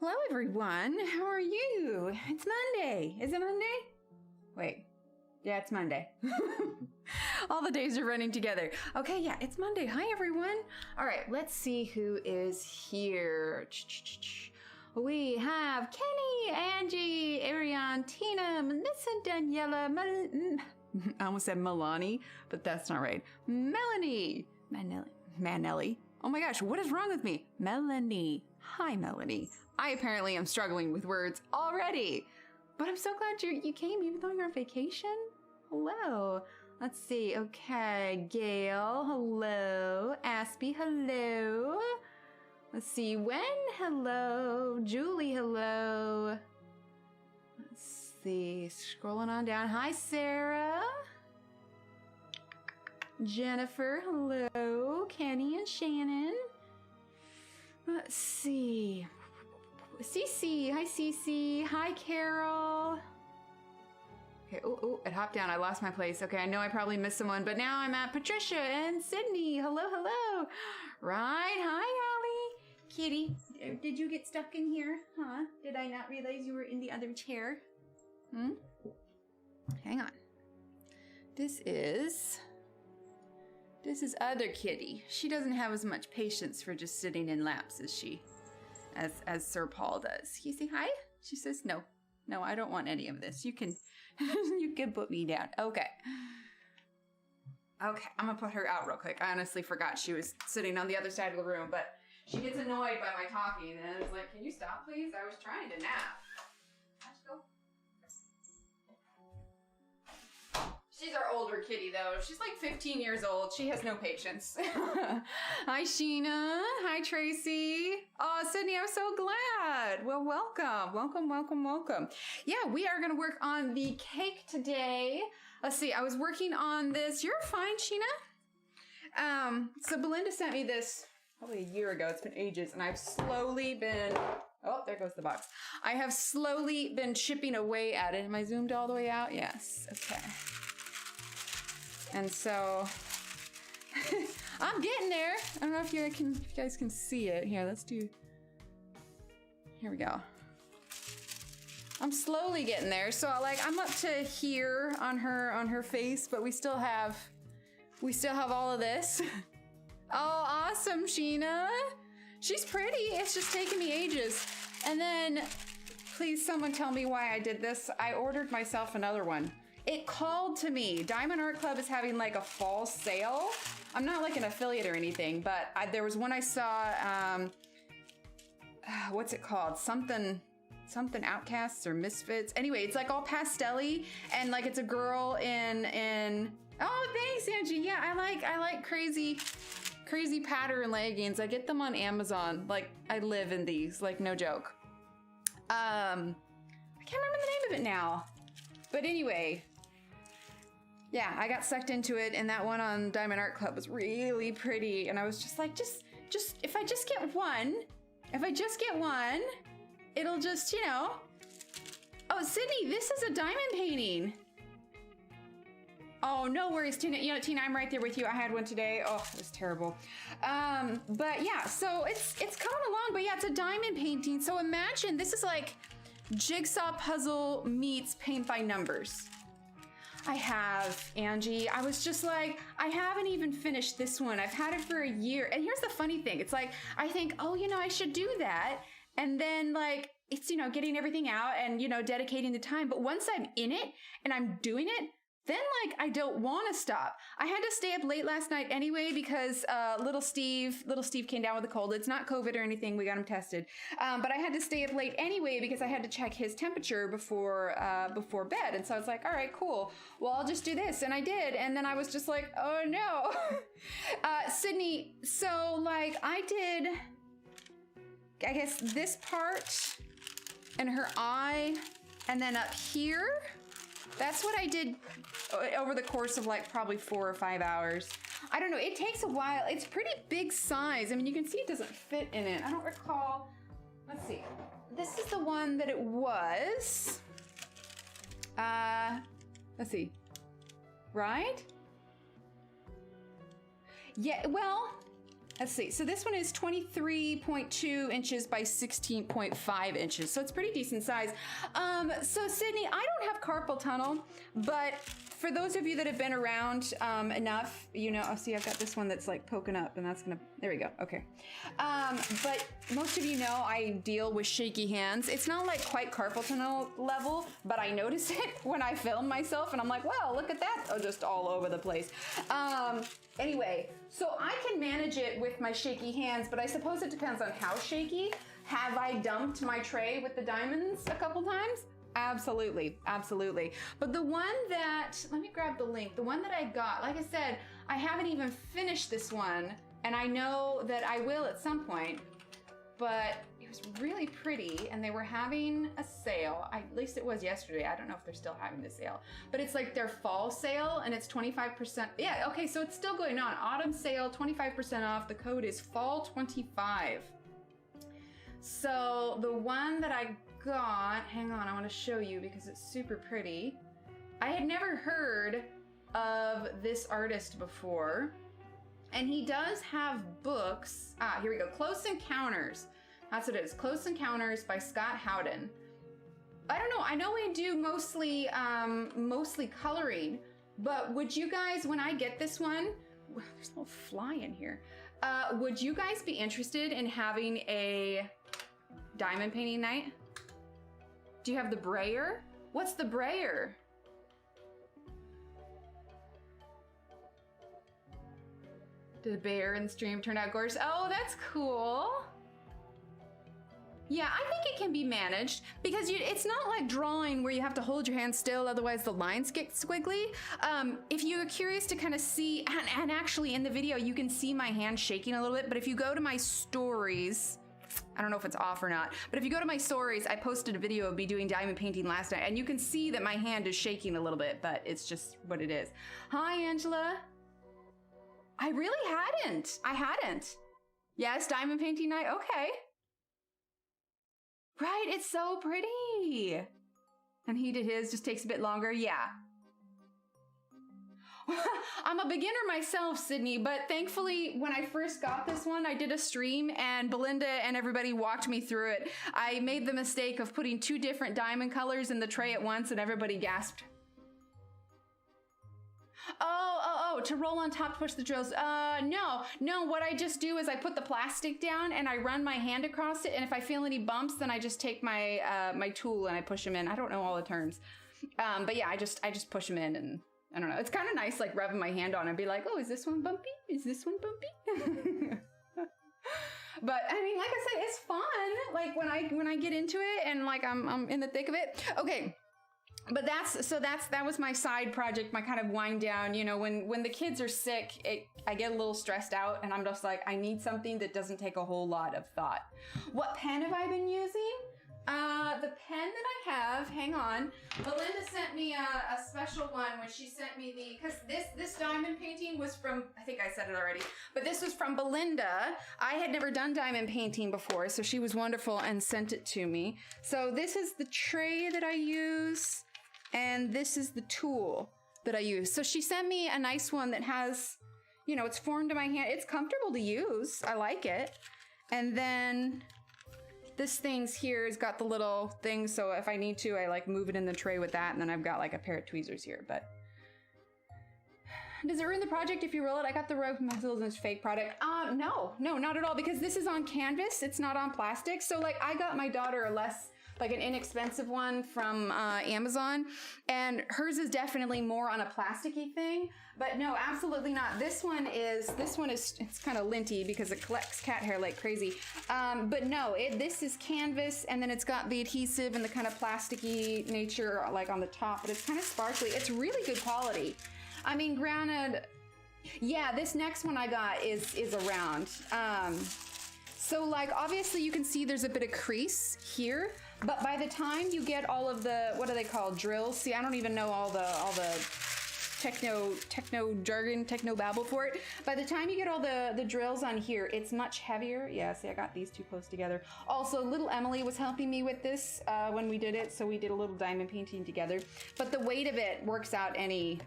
Hello everyone, how are you? It's Monday. Is it Monday? Wait, Yeah, it's Monday. All the days are running together. Okay, yeah, it's Monday. Hi, everyone. All right, let's see who is here. We have Kenny, Angie, Ariane, Tina, Melissa, Daniela, I almost said Milani, but that's not right. Melanie, Manelli. Oh my gosh, what is wrong with me? Melanie. Hi, Melanie. I apparently am struggling with words already, but I'm so glad you came even though you're on vacation. Hello. Let's see. Okay, Gail, hello. Aspie, hello. Let's see. Wen, hello. Julie, hello. Let's see. Scrolling on down. Hi, Sarah. Jennifer, hello. Kenny and Shannon. Let's see. Cece, hi Cece. Hi, Carol. Okay, oh, it hopped down. I lost my place. Okay, I know I probably missed someone, but now I'm at Patricia and Sydney. Hello, hello. Right, hi, Allie. Kitty, did you get stuck in here? Huh? Did I not realize you were in the other chair? Hang on. This is other Kitty. She doesn't have as much patience for just sitting in laps as Sir Paul does. You say hi? She says no. No, I don't want any of this. You can you can put me down. Okay. Okay, I'm gonna put her out real quick. I honestly forgot she was sitting on the other side of the room, but she gets annoyed by my talking and it's like, can you stop please? I was trying to nap. How'd you go? She's our older kitty though. She's like 15 years old. She has no patience. Hi Sheena. Hi Tracy. Oh, Sydney, I'm so glad. Well, welcome. Welcome, welcome, welcome. Yeah, we are gonna work on the cake today. Let's see, I was working on this. You're fine, Sheena. So Belinda sent me this probably a year ago. It's been ages and I've slowly been, oh, there goes the box. I have slowly been chipping away at it. Am I zoomed all the way out? Yes, okay. And so I'm getting there. I don't know if you guys can see it. Here, let's do. Here we go. I'm slowly getting there. So like I'm up to here on her face, but we still have all of this. Oh, awesome, Sheena. She's pretty. It's just taking me ages. And then, please, someone tell me why I did this. I ordered myself another one. It called to me. Diamond Art Club is having like a fall sale. I'm not like an affiliate or anything, but there was one I saw, what's it called? Something Outcasts or Misfits. Anyway, it's like all pastel-y and like it's a girl in oh, thanks, Angie. Yeah, I like crazy pattern leggings. I get them on Amazon. Like I live in these, like no joke. I can't remember the name of it now. But anyway, yeah, I got sucked into it, and that one on Diamond Art Club was really pretty, and I was just like, just if I just get one, it'll just, you know. Oh, Sydney, this is a diamond painting. Oh, no worries, Tina. You know, Tina, I'm right there with you. I had one today. Oh, it was terrible. But yeah, so it's coming along, but yeah, it's a diamond painting. So imagine this is like jigsaw puzzle meets paint by numbers. I have, Angie. I was just like, I haven't even finished this one. I've had it for a year. And here's the funny thing. It's like, I think, oh, you know, I should do that. And then like, it's, you know, getting everything out and, you know, dedicating the time. But once I'm in it and I'm doing it, then like, I don't want to stop. I had to stay up late last night anyway, because little Steve came down with a cold. It's not COVID or anything. We got him tested. But I had to stay up late anyway, because I had to check his temperature before bed. And so I was like, all right, cool. Well, I'll just do this. And I did. And then I was just like, oh no. Sydney, so like I did, I guess this part and her eye, and then up here, that's what I did over the course of like probably 4 or 5 hours. I don't know, it takes a while. It's pretty big size. I mean, you can see it doesn't fit in it. I don't recall. Let's see. This is the one that it was. Let's see. Right? Yeah, well, let's see. So this one is 23.2 inches by 16.5 inches. So it's pretty decent size. So Sydney, I don't have carpal tunnel, but for those of you that have been around enough, you know, oh, see, I've got this one that's like poking up and that's gonna, there we go, okay. But most of you know I deal with shaky hands. It's not like quite carpal tunnel level, but I notice it when I film myself and I'm like, wow, look at that, oh, just all over the place. Anyway, so I can manage it with my shaky hands, but I suppose it depends on how shaky. Have I dumped my tray with the diamonds a couple times? Absolutely, absolutely. But the one that, let me grab the link, the one that I got, like I said, I haven't even finished this one, and I know that I will at some point, but it was really pretty, and they were having a sale. At least it was yesterday. I don't know if they're still having the sale, but it's like their fall sale, and it's 25%. Yeah, okay, so it's still going on. Autumn sale, 25% off. The code is fall25. So the one that I got, hang on, I want to show you because it's super pretty. I had never heard of this artist before, and he does have books. Ah, here we go, Close Encounters. That's what it is, Close Encounters by Scott Howden. I don't know, I know we do mostly coloring, but would you guys, when I get this one, there's a little fly in here. Would you guys be interested in having a diamond painting night? Do you have the brayer? What's the brayer? Did the bear in the stream turn out gorgeous? Oh, that's cool. Yeah, I think it can be managed because it's not like drawing where you have to hold your hand still, otherwise the lines get squiggly. If you're curious to kind of see, and actually in the video you can see my hand shaking a little bit, but if you go to my stories, I don't know if it's off or not, but if you go to my stories, I posted a video of me doing diamond painting last night, and you can see that my hand is shaking a little bit, but it's just what it is. Hi, Angela. I really hadn't. I hadn't. Yes, diamond painting night, okay. Right, it's so pretty. And he did his, just takes a bit longer, yeah. I'm a beginner myself, Sydney, but thankfully when I first got this one, I did a stream and Belinda and everybody walked me through it. I made the mistake of putting 2 different diamond colors in the tray at once and everybody gasped. Oh, to roll on top to push the drills. No, what I just do is I put the plastic down and I run my hand across it, and if I feel any bumps, then I just take my my tool and I push them in. I don't know all the terms. But yeah, I just push them in, and I don't know. It's kind of nice, like rubbing my hand on it and be like, oh, is this one bumpy? Is this one bumpy? But I mean, like I said, it's fun. Like when I get into it and like I'm in the thick of it. Okay. But that was my side project, my kind of wind down. You know, when the kids are sick, I get a little stressed out and I'm just like, I need something that doesn't take a whole lot of thought. What pen have I been using? The pen that I have, hang on. Belinda sent me a special one when she sent me because this diamond painting was from, I think I said it already, but this was from Belinda. I had never done diamond painting before, so she was wonderful and sent it to me. So this is the tray that I use, and this is the tool that I use. So she sent me a nice one that has, you know, it's formed to my hand. It's comfortable to use. I like it. And then this thing's here has got the little thing, so if I need to, I like move it in the tray with that, and then I've got like a pair of tweezers here. But does it ruin the project if you roll it? I got the rope muscles and it's fake product. No, not at all, because this is on canvas, it's not on plastic. So like I got my daughter an inexpensive one from Amazon, and hers is definitely more on a plasticky thing, but no, absolutely not. This one is it's kind of linty because it collects cat hair like crazy. But no, this is canvas, and then it's got the adhesive and the kind of plasticky nature like on the top, but it's kind of sparkly. It's really good quality. I mean, granted, yeah, this next one I got is a round. So like obviously you can see there's a bit of crease here, but by the time you get all of the, what are they called, drills? See, I don't even know all the techno jargon, techno babble for it. By the time you get all the drills on here, it's much heavier. Yeah, see, I got these two close together. Also, little Emily was helping me with this when we did it, so we did a little diamond painting together. But the weight of it works out any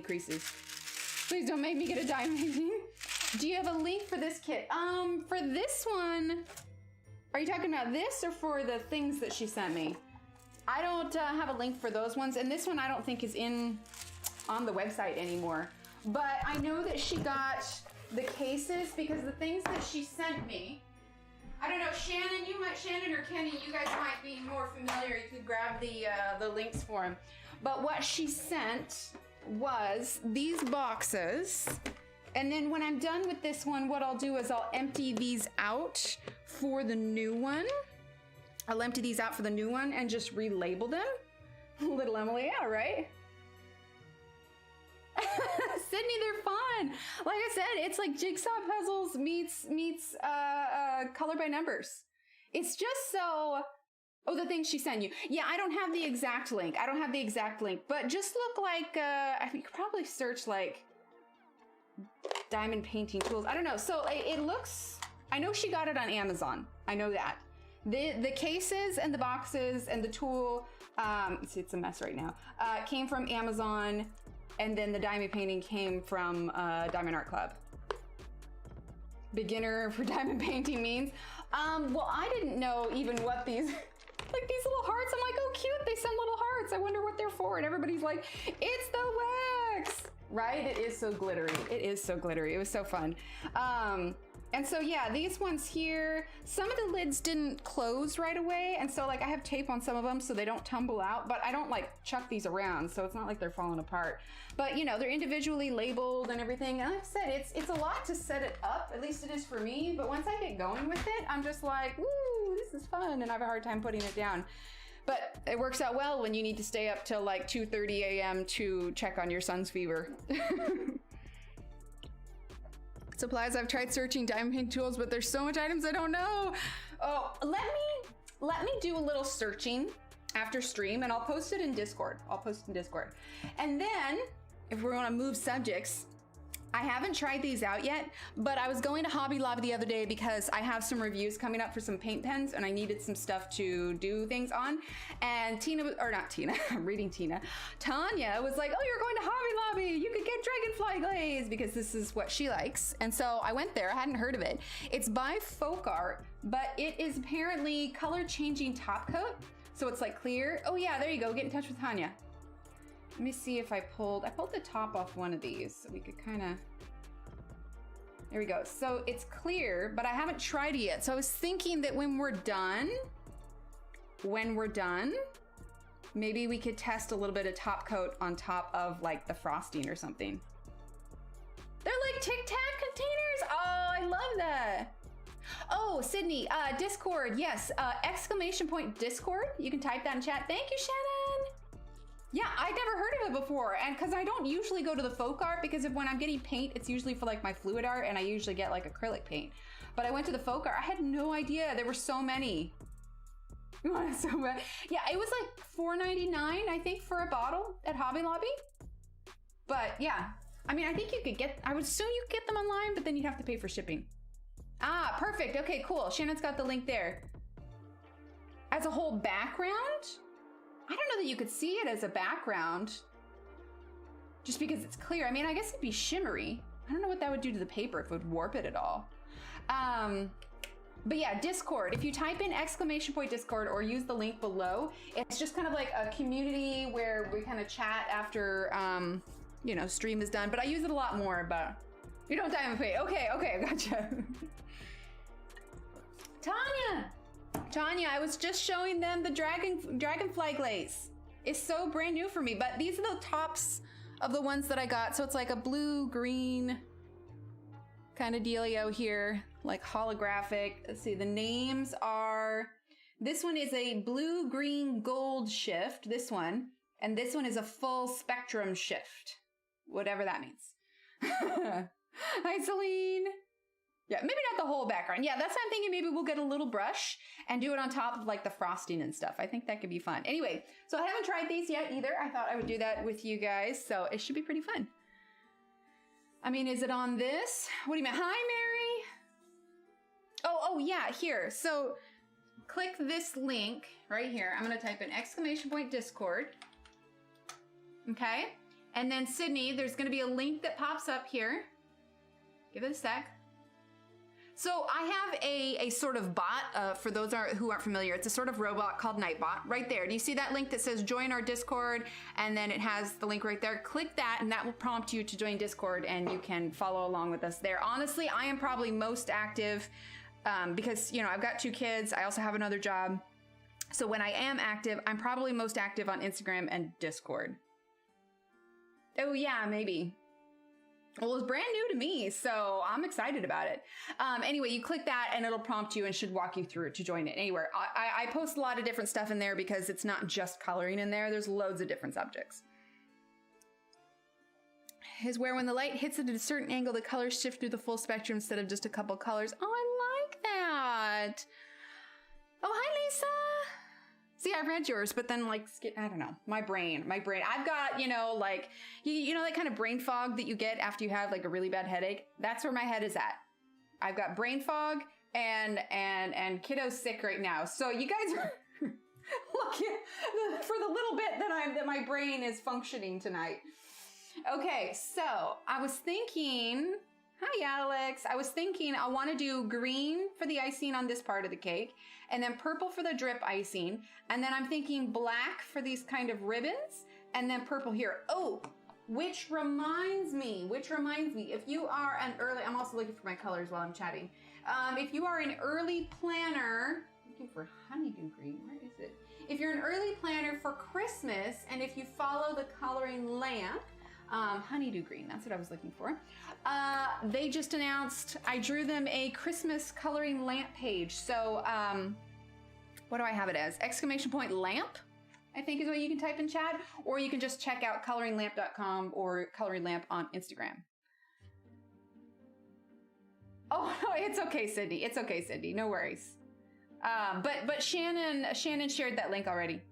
creases. Please don't make me get a diamond painting. Do you have a link for this kit? For this one, are you talking about this or for the things that she sent me? I don't have a link for those ones, and this one I don't think is in on the website anymore. But I know that she got the cases because the things that she sent me, I don't know, Shannon or Kenny, you guys might be more familiar. You could grab the links for them. But what she sent was these boxes. And then when I'm done with this one, what I'll do is I'll empty these out for the new one. I'll empty these out for the new one and just relabel them. Little Emily, yeah, right? Sydney, they're fun. Like I said, it's like jigsaw puzzles meets color by numbers. It's just so... Oh, the thing she sent you. Yeah, I don't have the exact link. But just look like, I think you could probably search like diamond painting tools. I don't know. So it looks, I know she got it on Amazon. I know that. The cases and the boxes and the tool, see, it's a mess right now, came from Amazon. And then the diamond painting came from Diamond Art Club. Beginner for diamond painting means. Well, I didn't know even what these, like these little hearts. I'm like, oh cute, they send little hearts. I wonder what they're for. And everybody's like, it's the wax, right? It is so glittery. It was so fun. And so yeah, these ones here, some of the lids didn't close right away. And so like I have tape on some of them so they don't tumble out, but I don't like chuck these around. So it's not like they're falling apart, but you know, they're individually labeled and everything. And like I said, it's a lot to set it up, at least it is for me. But once I get going with it, I'm just like, woo, this is fun. And I have a hard time putting it down. But it works out well when you need to stay up till like 2:30 a.m. to check on your son's fever. Supplies, I've tried searching diamond painting tools, but there's so much items I don't know. Oh, let me do a little searching after stream and I'll post it in Discord. And then if we're gonna move subjects, I haven't tried these out yet, but I was going to Hobby Lobby the other day because I have some reviews coming up for some paint pens and I needed some stuff to do things on. And I'm reading Tina. Tanya was like, oh, you're going to Hobby Lobby. You could get Dragonfly Glaze because this is what she likes. And so I went there, I hadn't heard of it. It's by Folk Art, but it is apparently color changing top coat. So it's like clear. Oh yeah, there you go, get in touch with Tanya. Let me see if I pulled the top off one of these so we could kind of, there we go. So it's clear, but I haven't tried it yet. So I was thinking that when we're done, maybe we could test a little bit of top coat on top of like the frosting or something. They're like Tic Tac containers. Oh, I love that. Oh, Sydney, Discord, yes, exclamation point Discord. You can type that in chat. Thank you, Shannon. Yeah, I'd never heard of it before, and because I don't usually go to the Folk Art, because when I'm getting paint, it's usually for like my fluid art, and I usually get like acrylic paint. But I went to the Folk Art, I had no idea there were so many. So many. Yeah, it was like $4.99, I think, for a bottle at Hobby Lobby. But yeah, I mean, I think you could get, I would assume you could get them online, but then you'd have to pay for shipping. Ah, perfect, okay, cool. Shannon's got the link there. As a whole background? I don't know that you could see it as a background just because it's clear. I mean, I guess it'd be shimmery. I don't know what that would do to the paper, if it would warp it at all. But yeah, Discord, if you type in exclamation point Discord or use the link below, it's just kind of like a community where we kind of chat after, you know, stream is done. But I use it a lot more, but you don't diamond paint. Okay, gotcha. Tanya, I was just showing them the Dragonfly Glaze. It's so brand new for me, but these are the tops of the ones that I got. So it's like a blue-green kind of dealio here, like holographic. Let's see, the names are, this one is a blue-green gold shift, this one, and this one is a full spectrum shift, whatever that means. Hi, Celine. Yeah, maybe not the whole background. Yeah, that's what I'm thinking. Maybe we'll get a little brush and do it on top of like the frosting and stuff. I think that could be fun. Anyway, so I haven't tried these yet either. I thought I would do that with you guys. So it should be pretty fun. I mean, is it on this? What do you mean? Hi, Mary. Oh yeah, here. So click this link right here. I'm going to type in exclamation point Discord. Okay. And then Sydney, there's going to be a link that pops up here. Give it a sec. So I have a sort of bot, for those who aren't familiar, it's a sort of robot called Nightbot right there. Do you see that link that says join our Discord? And then it has the link right there. Click that and that will prompt you to join Discord and you can follow along with us there. Honestly, I am probably most active because, you know, I've got 2 kids. I also have another job. So when I am active, I'm probably most active on Instagram and Discord. Oh yeah, maybe. Well, it's brand new to me, so I'm excited about it. Anyway, you click that and it'll prompt you and should walk you through to join it anywhere. I post a lot of different stuff in there because it's not just coloring in there. There's loads of different subjects. Is where when the light hits it at a certain angle, the colors shift through the full spectrum instead of just a couple colors. Oh, I like that. Oh, hi, Lisa. See, I read yours, but then like, I don't know, my brain, I've got, you know, like, you know, that kind of brain fog that you get after you have like a really bad headache. That's where my head is at. I've got brain fog and kiddo's sick right now. So you guys are lucky for the little bit that my brain is functioning tonight. Okay. So I was thinking, hi, Alex. I was thinking I want to do green for the icing on this part of the cake and then purple for the drip icing. And then I'm thinking black for these kind of ribbons and then purple here. Oh, which reminds me, if you are an early, I'm also looking for my colors while I'm chatting. If you are an early planner, looking for honeydew green, where is it? If you're an early planner for Christmas and if you follow the coloring lamp, honeydew green, that's what I was looking for. They just announced, I drew them a Christmas coloring lamp page. So, what do I have it as? !lamp, I think is what you can type in chat, or you can just check out coloringlamp.com or coloring lamp on Instagram. Oh, no, it's okay, Sydney. It's okay, Sydney. No worries. But Shannon shared that link already.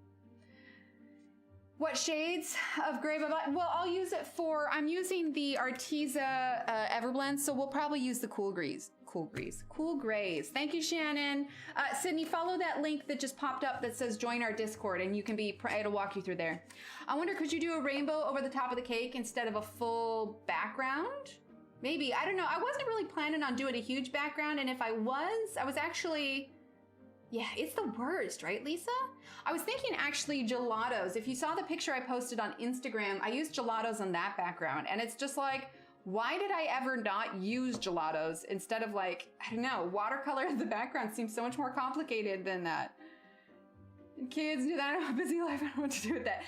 What shades of gray? Well, I'll use it for, I'm using the Arteza Everblend, so we'll probably use the cool grays. Thank you, Shannon. Sydney, follow that link that just popped up that says join our Discord and you can be, it'll walk you through there. I wonder, could you do a rainbow over the top of the cake instead of a full background? Maybe, I don't know. I wasn't really planning on doing a huge background, and if I was actually, yeah, it's the worst, right, Lisa? I was thinking actually gelatos. If you saw the picture I posted on Instagram, I used gelatos on that background, and it's just like, why did I ever not use gelatos instead of like, I don't know, watercolor in the background seems so much more complicated than that. And kids, I don't have a busy life, I don't know what to do with that.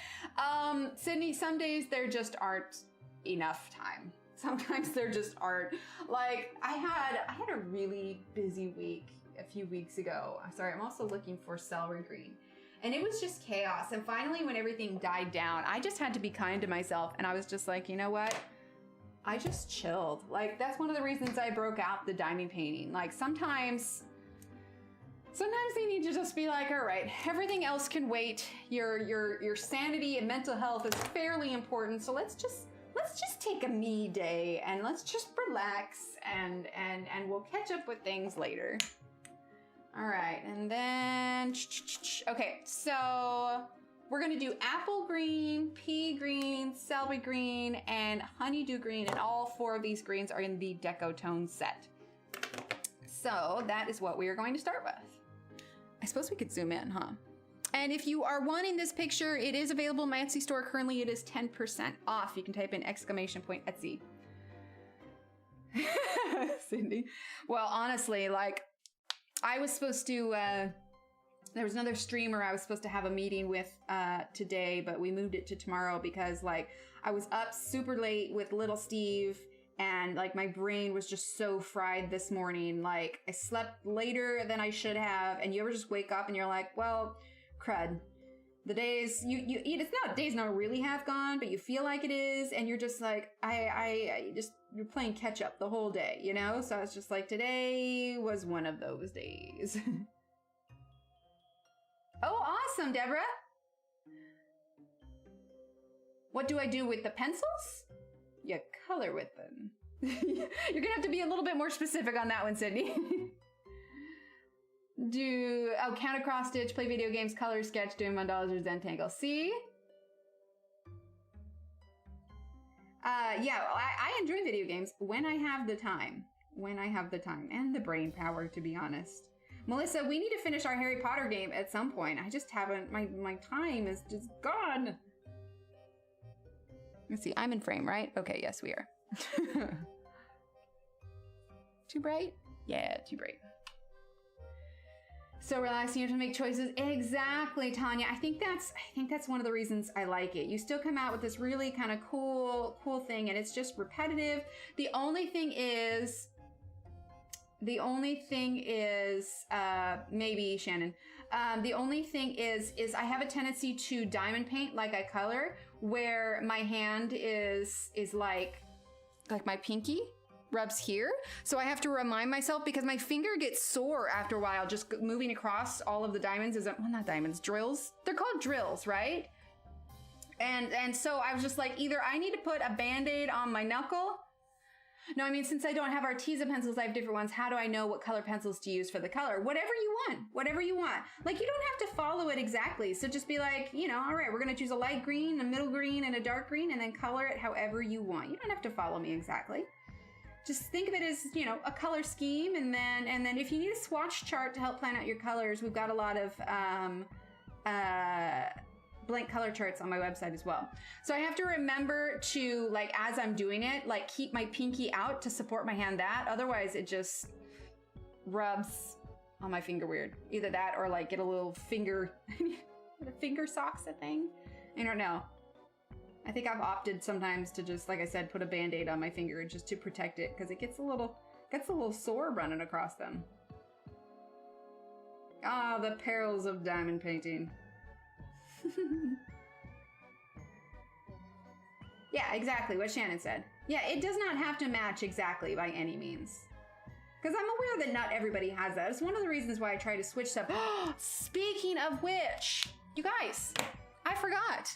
Sydney, some days there just aren't enough time. Sometimes there just aren't. Like, I had a really busy week a few weeks ago. I'm sorry, I'm also looking for celery green. And it was just chaos. And finally, when everything died down, I just had to be kind to myself. And I was just like, you know what? I just chilled. Like, that's one of the reasons I broke out the diamond painting. Like, sometimes you need to just be like, all right, everything else can wait. Your sanity and mental health is fairly important. So let's just take a me day and let's just relax and we'll catch up with things later. All right, and then, okay, so we're gonna do apple green, pea green, celery green, and honeydew green, and all 4 of these greens are in the Deco Tone set. So that is what we are going to start with. I suppose we could zoom in, huh? And if you are wanting this picture, it is available in my Etsy store. Currently, it is 10% off. You can type in !Etsy. Cindy. Well, honestly, like, I was supposed to, there was another streamer I was supposed to have a meeting with today, but we moved it to tomorrow because, like, I was up super late with little Steve and, like, my brain was just so fried this morning. Like, I slept later than I should have, and you ever just wake up and you're like, well, crud. The days, it's not days not really have gone, but you feel like it is, and you're just like, you're playing catch up the whole day, you know? So it's just like, today was one of those days. Oh, awesome, Deborah. What do I do with the pencils? You color with them. You're gonna have to be a little bit more specific on that one, Sydney. Count a cross stitch, play video games, color, sketch, doing mandalas or Zentangle. See? Yeah, I enjoy video games when I have the time. when I have the time and the brain power, to be honest. Melissa, we need to finish our Harry Potter game at some point. I just haven't, my time is just gone. Let's see, I'm in frame, right? Okay, yes, we are. Too bright? Yeah, too bright. So relaxing, you have to make choices. Exactly, Tanya. I think that's one of the reasons I like it. You still come out with this really kind of cool thing, and it's just repetitive. The only thing is, maybe Shannon. The only thing is I have a tendency to diamond paint like I color, where my hand is like my pinky rubs here. So I have to remind myself, because my finger gets sore after a while just moving across all of the diamonds. Well, not diamonds, drills. They're called drills, right? And so I was just like, either I need to put a Band-Aid on my knuckle. No, I mean, since I don't have Arteza pencils, I have different ones. How do I know what color pencils to use for the color? Whatever you want, whatever you want. Like, you don't have to follow it exactly. So just be like, you know, all right, we're going to choose a light green, a middle green, and a dark green, and then color it however you want. You don't have to follow me exactly. Just think of it as, you know, a color scheme, and then if you need a swatch chart to help plan out your colors, we've got a lot of blank color charts on my website as well. So I have to remember to, like, as I'm doing it, like, keep my pinky out to support my hand that. Otherwise, it just rubs on my finger weird. Either that or, like, get a little finger, the finger socks a thing? I don't know. I think I've opted sometimes to just, like I said, put a Band-Aid on my finger just to protect it, because it gets a little sore running across them. Ah, the perils of diamond painting. Yeah, exactly what Shannon said. Yeah, it does not have to match exactly by any means. Because I'm aware that not everybody has that. It's one of the reasons why I try to switch stuff. Speaking of which, you guys, I forgot.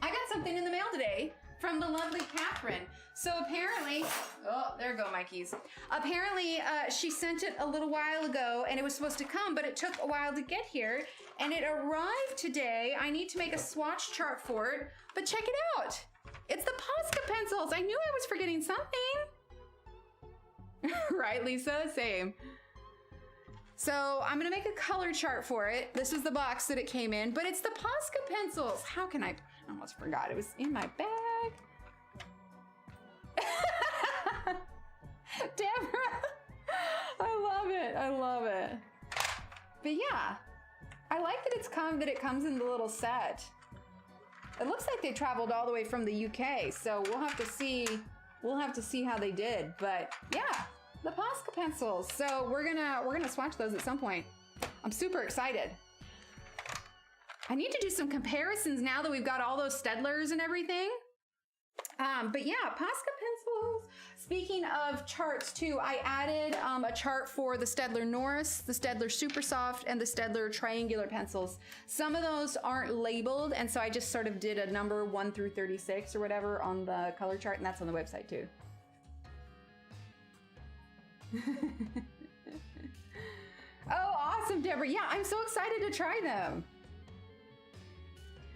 I got something in the mail today from the lovely Catherine. So apparently, oh, there go my keys. Apparently, she sent it a little while ago, and it was supposed to come, but it took a while to get here, and it arrived today. I need to make a swatch chart for it, but check it out. It's the Posca pencils. I knew I was forgetting something. Right, Lisa? Same. So I'm gonna make a color chart for it. This is the box that it came in, but it's the Posca pencils. How can I almost forgot it was in my bag. Deborah, I love it. I love it. But yeah, I like that it comes in the little set. It looks like they traveled all the way from the UK, so we'll have to see how they did. But yeah, the Posca pencils. So we're gonna swatch those at some point. I'm super excited. I need to do some comparisons now that we've got all those Staedtlers and everything. But yeah, Posca pencils. Speaking of charts too, I added a chart for the Staedtler Norris, the Staedtler Super Soft, and the Staedtler Triangular pencils. Some of those aren't labeled, and so I just sort of did a number 1 through 36 or whatever on the color chart, and that's on the website too. Oh, awesome, Deborah. Yeah, I'm so excited to try them.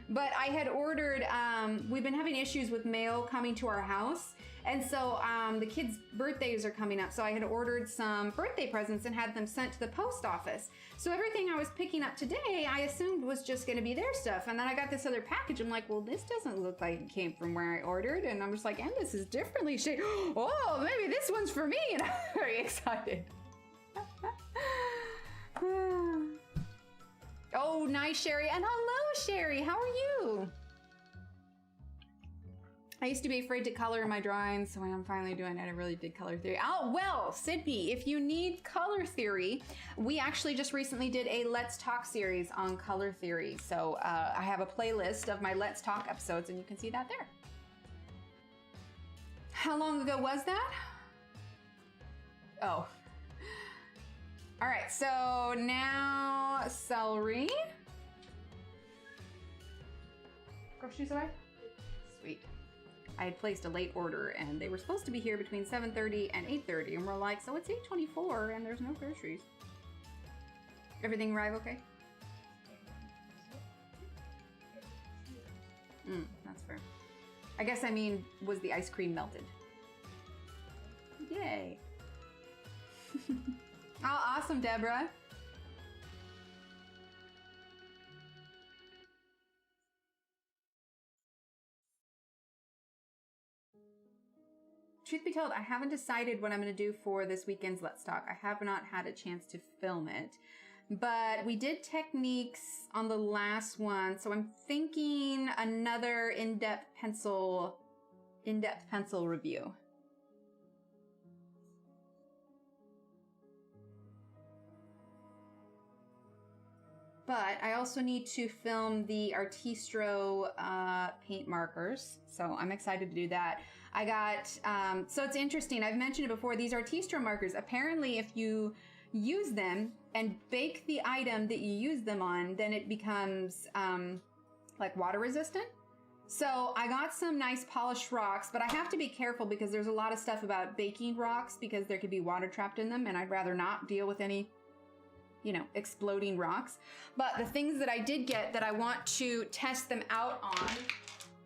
But I had ordered, we've been having issues with mail coming to our house. And so the kids' birthdays are coming up. So I had ordered some birthday presents and had them sent to the post office. So everything I was picking up today, I assumed was just gonna be their stuff. And then I got this other package. I'm like, well, this doesn't look like it came from where I ordered. And I'm just like, and this is differently shaped. Oh, maybe this one's for me. And I'm very excited. Oh, nice, Sherry. And hello, Sherry. How are you? I used to be afraid to color in my drawings, so I'm finally doing it. I really did color theory. Oh, well, Sydney, if you need color theory, we actually just recently did a Let's Talk series on color theory. So I have a playlist of my Let's Talk episodes, and you can see that there. How long ago was that? Oh. All right, so now celery. Groceries away? Sweet. I had placed a late order and they were supposed to be here between 7:30 and 8:30, and we're like, so it's 8:24 and there's no groceries. Everything arrive okay? That's fair. I guess I mean, was the ice cream melted? Yay. Oh, awesome, Deborah. Truth be told, I haven't decided what I'm going to do for this weekend's Let's Talk. I have not had a chance to film it, but we did techniques on the last one, so I'm thinking another in-depth pencil review. But I also need to film the Arteza paint markers, so I'm excited to do that. I got, so it's interesting, I've mentioned it before, these Arteza markers, apparently if you use them and bake the item that you use them on, then it becomes like water resistant. So I got some nice polished rocks, but I have to be careful because there's a lot of stuff about baking rocks because there could be water trapped in them, and I'd rather not deal with any, you know, exploding rocks. But the things that I did get that I want to test them out on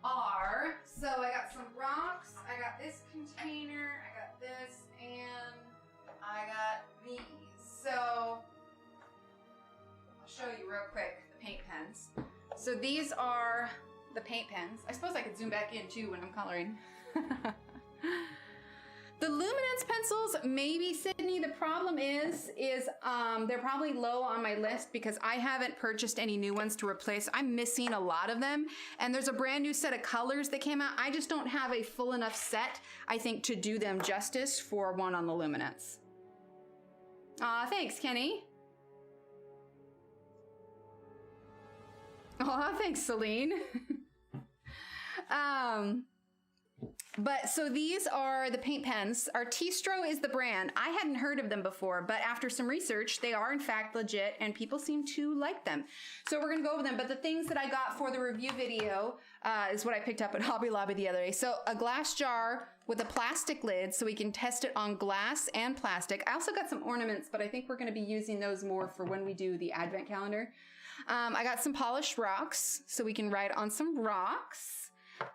are, so I got some rocks, I got this container, I got this, and I got these. So I'll show you real quick the paint pens. So these are the paint pens. I suppose I could zoom back in too when I'm coloring. The luminance pencils, maybe, Sydney. The problem is they're probably low on my list because I haven't purchased any new ones to replace. I'm missing a lot of them, and there's a brand new set of colors that came out. I just don't have a full enough set, I think, to do them justice for one on the luminance. Aw, thanks, Kenny. Aw, thanks, Celine. But so these are the paint pens. Arteza is the brand. I hadn't heard of them before, but after some research, they are in fact legit and people seem to like them. So we're gonna go over them, but the things that I got for the review video is what I picked up at Hobby Lobby the other day. So a glass jar with a plastic lid so we can test it on glass and plastic. I also got some ornaments, but I think we're gonna be using those more for when we do the advent calendar. I got some polished rocks so we can write on some rocks.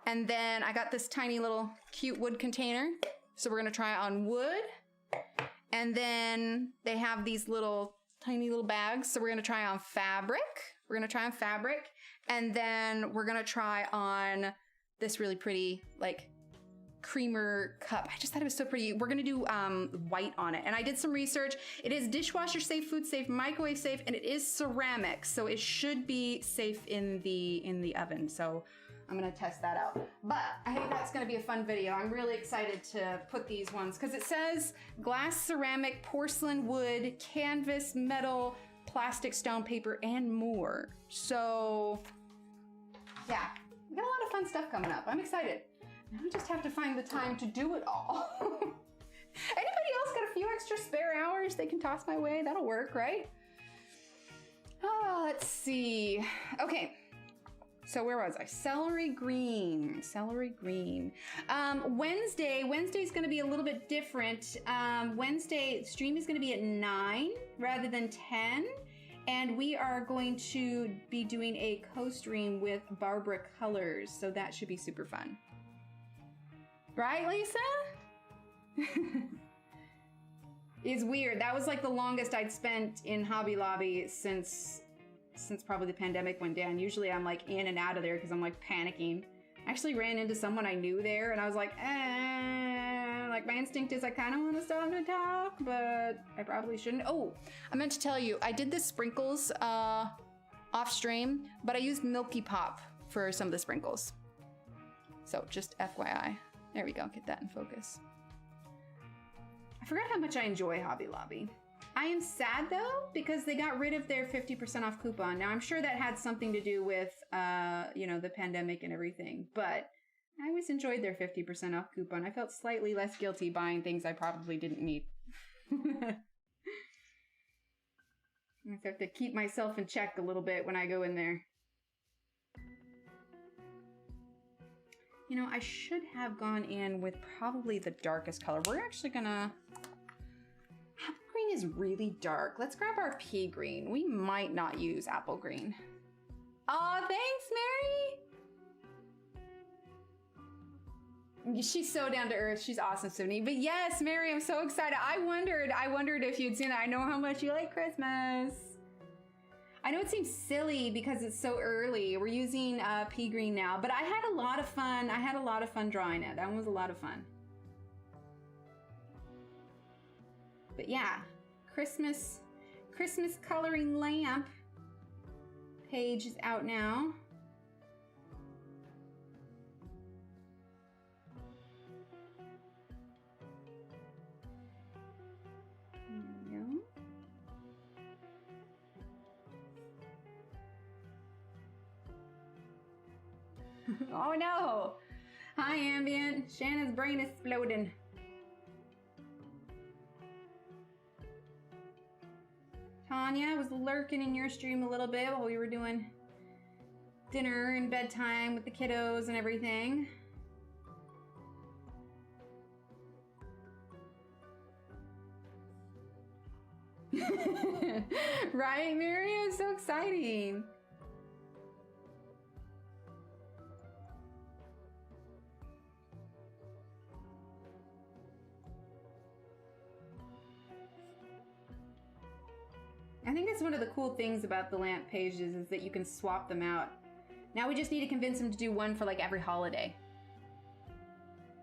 And then I got this tiny little cute wood container. So we're gonna try on wood. And then they have these little tiny little bags. So we're gonna try on fabric. And then we're gonna try on this really pretty like creamer cup. I just thought it was so pretty. We're gonna do white on it. And I did some research. It is dishwasher safe, food safe, microwave safe, and it is ceramic. So it should be safe in the oven. So I'm gonna test that out. But I think that's gonna be a fun video. I'm really excited to put these ones because it says glass, ceramic, porcelain, wood, canvas, metal, plastic, stone, paper, and more. So yeah, we got a lot of fun stuff coming up. I'm excited. Now we just have to find the time to do it all. Anybody else got a few extra spare hours they can toss my way? That'll work, right? Oh, let's see. Okay. So where was I? Celery green. Wednesday's gonna be a little bit different. Wednesday, stream is gonna be at 9 rather than 10. And we are going to be doing a co-stream with Barbara Colors. So that should be super fun. Right, Lisa? It's weird. That was like the longest I'd spent in Hobby Lobby since probably the pandemic went down. Usually I'm like in and out of there because I'm like panicking. I actually ran into someone I knew there and I was like, like my instinct is I kind of want to stop to talk, but I probably shouldn't. Oh, I meant to tell you, I did the sprinkles off stream, but I used Milky Pop for some of the sprinkles. So just FYI. There we go, get that in focus. I forgot how much I enjoy Hobby Lobby. I am sad though, because they got rid of their 50% off coupon. Now I'm sure that had something to do with, you know, the pandemic and everything, but I always enjoyed their 50% off coupon. I felt slightly less guilty buying things I probably didn't need. I have to keep myself in check a little bit when I go in there. You know, I should have gone in with probably the darkest color. We're actually gonna... Apple green is really dark. Let's grab our pea green. We might not use apple green. Aw, thanks, Mary! She's so down to earth. She's awesome, Sydney. But yes, Mary, I'm so excited. I wondered if you'd seen it. I know how much you like Christmas. I know it seems silly because it's so early. We're using pea green now, but I had a lot of fun. I had a lot of fun drawing it. That one was a lot of fun. But yeah, Christmas coloring lamp page is out now. Oh no! Hi, Ambient. Shanna's brain is exploding. Tanya was lurking in your stream a little bit while we were doing dinner and bedtime with the kiddos and everything. Right, Miriam? So exciting. I think that's one of the cool things about the lamp pages is that you can swap them out. Now we just need to convince them to do one for like every holiday.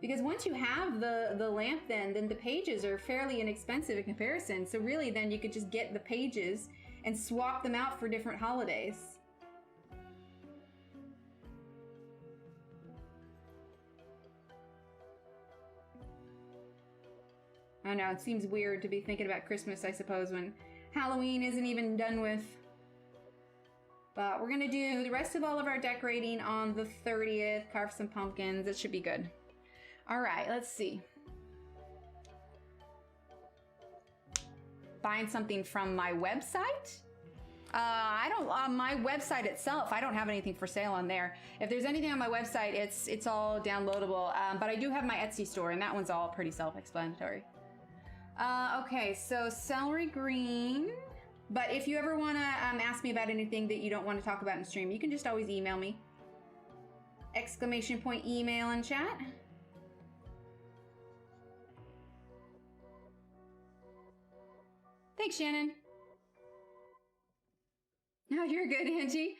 Because once you have the lamp then the pages are fairly inexpensive in comparison. So really then you could just get the pages and swap them out for different holidays. I know, it seems weird to be thinking about Christmas, I suppose, when Halloween isn't even done with. But we're gonna do the rest of all of our decorating on the 30th, carve some pumpkins, it should be good. All right, let's see. Buying something from my website? I don't, my website itself, I don't have anything for sale on there. If there's anything on my website, it's all downloadable, but I do have my Etsy store and that one's all pretty self-explanatory. Okay, so celery green. But if you ever want to ask me about anything that you don't want to talk about in stream, you can just always email me. Exclamation point email in chat. Thanks, Shannon. No, you're good, Angie.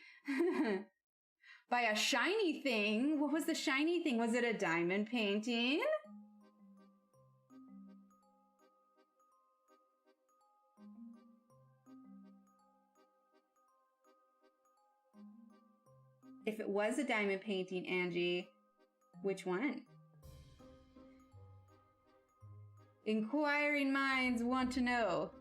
By a shiny thing. What was the shiny thing? Was it a diamond painting? If it was a diamond painting, Angie, which one? Inquiring minds want to know.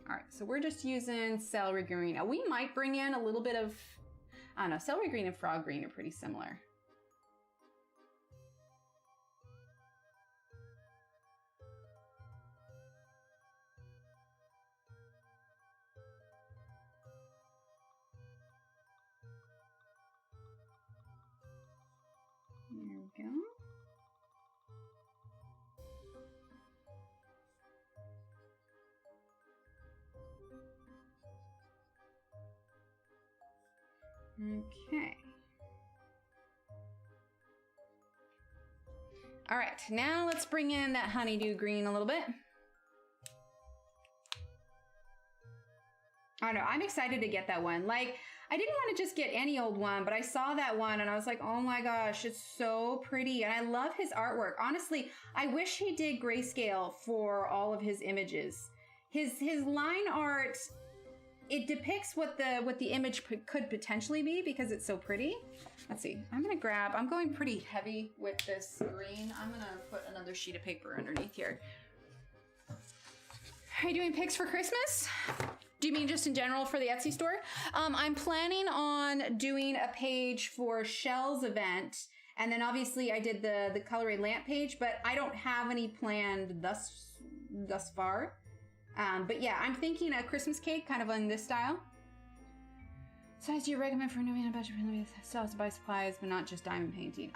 All right, so we're just using celery green. Now, we might bring in a little bit of, I don't know, celery green and frog green are pretty similar. There we go. Okay. All right, now let's bring in that honeydew green a little bit. I don't know, I'm excited to get that one. Like, I didn't want to just get any old one, but I saw that one and I was like, oh my gosh, it's so pretty. And I love his artwork. Honestly, I wish he did grayscale for all of his images. His line art, it depicts what the image could potentially be because it's so pretty. Let's see, I'm going pretty heavy with this green. I'm gonna put another sheet of paper underneath here. Are you doing pics for Christmas? Do you mean just in general for the Etsy store? I'm planning on doing a page for Shell's event. And then obviously I did the coloring lamp page, but I don't have any planned thus far. But yeah, I'm thinking a Christmas cake kind of in this style. Size do you recommend for a budget to buy supplies, but not just diamond painting?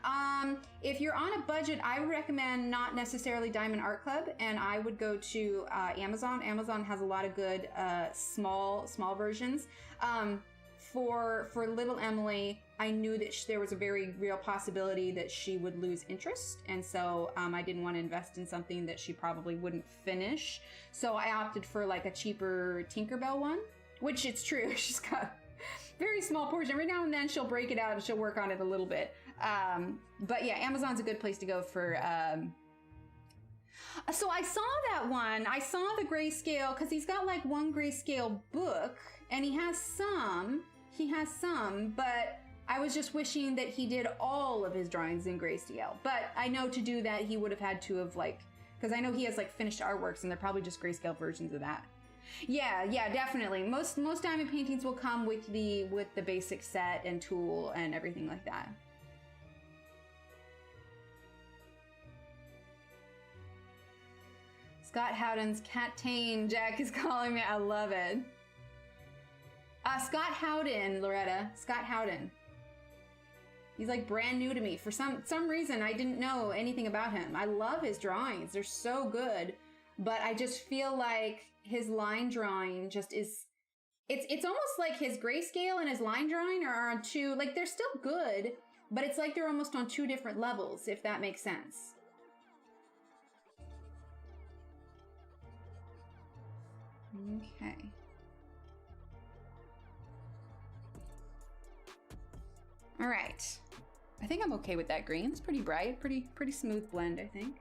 If you're on a budget, I would recommend not necessarily Diamond Art Club, and I would go to Amazon. Amazon has a lot of good small versions. for little Emily, I knew that there was a very real possibility that she would lose interest. And so I didn't want to invest in something that she probably wouldn't finish. So I opted for like a cheaper Tinkerbell one, which it's true. She's got very small portion. Every now and then she'll break it out and she'll work on it a little bit. But yeah, Amazon's a good place to go for, so I saw that one. I saw the grayscale because he's got like one grayscale book and he has some, but I was just wishing that he did all of his drawings in grayscale. But I know to do that, he would have had to have like, because I know he has like finished artworks and they're probably just grayscale versions of that. Yeah, definitely. Most diamond paintings will come with the basic set and tool and everything like that. Scott Howden's Catane, Jack is calling me. I love it. Scott Howden, Loretta. Scott Howden. He's like brand new to me. For some reason, I didn't know anything about him. I love his drawings. They're so good. But I just feel like his line drawing just is... It's almost like his grayscale and his line drawing are on two... Like, they're still good, but it's like they're almost on two different levels, if that makes sense. Okay. All right. I think I'm okay with that green. It's pretty bright, pretty smooth blend, I think.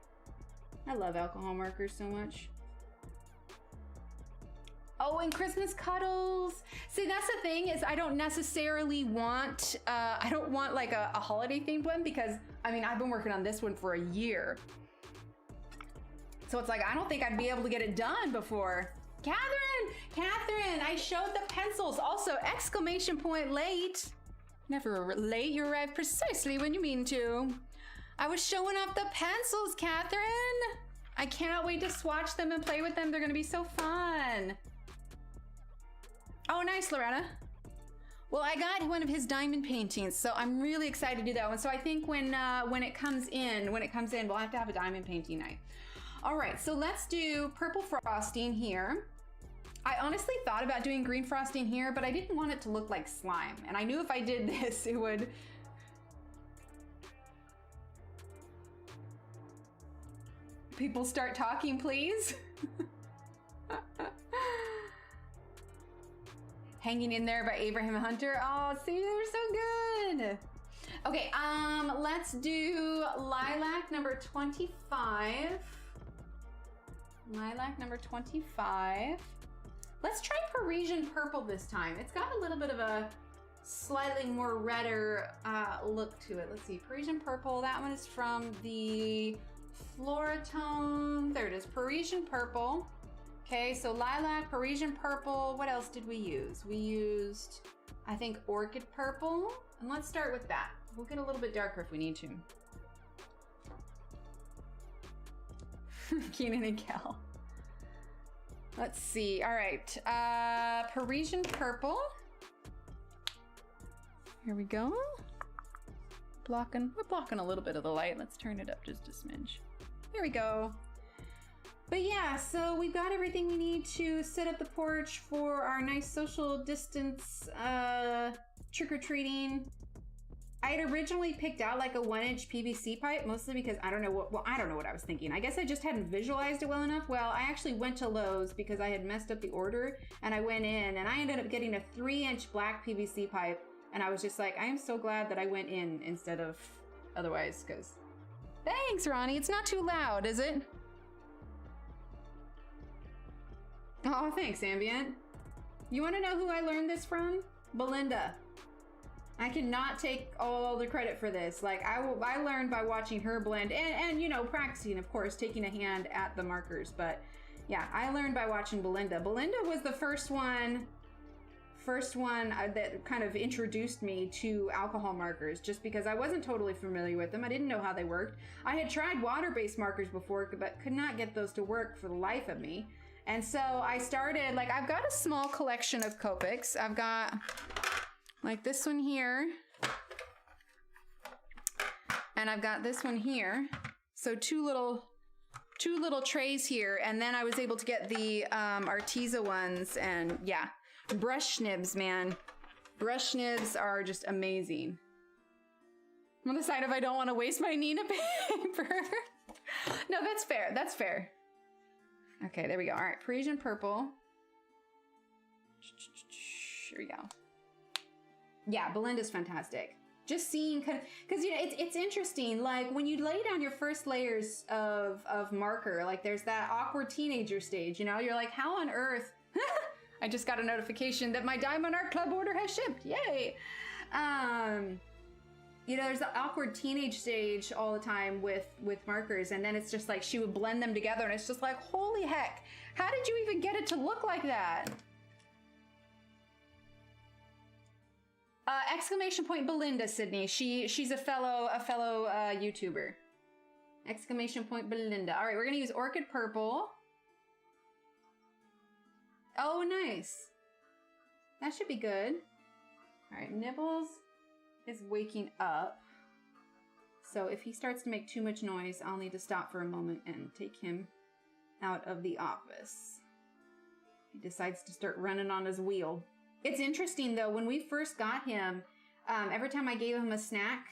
I love alcohol markers so much. Oh, and Christmas cuddles. See, that's the thing is I don't necessarily want, I don't want like a holiday themed one because, I mean, I've been working on this one for a year. So it's like, I don't think I'd be able to get it done before. Catherine, I showed the pencils. Also, exclamation point late. Never late, you arrive precisely when you mean to. I was showing off the pencils, Catherine. I cannot wait to swatch them and play with them. They're gonna be so fun. Oh, nice, Loretta. Well, I got one of his diamond paintings, so I'm really excited to do that one. So I think when it comes in, we'll have to have a diamond painting night. All right, so let's do purple frosting here. I honestly thought about doing green frosting here, but I didn't want it to look like slime. And I knew if I did this, it would... People start talking, please. Hanging in There by Abraham Hunter. Oh, see, they're so good. Okay, let's do lilac number 25. Lilac number 25. Let's try Parisian purple this time. It's got a little bit of a slightly more redder look to it. Let's see, Parisian purple. That one is from the Floratone. There it is, Parisian purple. Okay, so lilac, Parisian purple. What else did we use? We used, I think, Orchid Purple. And let's start with that. We'll get a little bit darker if we need to. Keenan and Kel. Let's see. All right. Parisian purple. Here we go. We're blocking a little bit of the light. Let's turn it up just a smidge. There we go. But yeah, so we've got everything we need to set up the porch for our nice social distance trick-or-treating. I had originally picked out like a 1-inch PVC pipe, mostly because I don't know what I was thinking. I guess I just hadn't visualized it well enough. Well, I actually went to Lowe's because I had messed up the order, and I went in and I ended up getting a 3-inch black PVC pipe, and I was just like, I am so glad that I went in instead of otherwise, because... Thanks, Ronnie. It's not too loud, is it? Oh, thanks, Ambient. You want to know who I learned this from? Belinda. I cannot take all the credit for this. Like, I learned by watching her blend and you know, practicing, of course, taking a hand at the markers. But yeah, I learned by watching Belinda. Belinda was the first one that kind of introduced me to alcohol markers, just because I wasn't totally familiar with them. I didn't know how they worked. I had tried water-based markers before, but could not get those to work for the life of me. And so I started, like, I've got a small collection of Copics. I've got like this one here, and I've got this one here. So two little trays here, and then I was able to get the Arteza ones, and yeah, brush nibs, man. Brush nibs are just amazing. I'm on the side of I don't want to waste my Nina paper. No, that's fair. That's fair. Okay, there we go. All right, Parisian Purple. Here we go. Yeah, Belinda's fantastic. Just seeing, because you know, it's interesting. Like when you lay down your first layers of marker, like there's that awkward teenager stage. You know, you're like, how on earth? I just got a notification that my Diamond Art Club order has shipped. Yay! You know, there's the awkward teenage stage all the time with markers, and then it's just like she would blend them together, and it's just like, holy heck! How did you even get it to look like that? Exclamation point Belinda, Sydney. She's a fellow YouTuber. Exclamation point Belinda. All right, we're gonna use Orchid Purple. Oh, nice. That should be good. All right, Nibbles is waking up. So if he starts to make too much noise, I'll need to stop for a moment and take him out of the office. He decides to start running on his wheel. It's interesting though, when we first got him, every time I gave him a snack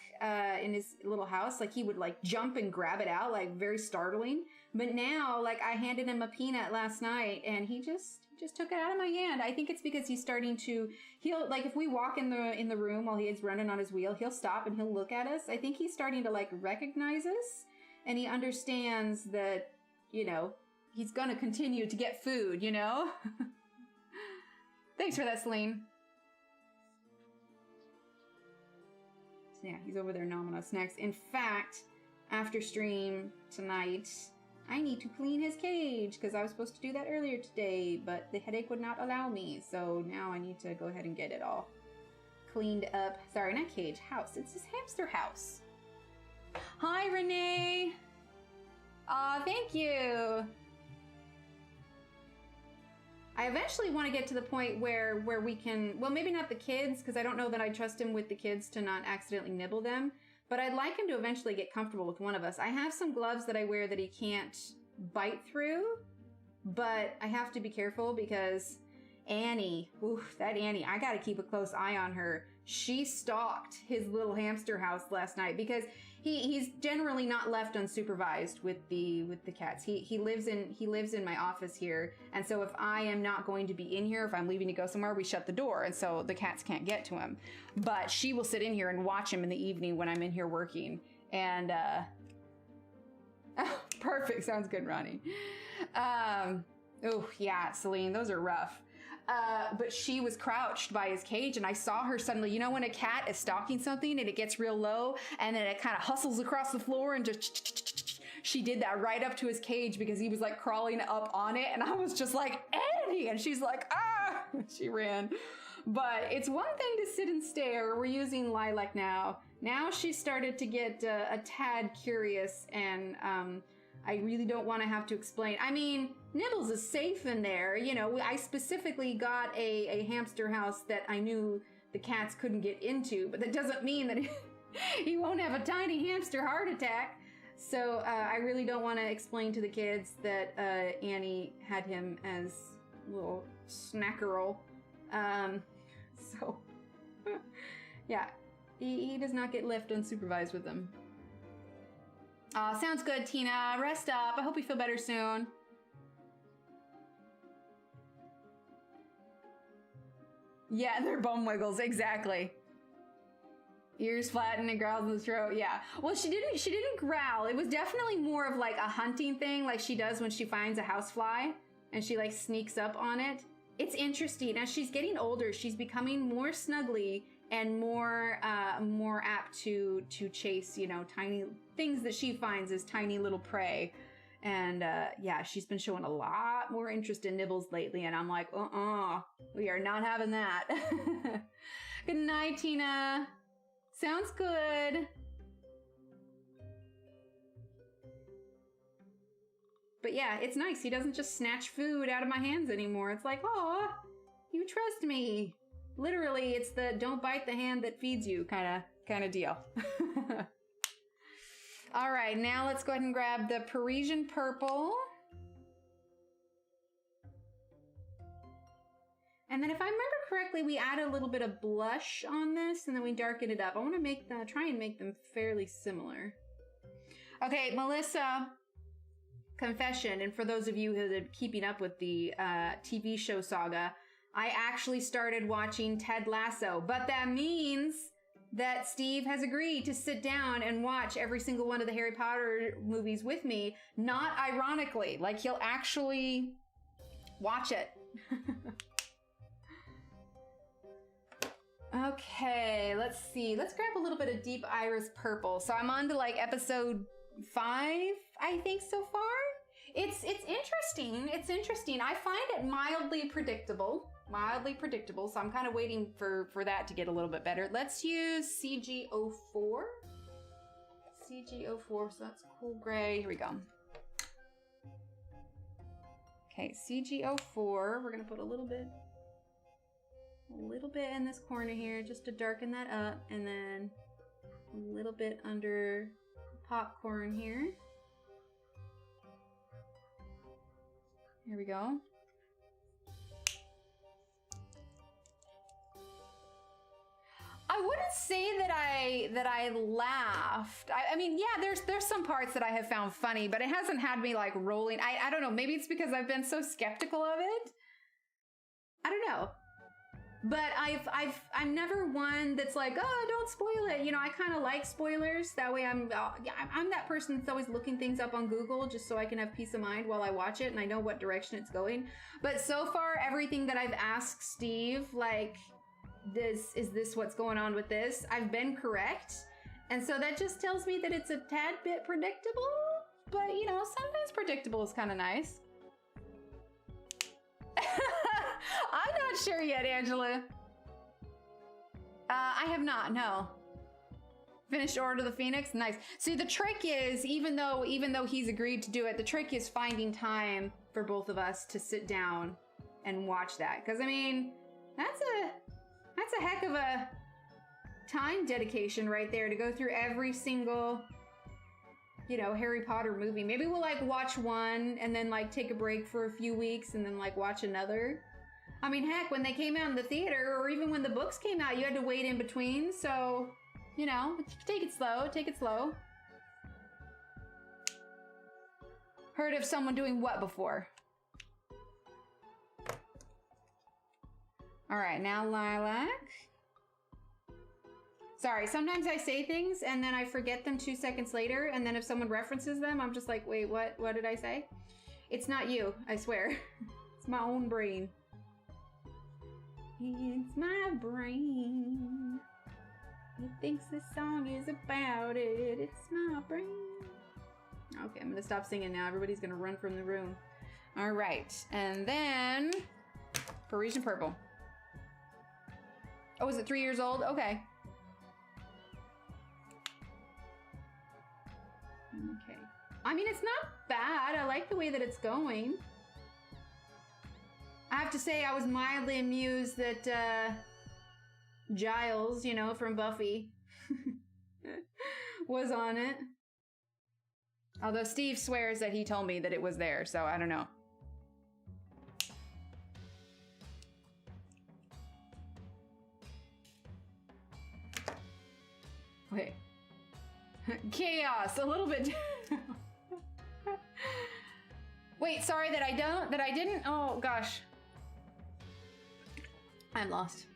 in his little house, like he would like jump and grab it out, like very startling. But now, like I handed him a peanut last night and he just took it out of my hand. I think it's because he's starting to, he'll like if we walk in the room while he's running on his wheel, he'll stop and he'll look at us. I think he's starting to like recognize us, and he understands that, you know, he's gonna continue to get food, you know? Thanks for that, Celine. So yeah, he's over there gnawing on snacks. In fact, after stream tonight, I need to clean his cage because I was supposed to do that earlier today, but the headache would not allow me. So now I need to go ahead and get it all cleaned up. Sorry, not cage, house. It's his hamster house. Hi, Renee. Aw, thank you. I eventually want to get to the point where we can, well, maybe not the kids, because I don't know that I trust him with the kids to not accidentally nibble them, but I'd like him to eventually get comfortable with one of us. I have some gloves that I wear that he can't bite through, but I have to be careful because Annie, oof, that Annie, I got to keep a close eye on her. She stalked his little hamster house last night because he's generally not left unsupervised with the cats. He lives in my office here, and so if I am not going to be in here, if I'm leaving to go somewhere, we shut the door, and so the cats can't get to him. But she will sit in here and watch him in the evening when I'm in here working. And oh, perfect, sounds good, Ronnie. Oh yeah, Celine, those are rough. But she was crouched by his cage, and I saw her suddenly, you know when a cat is stalking something and it gets real low and then it kind of hustles across the floor and just, she did that right up to his cage because he was like crawling up on it, and I was just like, Annie, and she's like, ah, she ran. But it's one thing to sit and stare. We're using Lilac now. Now she started to get a tad curious, and I really don't want to have to explain. I mean, Nibbles is safe in there. You know, I specifically got a hamster house that I knew the cats couldn't get into, but that doesn't mean that he won't have a tiny hamster heart attack. So I really don't want to explain to the kids that Annie had him as a little snackerel. So, yeah, he does not get left unsupervised with them. Sounds good, Tina. Rest up. I hope you feel better soon. Yeah, they're bum wiggles, exactly. Ears flattened and growls in the throat. Yeah. Well, she didn't growl. It was definitely more of like a hunting thing, like she does when she finds a housefly and she like sneaks up on it. It's interesting. As she's getting older, she's becoming more snuggly and more apt to chase, you know, tiny things that she finds as tiny little prey. And yeah, she's been showing a lot more interest in Nibbles lately, and I'm like, we are not having that. Good night, Tina. Sounds good. But yeah, it's nice. He doesn't just snatch food out of my hands anymore. It's like, oh, you trust me. Literally, it's the don't bite the hand that feeds you kind of deal. All right, now let's go ahead and grab the Parisian Purple. And And then if I remember correctly, we added a little bit of blush on this and then we darken it up. I want to make try and make them fairly similar. Okay, Melissa, confession, and for those of you who are keeping up with the TV show saga, I actually started watching Ted Lasso, but that means that Steve has agreed to sit down and watch every single one of the Harry Potter movies with me, not ironically, like he'll actually watch it. Okay, let's see. Let's grab a little bit of Deep Iris Purple. So I'm on to like episode 5, I think, so far. It's interesting. It's interesting. I find it mildly predictable. So I'm kind of waiting for that to get a little bit better. Let's use CG04. CG04, so that's cool gray. Here we go. Okay, CG04. We're gonna put a little bit in this corner here just to darken that up, and then a little bit under popcorn here. Here we go. I wouldn't say that I laughed. I mean, yeah, there's some parts that I have found funny, but it hasn't had me like rolling. I don't know. Maybe it's because I've been so skeptical of it. I don't know. But I'm never one that's like, oh, don't spoil it. You know, I kind of like spoilers. That way I'm that person that's always looking things up on Google just so I can have peace of mind while I watch it and I know what direction it's going. But so far, everything that I've asked Steve, like, is this what's going on with this? I've been correct. And so that just tells me that it's a tad bit predictable. But, you know, sometimes predictable is kind of nice. I'm not sure yet, Angela. I have not, no. Finished Order of the Phoenix? Nice. See, the trick is, even though he's agreed to do it, the trick is finding time for both of us to sit down and watch that. Because, I mean, that's a heck of a time dedication right there to go through every single, you know, Harry Potter movie. Maybe we'll like watch one and then like take a break for a few weeks and then like watch another. I mean, heck, when they came out in the theater or even when the books came out, you had to wait in between. So, you know, take it slow, take it slow. Heard of someone doing what before? All right, now Lilac. Sorry, sometimes I say things and then I forget them 2 seconds later, and then if someone references them, I'm just like, wait, what did I say? It's not you, I swear. It's my own brain. It's my brain. It thinks this song is about it. It's my brain. Okay, I'm gonna stop singing now. Everybody's gonna run from the room. All right, and then Parisian Purple. Oh, is it 3 years old? Okay. Okay. I mean, it's not bad. I like the way that it's going. I have to say, I was mildly amused that Giles, you know, from Buffy, was on it. Although Steve swears that he told me that it was there, so I don't know. Wait. Chaos, a little bit. Wait, sorry that I didn't. Oh gosh. I'm lost.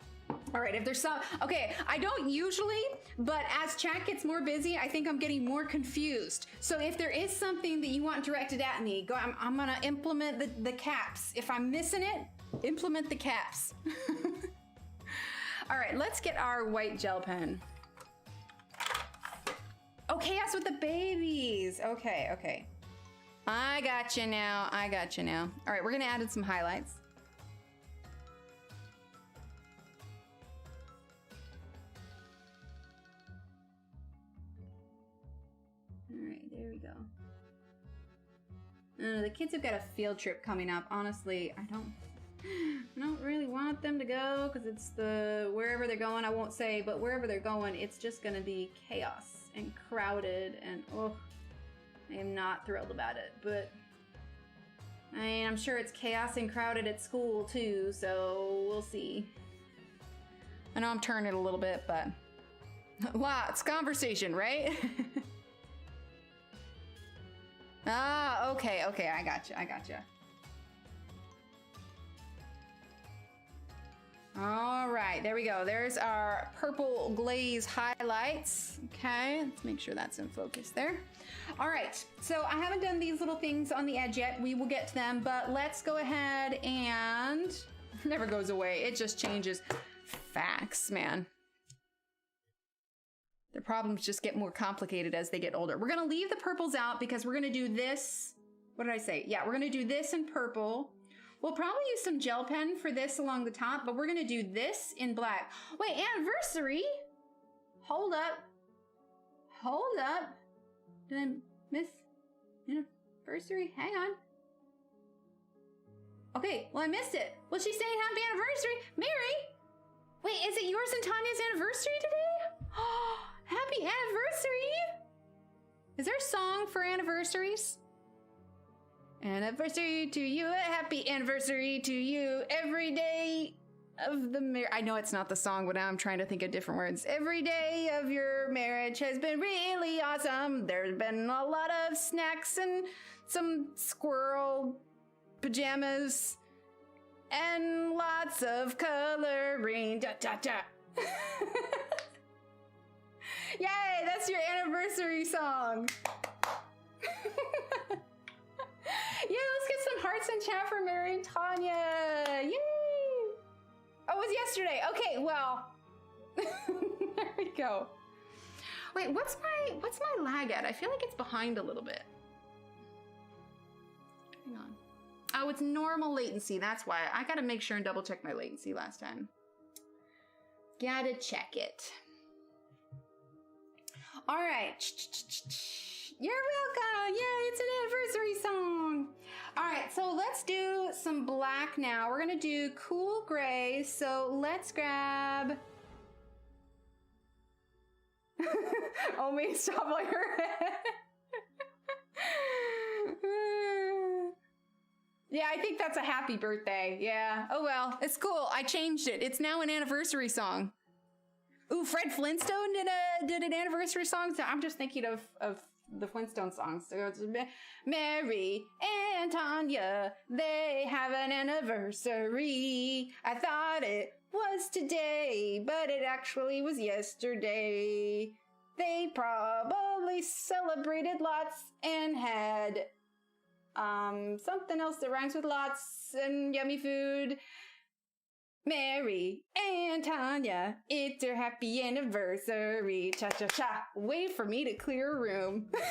All right, if there's some, okay, I don't usually, but as chat gets more busy, I think I'm getting more confused. So if there is something that you want directed at me, go, I'm gonna implement the caps. If I'm missing it, implement the caps. All right, let's get our white gel pen. Oh, chaos with the babies. Okay, okay. I got you now. I got you now. All right, we're gonna add in some highlights. All right, there we go. The kids have got a field trip coming up. Honestly, I don't really want them to go because it's wherever they're going, I won't say, but wherever they're going, it's just gonna be chaos and crowded, and oh, I am not thrilled about it, but I mean, I'm sure it's chaos and crowded at school too, so we'll see. I know I'm turning it a little bit, but lots conversation, right? Ah, okay, I gotcha. All right, there we go. There's our purple glaze highlights. Okay, let's make sure that's in focus there. All right, so I haven't done these little things on the edge yet. We will get to them, but let's go ahead and it never goes away. It just changes. Facts, man. The problems just get more complicated as they get older. We're gonna leave the purples out because we're gonna do this. What did I say? Yeah, we're gonna do this in purple. We'll probably use some gel pen for this along the top, but we're gonna do this in black. Wait, anniversary? Hold up. Hold up. Did I miss anniversary? Hang on. Okay, well I missed it. Was she saying happy anniversary? Mary? Wait, is it yours and Tanya's anniversary today? Oh, happy anniversary! Is there a song for anniversaries? Anniversary to you, a happy anniversary to you, every day of the marriage. I know it's not the song, but now I'm trying to think of different words. Every day of your marriage has been really awesome. There's been a lot of snacks and some squirrel pajamas and lots of coloring. Da, da, da. Yay, that's your anniversary song. Yeah, let's get some hearts in chat for Mary and Tanya. Yay! Oh, it was yesterday. Okay, well, there we go. Wait, what's my lag at? I feel like it's behind a little bit. Hang on. Oh, it's normal latency. That's why. I gotta make sure and double check my latency last time. Gotta check it. All right. You're welcome. Yeah, it's an anniversary song. All right, so let's do some black now. We're gonna do cool gray. So let's grab. Oh, me stop like her. Yeah, I think that's a happy birthday. Yeah. Oh well, it's cool. I changed it. It's now an anniversary song. Ooh, Fred Flintstone did an anniversary song. So I'm just thinking of the Flintstone songs. So it's Mary and Tanya, they have an anniversary. I thought it was today, but it actually was yesterday. They probably celebrated lots and had something else that rhymes with lots and yummy food. Mary and Tanya, it's their happy anniversary. Cha-cha-cha. Wait for me to clear a room. We're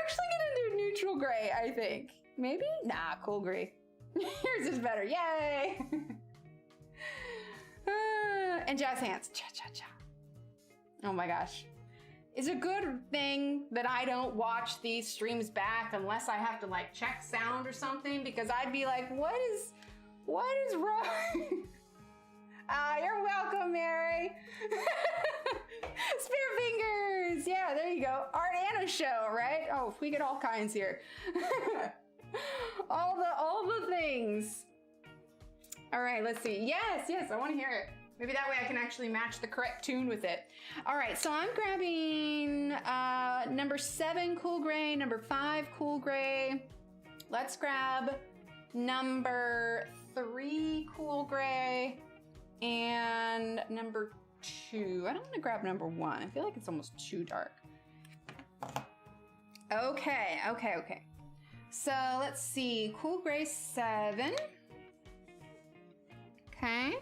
actually gonna do neutral gray, I think. Maybe? Nah, cool gray. Yours is better. Yay! And jazz hands. Cha-cha-cha. Oh my gosh. It's a good thing that I don't watch these streams back unless I have to like check sound or something, because I'd be like, what is wrong? Ah, you're welcome, Mary. Spear fingers. Yeah, there you go. Art and a show, right? Oh, we get all kinds here. all the things. All right, let's see. Yes, I want to hear it. Maybe that way I can actually match the correct tune with it. All right, so I'm grabbing number 7 cool gray, number 5 cool gray. Let's grab number 3 cool gray and number 2. I don't want to grab number 1. I feel like it's almost too dark. Okay. So let's see. Cool gray 7. Okay.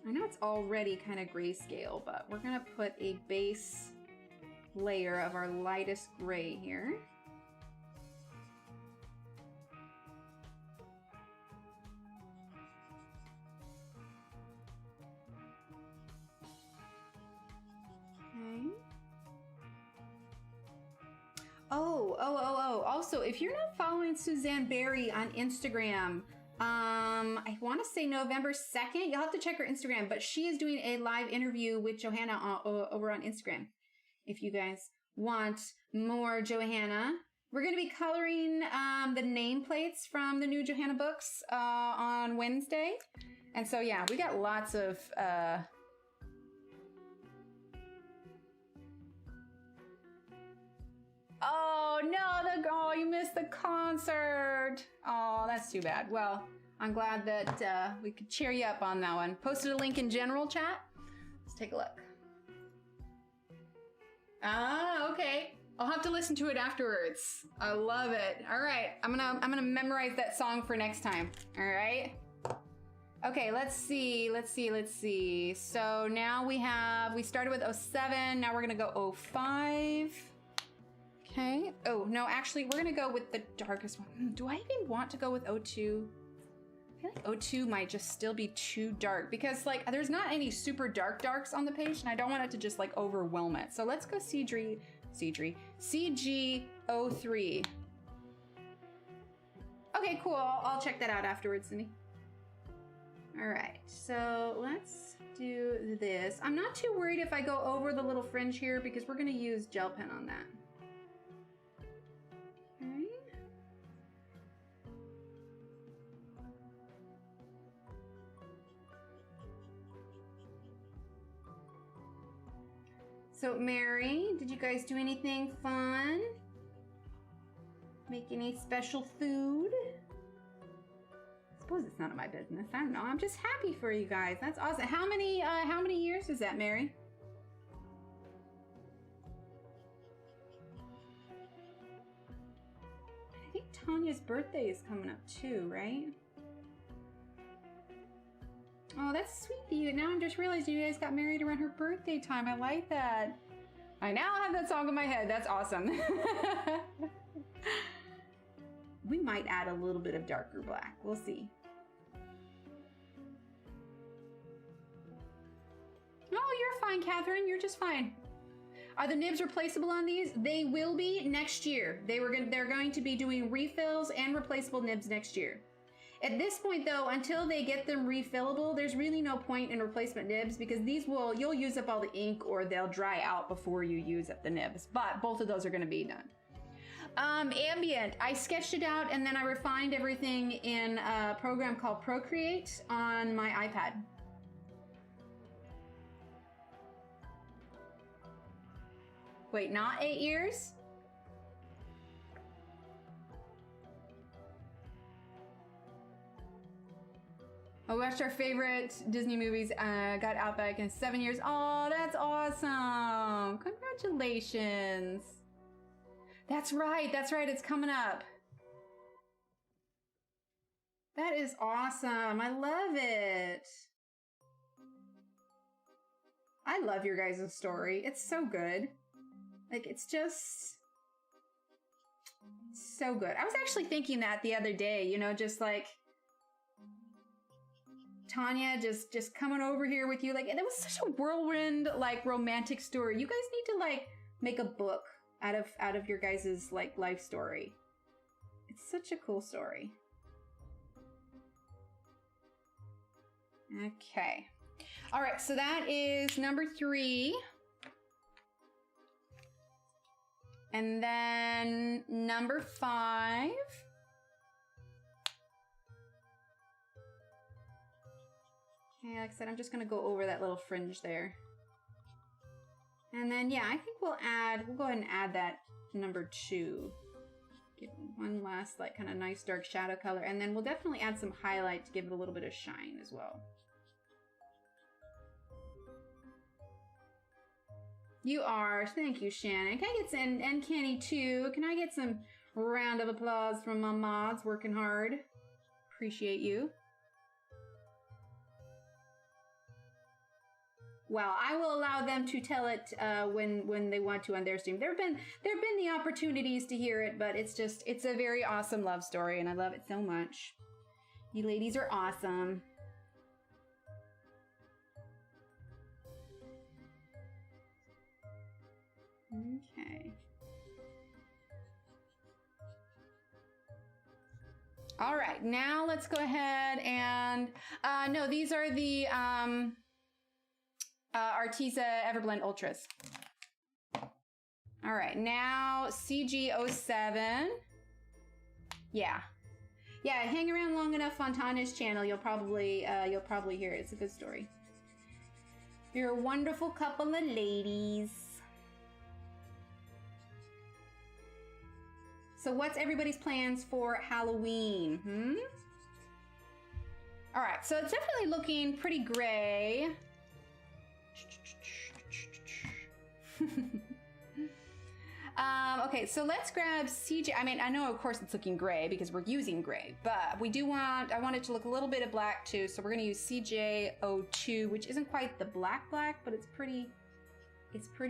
I know it's already kind of grayscale, but we're gonna put a base layer of our lightest gray here. Okay. Oh. Also, if you're not following Suzanne Berry on Instagram, I want to say November 2nd. You'll have to check her Instagram, but she is doing a live interview with Johanna over on Instagram. If you guys want more Johanna. We're going to be coloring the nameplates from the new Johanna books on Wednesday. And so, yeah, we got lots of... Oh, no, you missed the concert. Oh, that's too bad. Well, I'm glad that we could cheer you up on that one. Posted a link in general chat. Let's take a look. Ah, okay. I'll have to listen to it afterwards. I love it. All right, I'm gonna memorize that song for next time. All right. Okay, let's see. So now we started with 07. Now we're gonna go 05. Okay. Oh no, actually, we're gonna go with the darkest one. Do I even want to go with 02? I feel like 02 might just still be too dark because like there's not any super darks on the page, and I don't want it to just like overwhelm it. So let's go CG03. Okay, cool. I'll check that out afterwards, Cindy. All right, so let's do this. I'm not too worried if I go over the little fringe here because we're gonna use gel pen on that. Okay. So, Mary, did you guys do anything fun? Make any special food? I suppose it's none of my business. I don't know. I'm just happy for you guys. That's awesome. How many years is that, Mary? I think Tanya's birthday is coming up too, right? Oh, that's sweet of you. Now I'm just realizing you guys got married around her birthday time. I like that. I now have that song in my head. That's awesome. We might add a little bit of darker black. We'll see. No, you're fine, Catherine. You're just fine. Are the nibs replaceable on these? They will be next year. They're going to be doing refills and replaceable nibs next year. At this point though, until they get them refillable, there's really no point in replacement nibs because you'll use up all the ink or they'll dry out before you use up the nibs, but both of those are gonna be done. Ambient, I sketched it out and then I refined everything in a program called Procreate on my iPad. Wait, not 8 years? I watched our favorite Disney movies, got out back in 7 years. Oh, that's awesome. Congratulations. That's right, it's coming up. That is awesome, I love it. I love your guys' story. It's so good. Like, it's just so good. I was actually thinking that the other day, you know, just like, Tanya just coming over here with you, like, and it was such a whirlwind, like, romantic story. You guys need to like make a book out of your guys' like life story. It's such a cool story. Okay, all right, so that is number 3, and then number 5. Okay, like I said, I'm just gonna go over that little fringe there. And then, yeah, I think we'll go ahead and add that number 2. Give it one last, like, kind of nice dark shadow color. And then we'll definitely add some highlight to give it a little bit of shine as well. You are. Thank you, Shannon. Can I get some, and Kenny too. Can I get some round of applause from my mods working hard? Appreciate you. Well, I will allow them to tell it when they want to on their stream. There have been the opportunities to hear it, but it's a very awesome love story, and I love it so much. You ladies are awesome. Okay. All right, now let's go ahead and no, these are the Arteza Everblend Ultras. All All right, now CG07. Yeah. Yeah, hang around long enough on Tanya's channel, you'll probably hear it. It's a good story. You're a wonderful couple of ladies. So what's everybody's plans for Halloween? All right, so it's definitely looking pretty gray. Okay, so let's grab CJ. I mean, I know of course it's looking gray because we're using gray, but I want it to look a little bit of black too, so we're gonna use CJ02, which isn't quite the black, but it's pretty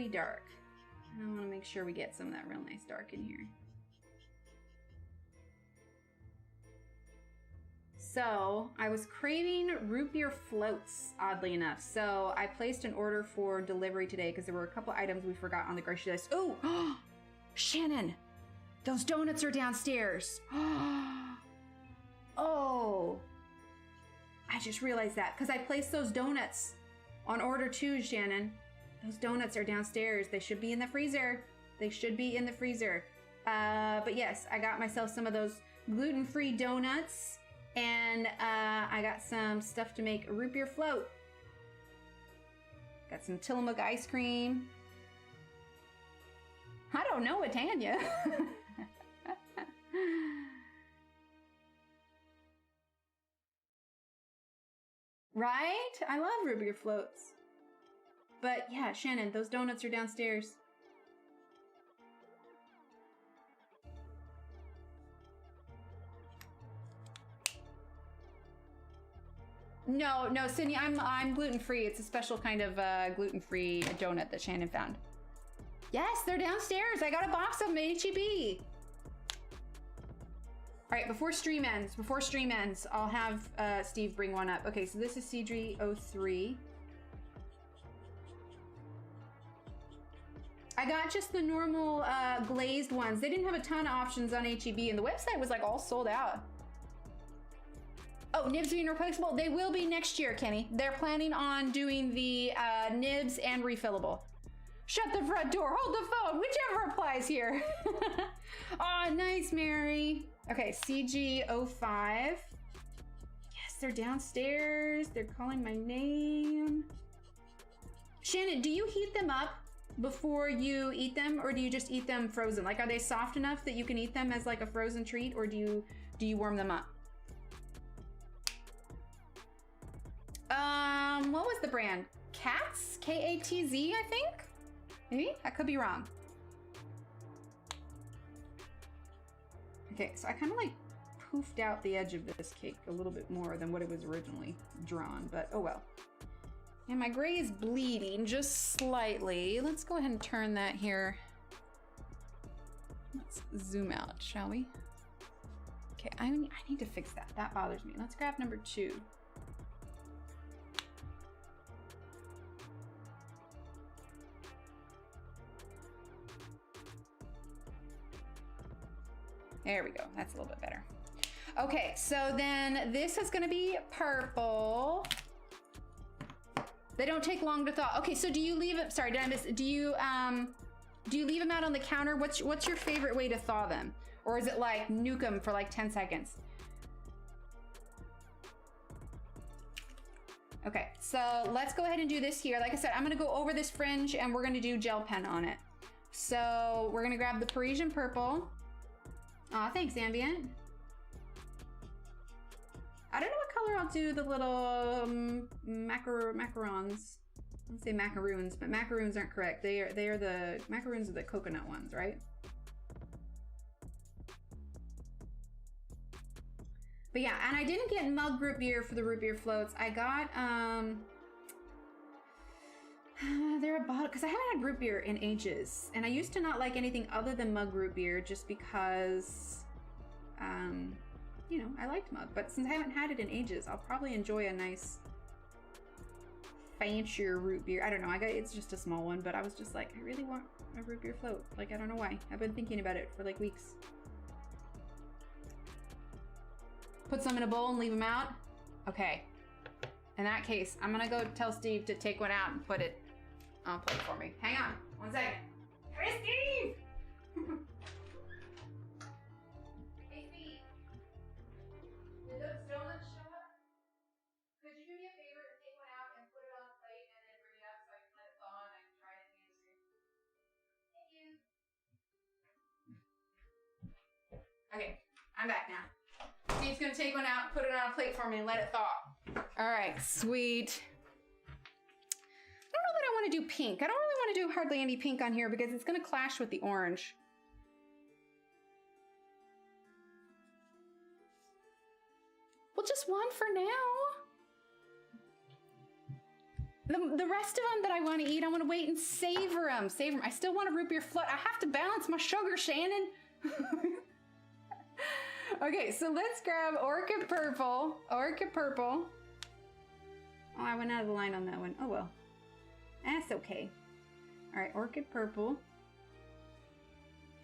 dark. And I wanna make sure we get some of that real nice dark in here. So I was craving root beer floats, oddly enough. So I placed an order for delivery today because there were a couple items we forgot on the grocery list. Oh, Shannon, those donuts are downstairs. Oh, I just realized that because I placed those donuts on order 2, Shannon. Those donuts are downstairs. They should be in the freezer. They should be in the freezer. But yes, I got myself some of those gluten-free donuts. And I got some stuff to make a root beer float. Got some Tillamook ice cream. I don't know it, Tanya. Right? I love root beer floats. But yeah, Shannon, those donuts are downstairs. No, Sydney, I'm gluten-free. It's a special kind of gluten-free donut that Shannon found. Yes, they're downstairs. I got a box of them at H-E-B. All right, before stream ends, I'll have Steve bring one up. Okay, so this is CG03. I got just the normal glazed ones. They didn't have a ton of options on H-E-B, and the website was like all sold out. Oh, Nibs being replaceable? They will be next year, Kenny. They're planning on doing the Nibs and refillable. Shut the front door, hold the phone, whichever applies here. Oh, nice, Mary. Okay, CG05. Yes, they're downstairs. They're calling my name. Shannon, do you heat them up before you eat them, or do you just eat them frozen? Like, are they soft enough that you can eat them as like a frozen treat, or do you warm them up? What was the brand? Katz? K-A-T-Z, I think? Maybe? I could be wrong. Okay, so I kind of like poofed out the edge of this cake a little bit more than what it was originally drawn, but oh well. And my gray is bleeding just slightly. Let's go ahead and turn that here. Let's zoom out, shall we? Okay, I need to fix that. That bothers me. Let's grab number 2. There we go. That's a little bit better. Okay, so then this is going to be purple. They don't take long to thaw. Okay, so do you leave it? Sorry, did I miss? Do you leave them out on the counter? What's your favorite way to thaw them, or is it like nuke them for like 10 seconds? Okay, so let's go ahead and do this here. Like I said, I'm going to go over this fringe and we're going to do gel pen on it. So we're going to grab the Parisian purple. Aw, thanks, Ambient. I don't know what color I'll do the little macarons. I don't say macaroons, but macaroons aren't correct. They are the macaroons are the coconut ones, right? But yeah, and I didn't get mug root beer for the root beer floats. I got they're a bottle because I haven't had root beer in ages, and I used to not like anything other than mug root beer just because you know, I liked mug, but since I haven't had it in ages, I'll probably enjoy a nice fancier root beer. I don't know, it's just a small one, but I was just like, I really want a root beer float. Like, I don't know why. I've been thinking about it for like weeks. Put some in a bowl and leave them out. Okay. In that case, I'm gonna go tell Steve to take one out and put it on plate for me. Hang on, 1 second. Christy! Hey, Steve. Did those donuts show up? Could you do me a favor and take one out and put it on a plate and then bring it up so I can let it thaw and I can try it again soon? Thank you. Okay, I'm back now. Steve's gonna take one out, put it on a plate for me, and let it thaw. All right, sweet. I don't know that I want to do pink. I don't really want to do hardly any pink on here because it's gonna clash with the orange. Well, just one for now. The rest of them that I want to eat, I want to wait and savor them. Savor them. I still want a root beer float. I have to balance my sugar, Shannon. Okay, so let's grab Orchid Purple. Orchid Purple. Oh, I went out of the line on that one. Oh, well. That's okay. All right, Orchid Purple.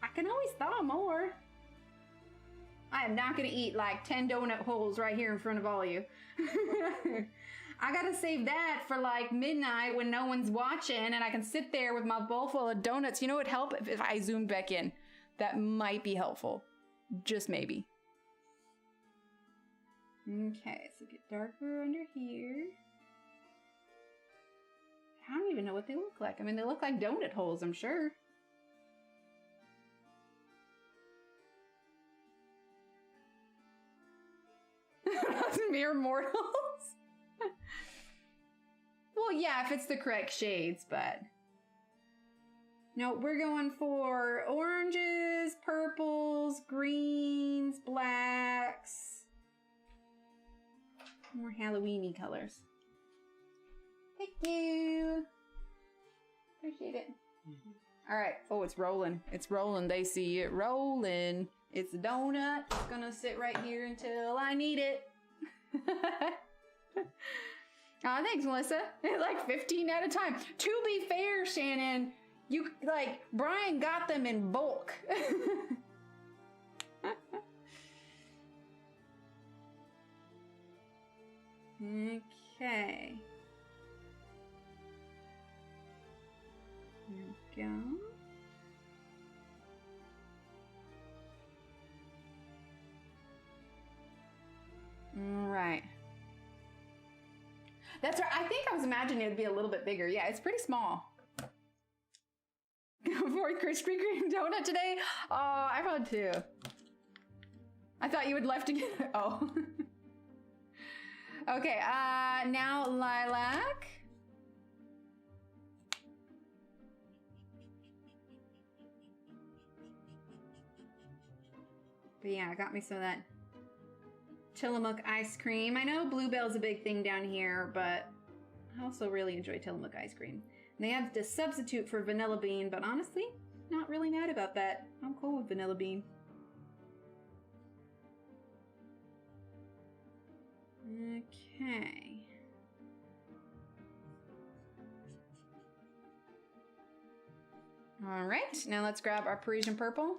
I can always thaw more. I am not going to eat like 10 donut holes right here in front of all of you. I got to save that for like midnight when no one's watching and I can sit there with my bowl full of donuts. You know what would help if I zoomed back in? That might be helpful. Just maybe. Okay, so get darker under here. I don't even know what they look like. I mean, they look like donut holes, I'm sure. Mere mortals? Well, yeah, if it's the correct shades, but... No, we're going for oranges, purples, greens, blacks. More Halloween-y colors. Thank you. Appreciate it. All right. Oh, it's rolling. It's rolling. They see it rolling. It's a donut. It's gonna sit right here until I need it. Oh, thanks, Melissa. Like 15 at a time. To be fair, Shannon, you like Brian got them in bulk. Okay. Here we go. All right. That's right. I think I was imagining it would be a little bit bigger. Yeah, it's pretty small. Fourth Krispy Kreme donut today? Oh, I've had two. I thought you would left again. Oh. Okay, now lilac. But yeah, it got me some of that Tillamook ice cream. I know Bluebell's a big thing down here, but I also really enjoy Tillamook ice cream. And they have to substitute for vanilla bean, but honestly, not really mad about that. I'm cool with vanilla bean. Okay. All right, now let's grab our Parisian purple.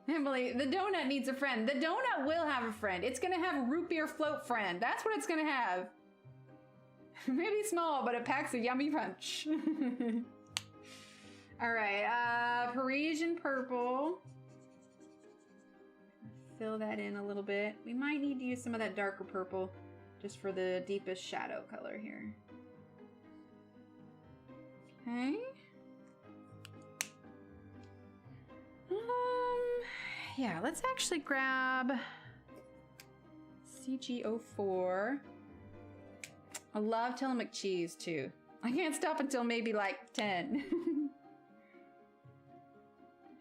Emily, the donut needs a friend. The donut will have a friend. It's gonna have a root beer float friend. That's what it's gonna have. Maybe small, but it packs a yummy punch. All right, Parisian purple. Fill that in a little bit. We might need to use some of that darker purple just for the deepest shadow color here. Okay. Yeah, let's actually grab CG04. I love Tillamook cheese too. I can't stop until maybe like 10. I'm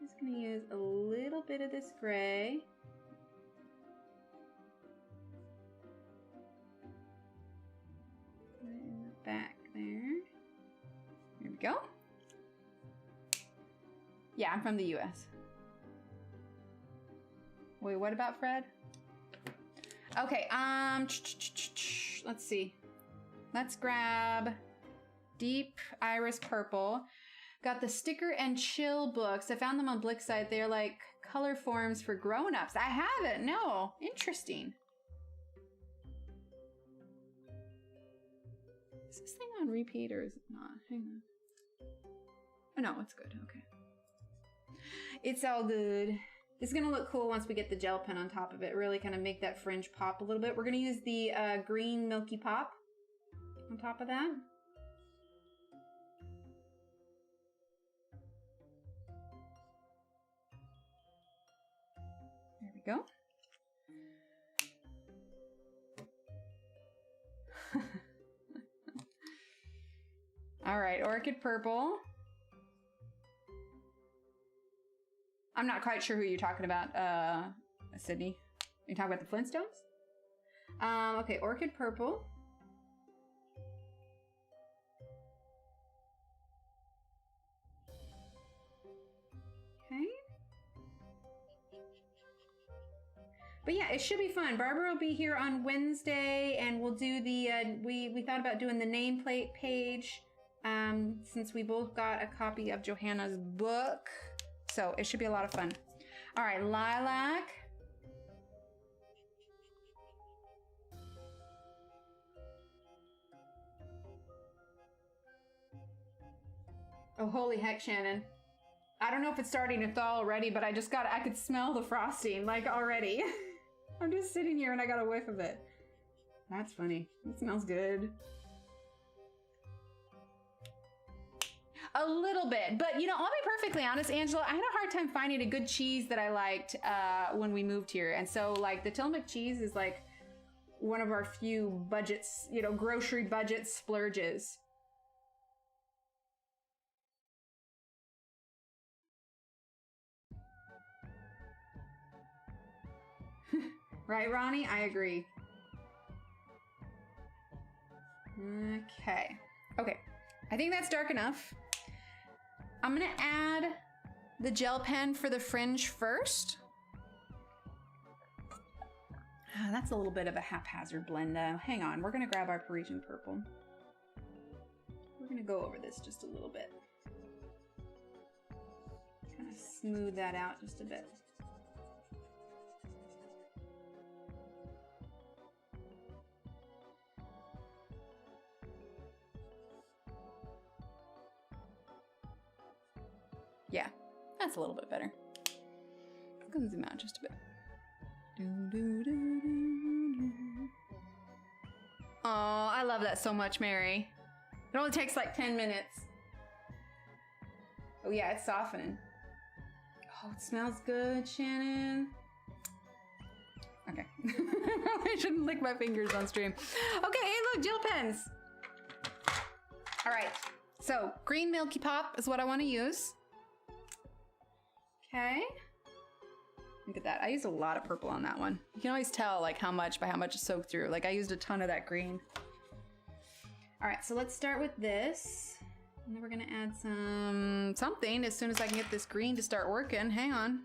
just gonna use a little bit of this gray. Right in the back there. Here we go. Yeah, I'm from the US. Wait, what about Fred? Okay, let's see. Let's grab Deep Iris Purple. Got the Sticker and Chill books. I found them on Blicksite. They're like color forms for grown-ups. I haven't, no. Interesting. Is this thing on repeat or is it not? Hang on. Oh no, it's good. Okay. It's all good. It's gonna look cool once we get the gel pen on top of it. Really kind of make that fringe pop a little bit. We're gonna use the green Milky Pop on top of that. There we go. All right, Orchid Purple. I'm not quite sure who you're talking about, Sydney. Are you talking about the Flintstones? Okay, Orchid Purple. Okay. But yeah, it should be fun. Barbara will be here on Wednesday, and we'll do the, we thought about doing the nameplate page, since we both got a copy of Johanna's book. So it should be a lot of fun. All right, Lilac. Oh, holy heck, Shannon. I don't know if it's starting to thaw already, but I could smell the frosting, like, already. I'm just sitting here and I got a whiff of it. That's funny. It smells good. A little bit, but you know, I'll be perfectly honest, Angela, I had a hard time finding a good cheese that I liked when we moved here. And so like the Tillamook cheese is like one of our few budgets, you know, grocery budget splurges. Right, Ronnie? I agree. Okay. Okay. I think that's dark enough. I'm gonna add the gel pen for the fringe first. That's a little bit of a haphazard blend though. Hang on, we're gonna grab our Parisian Purple. We're gonna go over this just a little bit. Kind of smooth that out just a bit. Yeah, that's a little bit better. I'm gonna zoom out just a bit. Oh, I love that so much, Mary. It only takes like 10 minutes. Oh yeah, it's softening. Oh, it smells good, Shannon. Okay. I shouldn't lick my fingers on stream. Okay, hey look, gel pens. All right, so green Milky Pop is what I want to use. Okay. Look at that. I used a lot of purple on that one. You can always tell like how much by how much it soaked through. Like I used a ton of that green. All right, so let's start with this. And then we're gonna add something as soon as I can get this green to start working. Hang on.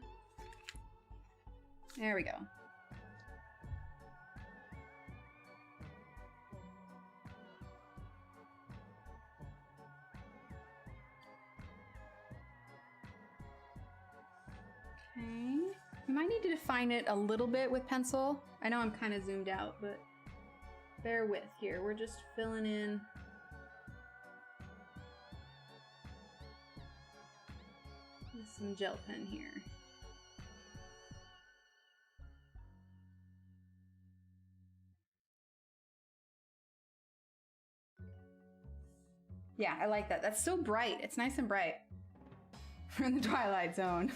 There we go. Okay. You might need to define it a little bit with pencil. I know I'm kind of zoomed out, but bear with here. We're just filling in. With some gel pen here. Yeah, I like that. That's so bright. It's nice and bright. We're in the Twilight Zone.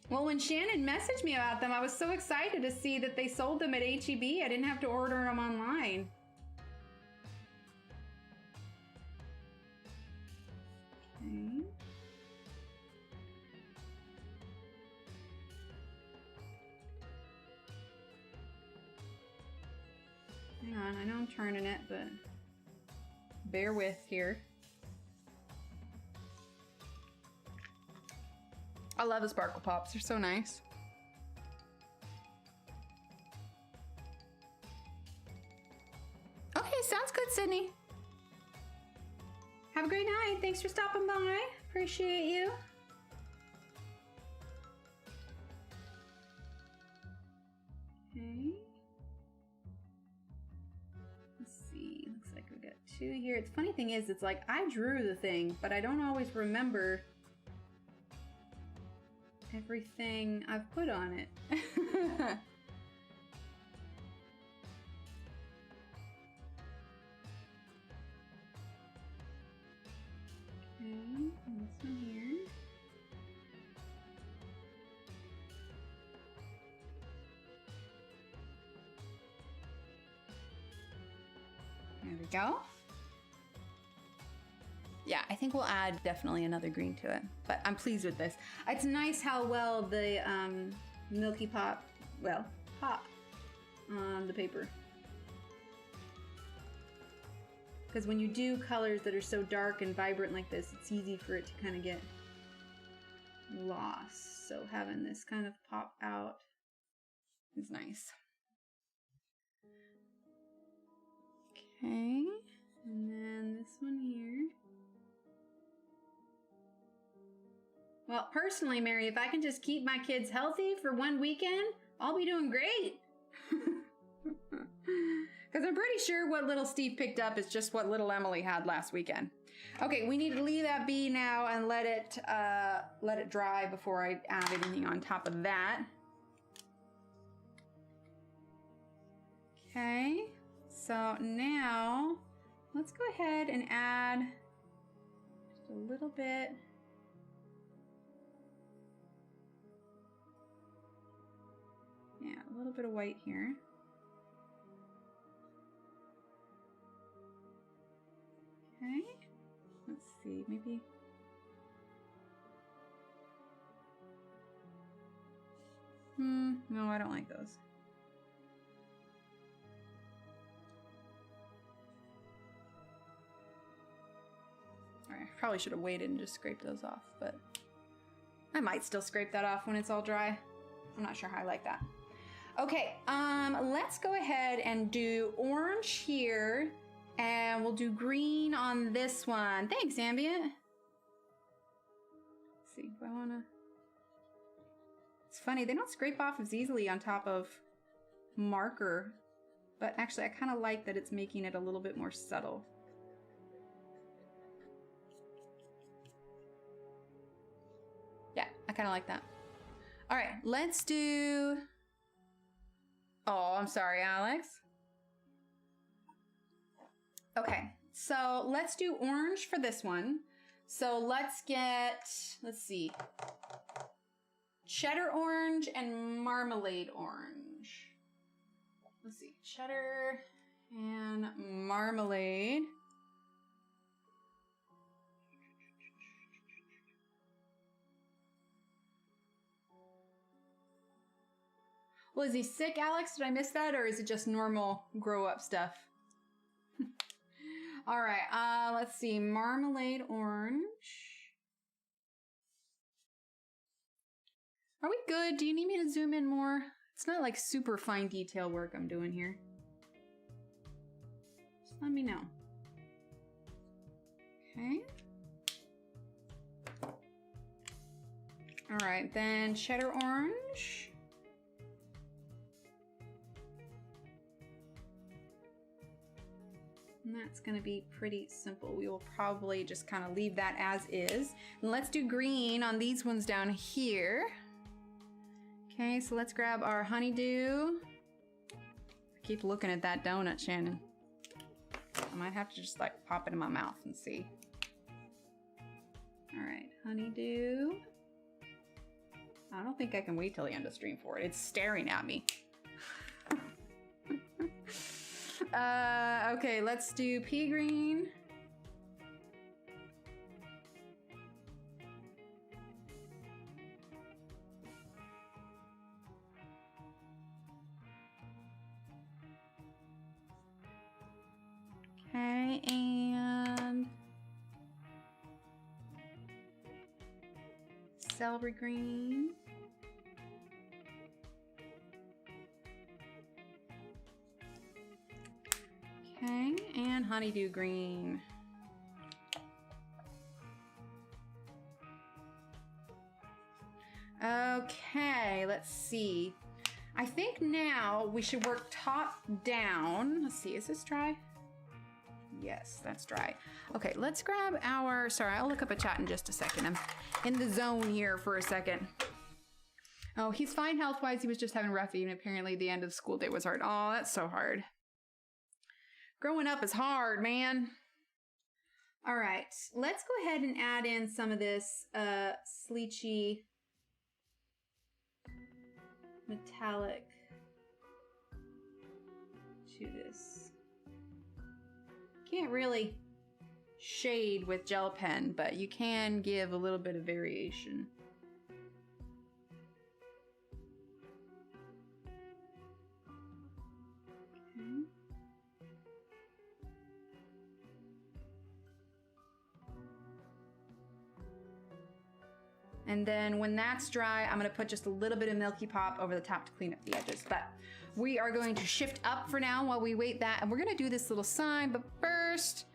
Well, when Shannon messaged me about them, I was so excited to see that they sold them at H-E-B. I didn't have to order them online. Okay. Hang on, I know I'm turning it, but bear with here. I love the Sparkle Pops, they're so nice. Okay, sounds good, Sydney. Have a great night. Thanks for stopping by. Appreciate you. Okay. 2 here. The funny thing is, it's like I drew the thing, but I don't always remember everything I've put on it. Okay, and this one here. There we go. Yeah, I think we'll add definitely another green to it, but I'm pleased with this. It's nice how well the Milky Pop, pop on the paper. Because when you do colors that are so dark and vibrant like this, it's easy for it to kind of get lost. So having this kind of pop out is nice. Okay, and then this one here. Well, personally, Mary, if I can just keep my kids healthy for one weekend, I'll be doing great. Because I'm pretty sure what little Steve picked up is just what little Emily had last weekend. Okay, we need to leave that be now and let it dry before I add anything on top of that. Okay, so now let's go ahead and add just a little bit. Yeah, a little bit of white here. Okay, let's see, maybe. No, I don't like those. All right, probably should have waited and just scraped those off, but I might still scrape that off when it's all dry. I'm not sure how I like that. Okay, let's go ahead and do orange here, and we'll do green on this one. Thanks, Ambient. Let's see, do I wanna? It's funny, they don't scrape off as easily on top of marker, but actually I kind of like that it's making it a little bit more subtle. Yeah, I kind of like that. All right, let's do... Oh, I'm sorry, Alex. Okay, so let's do orange for this one. So let's see, cheddar orange and marmalade orange. Let's see, cheddar and marmalade. Well, is he sick, Alex? Did I miss that? Or is it just normal grow-up stuff? All right, let's see. Marmalade orange. Are we good? Do you need me to zoom in more? It's not like super fine detail work I'm doing here. Just let me know. Okay. All right, then cheddar orange. And that's going to be pretty simple. We will probably just kind of leave that as is. And let's do green on these ones down here. Okay, so let's grab our honeydew. I keep looking at that donut, Shannon. I might have to just like pop it in my mouth and see. All right, honeydew. I don't think I can wait till the end of stream for it. It's staring at me. Okay, let's do pea green. Okay, and celery green. Okay, and honeydew green. Okay, let's see. I think now we should work top down. Let's see, is this dry? Yes, that's dry. Okay, let's grab our, sorry, I'll look up a chat in just a second. I'm in the zone here for a second. Oh, he's fine health-wise. He was just having a rough evening. Apparently the end of the school day was hard. Oh, that's so hard. Growing up is hard, man. All right, let's go ahead and add in some of this Sleechy metallic to this. Can't really shade with gel pen, but you can give a little bit of variation. Okay. And then when that's dry, I'm gonna put just a little bit of Milky Pop over the top to clean up the edges. But we are going to shift up for now while we wait that. And we're gonna do this little sign, but first,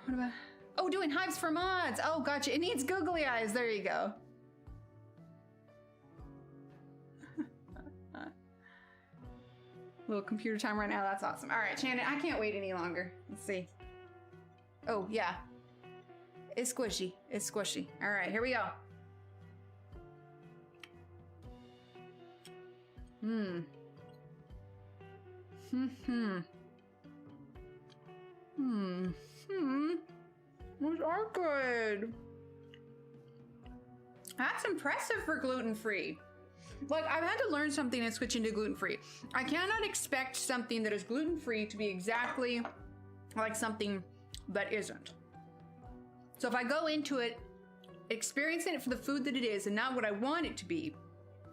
what about, oh, doing hives for mods. Oh, gotcha, it needs googly eyes, there you go. Little computer time right now, that's awesome. All right, Shannon, I can't wait any longer. Let's see. Oh, yeah. It's squishy. It's squishy. All right, here we go. Those are good. That's impressive for gluten-free. Like, I've had to learn something and switch into gluten-free. I cannot expect something that is gluten-free to be exactly like something that isn't. So if I go into it, experiencing it for the food that it is and not what I want it to be,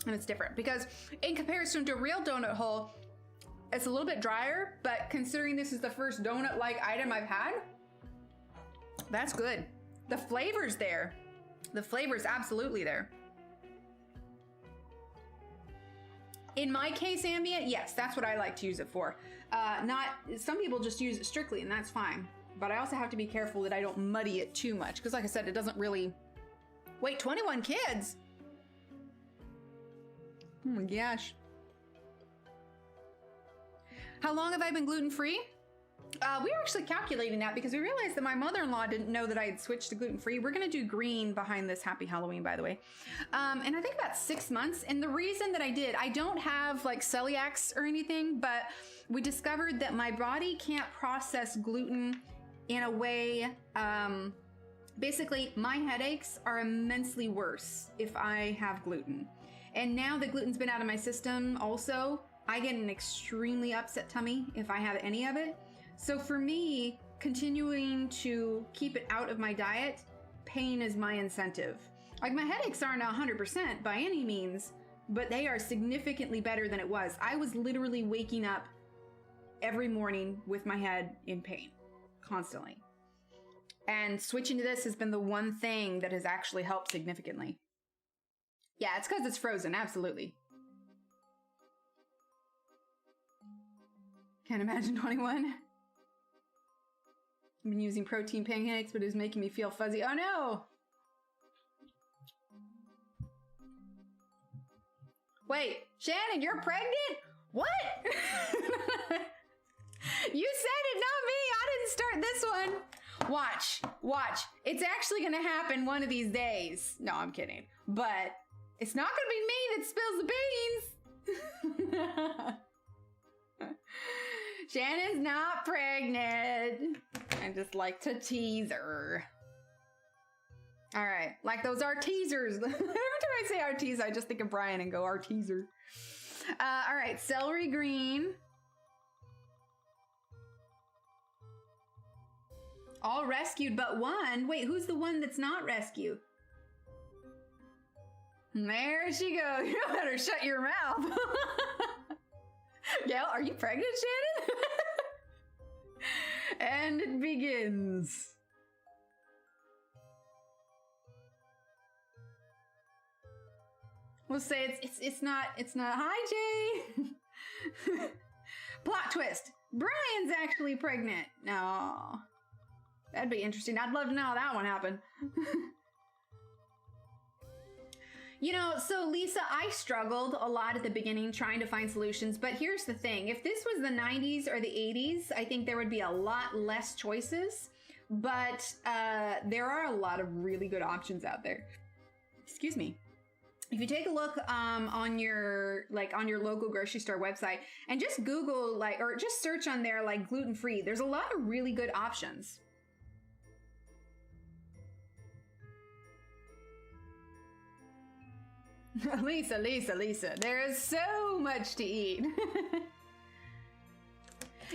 and it's different. Because in comparison to a real donut hole, it's a little bit drier, but considering this is the first donut-like item I've had, that's good. The flavor's there. The flavor's absolutely there. In my case, ambient, yes, that's what I like to use it for. Some people just use it strictly, and that's fine. But I also have to be careful that I don't muddy it too much, because like I said, it doesn't really... Wait, 21 kids? Oh my gosh. How long have I been gluten-free? We were actually calculating that because we realized that my mother-in-law didn't know that I had switched to gluten-free. We're gonna do green behind this Happy Halloween, by the way. And I think about 6 months. And the reason that I don't have like celiacs or anything, but we discovered that my body can't process gluten in a way, basically my headaches are immensely worse if I have gluten. And now that gluten's been out of my system also, I get an extremely upset tummy if I have any of it. So for me, continuing to keep it out of my diet, pain is my incentive. Like, my headaches aren't 100% by any means, but they are significantly better than it was. I was literally waking up every morning with my head in pain, constantly. And switching to this has been the one thing that has actually helped significantly. Yeah, it's because it's frozen, absolutely. Can't imagine 21. I've been using protein pancakes, but it's making me feel fuzzy. Oh no! Wait, Shannon, you're pregnant? What? You said it, not me. I didn't start this one. Watch, watch. It's actually gonna happen one of these days. No, I'm kidding. But it's not gonna be me that spills the beans. Shannon's not pregnant. I just like to tease her. All right, like those Artezers. Every time I say Arteza, I just think of Brian and go Artezer. All right, celery green. All rescued but one. Wait, who's the one that's not rescued? There she goes. You better shut your mouth. Gail, are you pregnant, Shannon? And it begins. We'll say it's not. Hi, Jay. Plot twist. Brian's actually pregnant. No, that'd be interesting. I'd love to know how that one happened. You know, so Lisa, I struggled a lot at the beginning trying to find solutions, but here's the thing. If this was the 90s or the 80s, I think there would be a lot less choices, but there are a lot of really good options out there. Excuse me. If you take a look on your local grocery store website and just Google or just search on there like gluten-free, there's a lot of really good options. Lisa, there is so much to eat.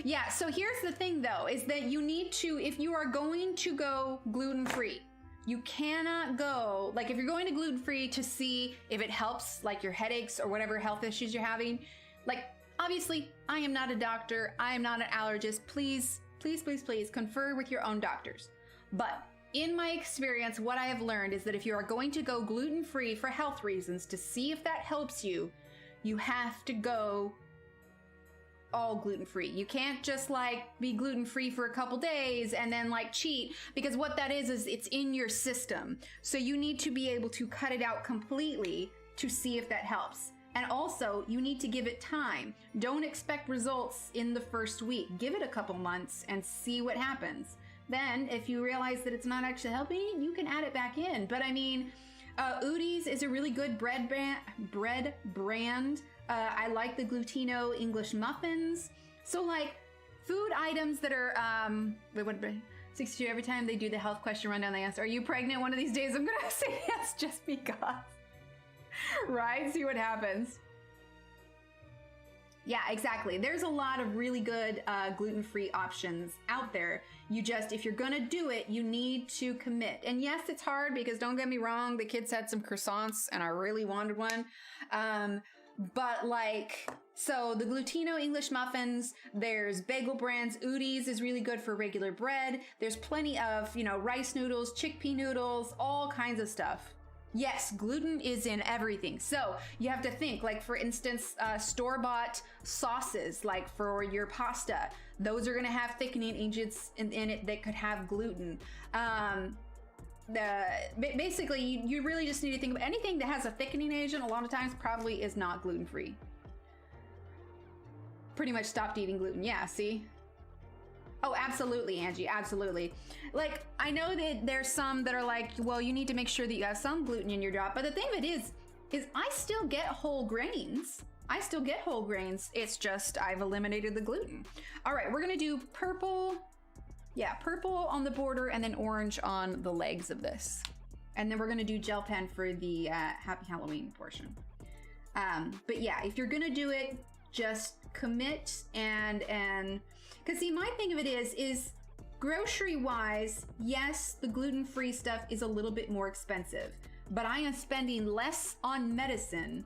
Yeah, so here's the thing though, is that you need to, if you are going to go gluten-free, you cannot go, like if you're going to gluten-free to see if it helps like your headaches or whatever health issues you're having, like obviously I am not a doctor, I am not an allergist, please confer with your own doctors. But in my experience, what I have learned is that if you are going to go gluten-free for health reasons to see if that helps you, you have to go all gluten-free. You can't just like be gluten-free for a couple days and then like cheat, because what that is it's in your system. So you need to be able to cut it out completely to see if that helps. And also you need to give it time. Don't expect results in the first week. Give it a couple months and see what happens. Then if you realize that it's not actually helping, you can add it back in. But I mean, Udi's is a really good bread brand. I like the Glutino English muffins. So like food items that are, 62 every time they do the health question rundown, they ask, are you pregnant one of these days? I'm gonna say yes just because, right? See what happens. Yeah, exactly. There's a lot of really good gluten-free options out there. You just, if you're gonna do it, you need to commit. And yes, it's hard because don't get me wrong, the kids had some croissants and I really wanted one. But like, so the Glutino English muffins, there's bagel brands. Udi's is really good for regular bread. There's plenty of, you know, rice noodles, chickpea noodles, all kinds of stuff. Yes, gluten is in everything. So you have to think, like for instance, store-bought sauces, like for your pasta, those are gonna have thickening agents in it that could have gluten. Basically, you really just need to think about anything that has a thickening agent. A lot of times probably is not gluten-free. Pretty much stopped eating gluten. Yeah, see? Oh, absolutely, Angie, absolutely. Like, I know that there's some that are like, well, you need to make sure that you have some gluten in your diet, but the thing of it is I still get whole grains. It's just I've eliminated the gluten. All right, we're gonna do purple. Yeah, purple on the border and then orange on the legs of this. And then we're gonna do gel pen for the Happy Halloween portion. But yeah, if you're gonna do it, just commit and because see, my thing of it is grocery wise, yes, the gluten-free stuff is a little bit more expensive, but I am spending less on medicine.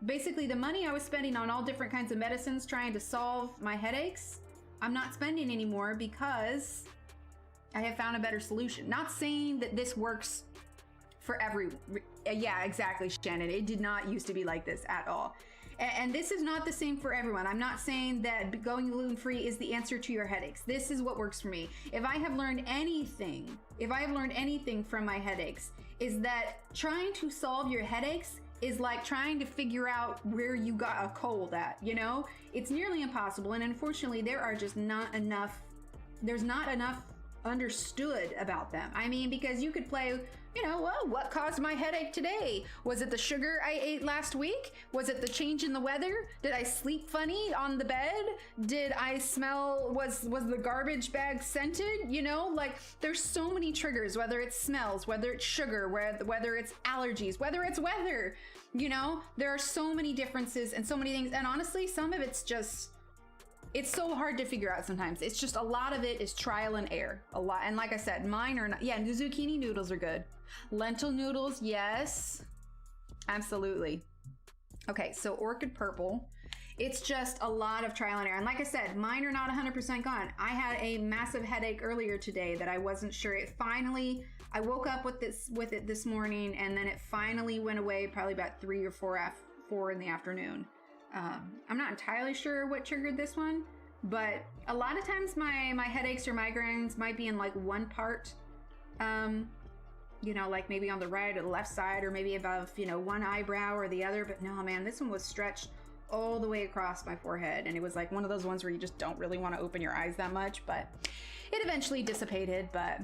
Basically, the money I was spending on all different kinds of medicines trying to solve my headaches, I'm not spending anymore because I have found a better solution. Not saying that this works for yeah, exactly, Shannon. It did not used to be like this at all. And this is not the same for everyone. I'm not saying that going gluten-free is the answer to your headaches. This is what works for me. If I have learned anything from my headaches, is that trying to solve your headaches is like trying to figure out where you got a cold at, you know? It's nearly impossible, and unfortunately there are just not enough, there's not enough understood about them. I mean, because you could play, you know, well, what caused my headache today? Was it the sugar I ate last week? Was it the change in the weather? Did I sleep funny on the bed? Did I smell, was the garbage bag scented? You know, like there's so many triggers, whether it's smells, whether it's sugar, whether it's allergies, whether it's weather, you know, there are so many differences and so many things. And honestly, some of it's just, it's so hard to figure out sometimes. It's just a lot of it is trial and error. A lot. And like I said, mine are not, yeah, the zucchini noodles are good. Lentil noodles, yes, absolutely. Okay, so Orchid Purple. It's just a lot of trial and error. And like I said, mine are not 100% gone. I had a massive headache earlier today that I wasn't sure. It finally, I woke up with it this morning, and then it finally went away probably about 3 or 4 in the afternoon. I'm not entirely sure what triggered this one, but a lot of times my headaches or migraines might be in like one part. you know, like maybe on the right or the left side, or maybe above, you know, one eyebrow or the other. But no, man, this one was stretched all the way across my forehead. And it was like one of those ones where you just don't really want to open your eyes that much, but it eventually dissipated. But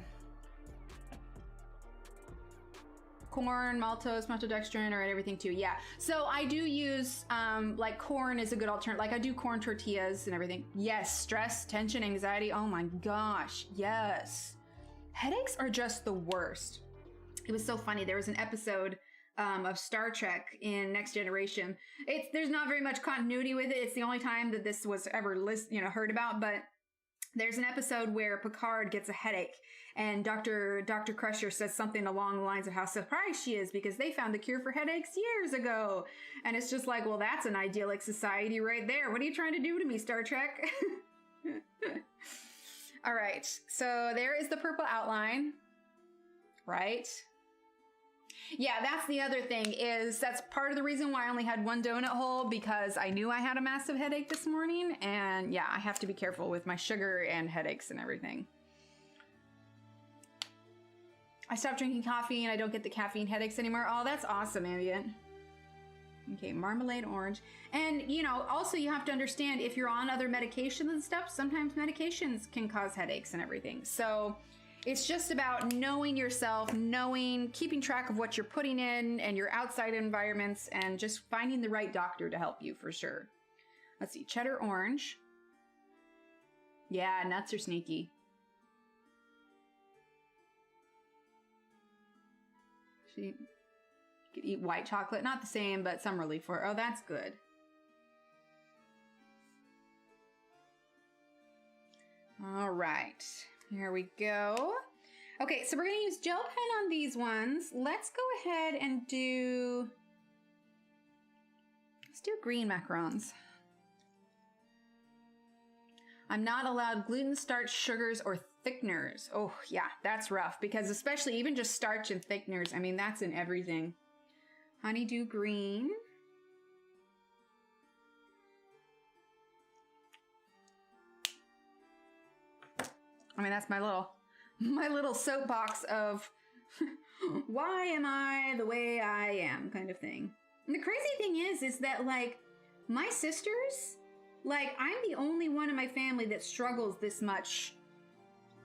corn, maltose, maltodextrin, or everything too. Yeah. So I do use, like corn is a good alternative. Like I do corn tortillas and everything. Yes. Stress, tension, anxiety. Oh my gosh. Yes. Headaches are just the worst. It was so funny. There was an episode of Star Trek in Next Generation. There's not very much continuity with it. It's the only time that this was ever heard about, but there's an episode where Picard gets a headache and Dr. Crusher says something along the lines of how surprised she is because they found the cure for headaches years ago. And it's just like, well, that's an idyllic society right there. What are you trying to do to me, Star Trek? All right. So there is the purple outline, right? Yeah, that's the other thing that's part of the reason why I only had one donut hole, because I knew I had a massive headache this morning. And yeah, I have to be careful with my sugar and headaches and everything. I stopped drinking coffee and I don't get the caffeine headaches anymore. Oh, that's awesome, Ambient. Okay, marmalade orange. And, you know, also you have to understand if you're on other medications and stuff, sometimes medications can cause headaches and everything. So it's just about knowing yourself, keeping track of what you're putting in and your outside environments, and just finding the right doctor to help you for sure. Let's see, cheddar orange. Yeah, nuts are sneaky. You could eat white chocolate, not the same, but some relief for it. Oh, that's good. All right. Here we go. Okay, so we're going to use gel pen on these ones. Let's go ahead and let's do green macarons. I'm not allowed gluten, starch, sugars, or thickeners. Oh, yeah, that's rough because especially even just starch and thickeners, I mean, that's in everything. Honeydew green. I mean, that's my little soapbox of why am I the way I am kind of thing. And the crazy thing is that like my sisters, like I'm the only one in my family that struggles this much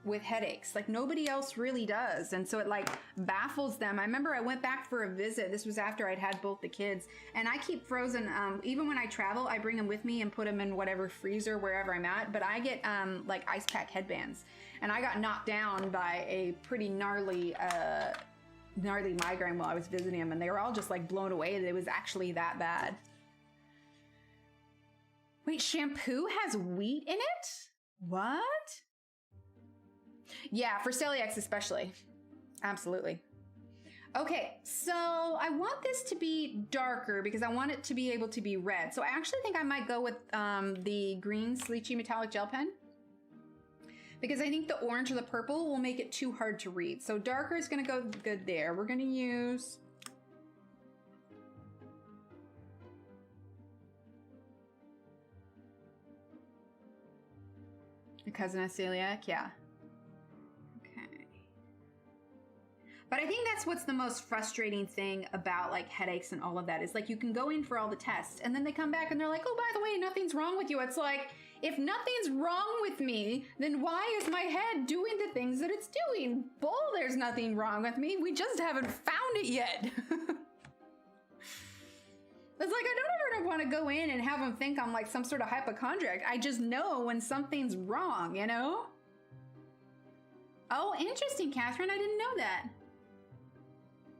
with headaches. Like nobody else really does. And so it like baffles them. I remember I went back for a visit. This was after I'd had both the kids, and I keep frozen. Even when I travel, I bring them with me and put them in whatever freezer, wherever I'm at. But I get like ice pack headbands, and I got knocked down by a pretty gnarly migraine while I was visiting them. And they were all just like blown away that it was actually that bad. Wait, shampoo has wheat in it? What? Yeah, for celiacs especially. Absolutely. Okay, so I want this to be darker because I want it to be able to be red. So I actually think I might go with the green Sleechy metallic gel pen, because I think the orange or the purple will make it too hard to read. So darker is going to go good there. We're going to use your cousin has celiac, yeah. But I think that's what's the most frustrating thing about like headaches and all of that is like you can go in for all the tests and then they come back and they're like, oh, by the way, nothing's wrong with you. It's like, if nothing's wrong with me, then why is my head doing the things that it's doing? Bull, there's nothing wrong with me. We just haven't found it yet. It's like, I don't ever want to go in and have them think I'm like some sort of hypochondriac. I just know when something's wrong, you know? Oh, interesting, Catherine. I didn't know that.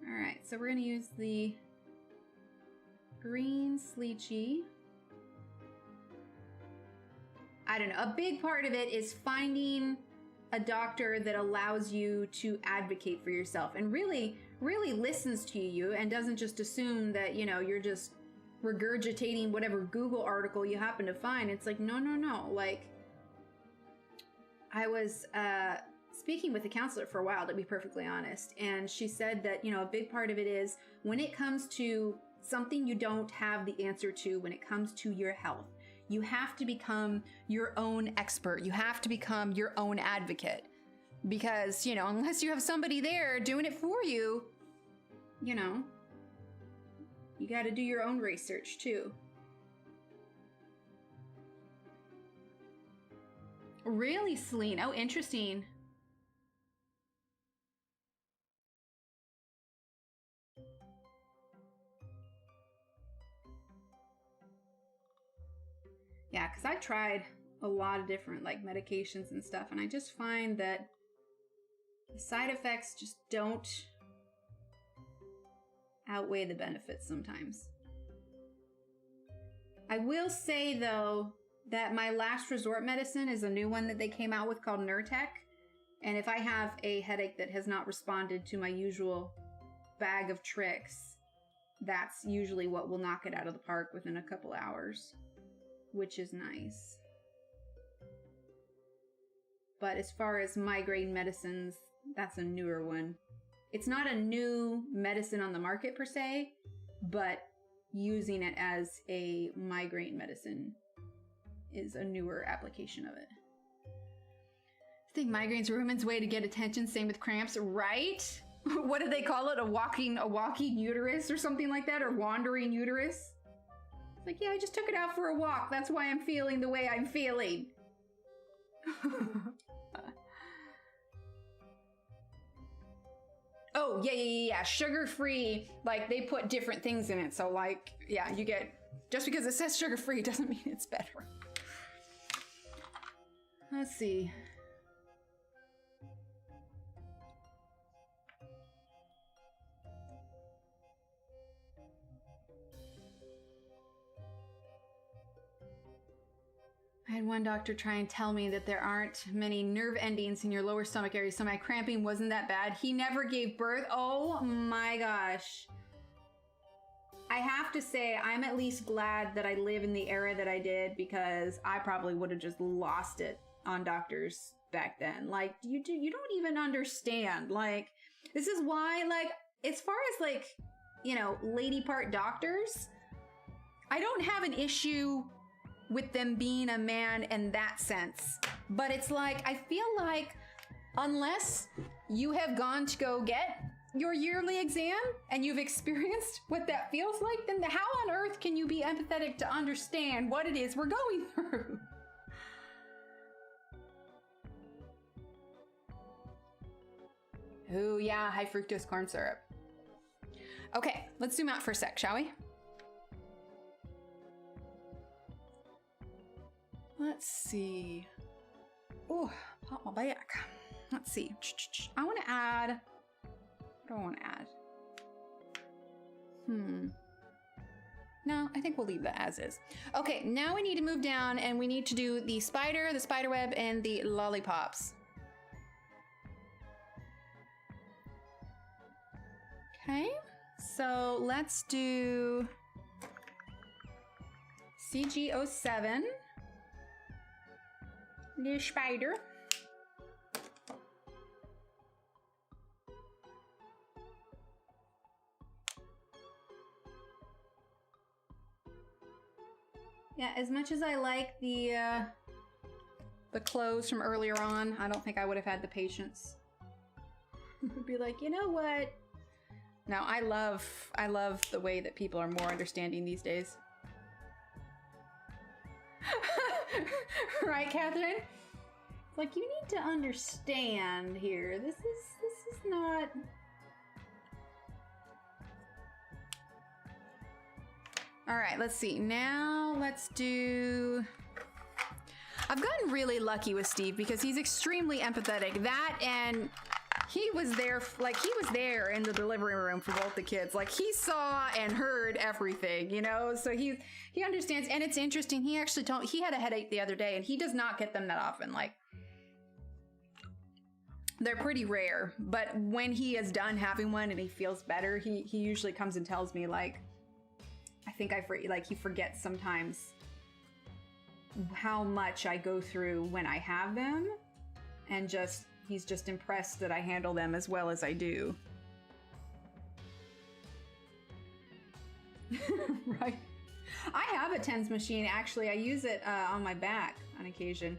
All right, so we're going to use the green Sleechy. I don't know. A big part of it is finding a doctor that allows you to advocate for yourself and really listens to you and doesn't just assume that, you know, you're just regurgitating whatever Google article you happen to find. It's like, no. Like, I was speaking with a counselor for a while, to be perfectly honest, and she said that, you know, a big part of it is when it comes to something you don't have the answer to, when it comes to your health, you have to become your own expert. You have to become your own advocate. Because, you know, unless you have somebody there doing it for you, you know, you got to do your own research too. Really, Celine? Oh, interesting. Yeah, because I tried a lot of different like medications and stuff, and I just find that the side effects just don't outweigh the benefits sometimes. I will say though that my last resort medicine is a new one that they came out with called Nurtec, and if I have a headache that has not responded to my usual bag of tricks, that's usually what will knock it out of the park within a couple hours, which is nice. But as far as migraine medicines, that's a newer one. It's not a new medicine on the market per se, but using it as a migraine medicine is a newer application of it. I think migraine's a woman's way to get attention, same with cramps, right? What do they call it? A walking uterus or something like that, or wandering uterus? It's like, yeah, I just took it out for a walk. That's why I'm feeling the way I'm feeling. Oh, yeah. Sugar-free, like, they put different things in it. So, like, yeah, you get, just because it says sugar-free doesn't mean it's better. Let's see. I had one doctor try and tell me that there aren't many nerve endings in your lower stomach area, so my cramping wasn't that bad. He never gave birth. Oh my gosh. I have to say, I'm at least glad that I live in the era that I did, because I probably would have just lost it on doctors back then. Like, you don't even understand. Like, this is why, like, as far as, like, you know, lady part doctors, I don't have an issue with them being a man in that sense. But it's like, I feel like unless you have gone to go get your yearly exam and you've experienced what that feels like, then how on earth can you be empathetic to understand what it is we're going through? Oh yeah, high fructose corn syrup. Okay, let's zoom out for a sec, shall we? Let's see. Oh, pop my back. Let's see. I want to add. What do I want to add? No, I think we'll leave that as is. Okay, now we need to move down and we need to do the spider web, and the lollipops. Okay, so let's do CG07. The spider. Yeah, as much as I like the clothes from earlier on, I don't think I would have had the patience. I'd be like, you know what? No, I love the way that people are more understanding these days. Right, Catherine? Like, you need to understand here. This is not. All right, let's see. Now let's do. I've gotten really lucky with Steve because he's extremely empathetic. That, and he was there, like, he was there in the delivery room for both the kids. Like, he saw and heard everything, you know? So he understands. And it's interesting. He actually he had a headache the other day, and he does not get them that often. Like, they're pretty rare. But when he is done having one and he feels better, he usually comes and tells me, like, I think he forgets sometimes how much I go through when I have them, and he's just impressed that I handle them as well as I do. Right. I have a TENS machine, actually. I use it on my back on occasion.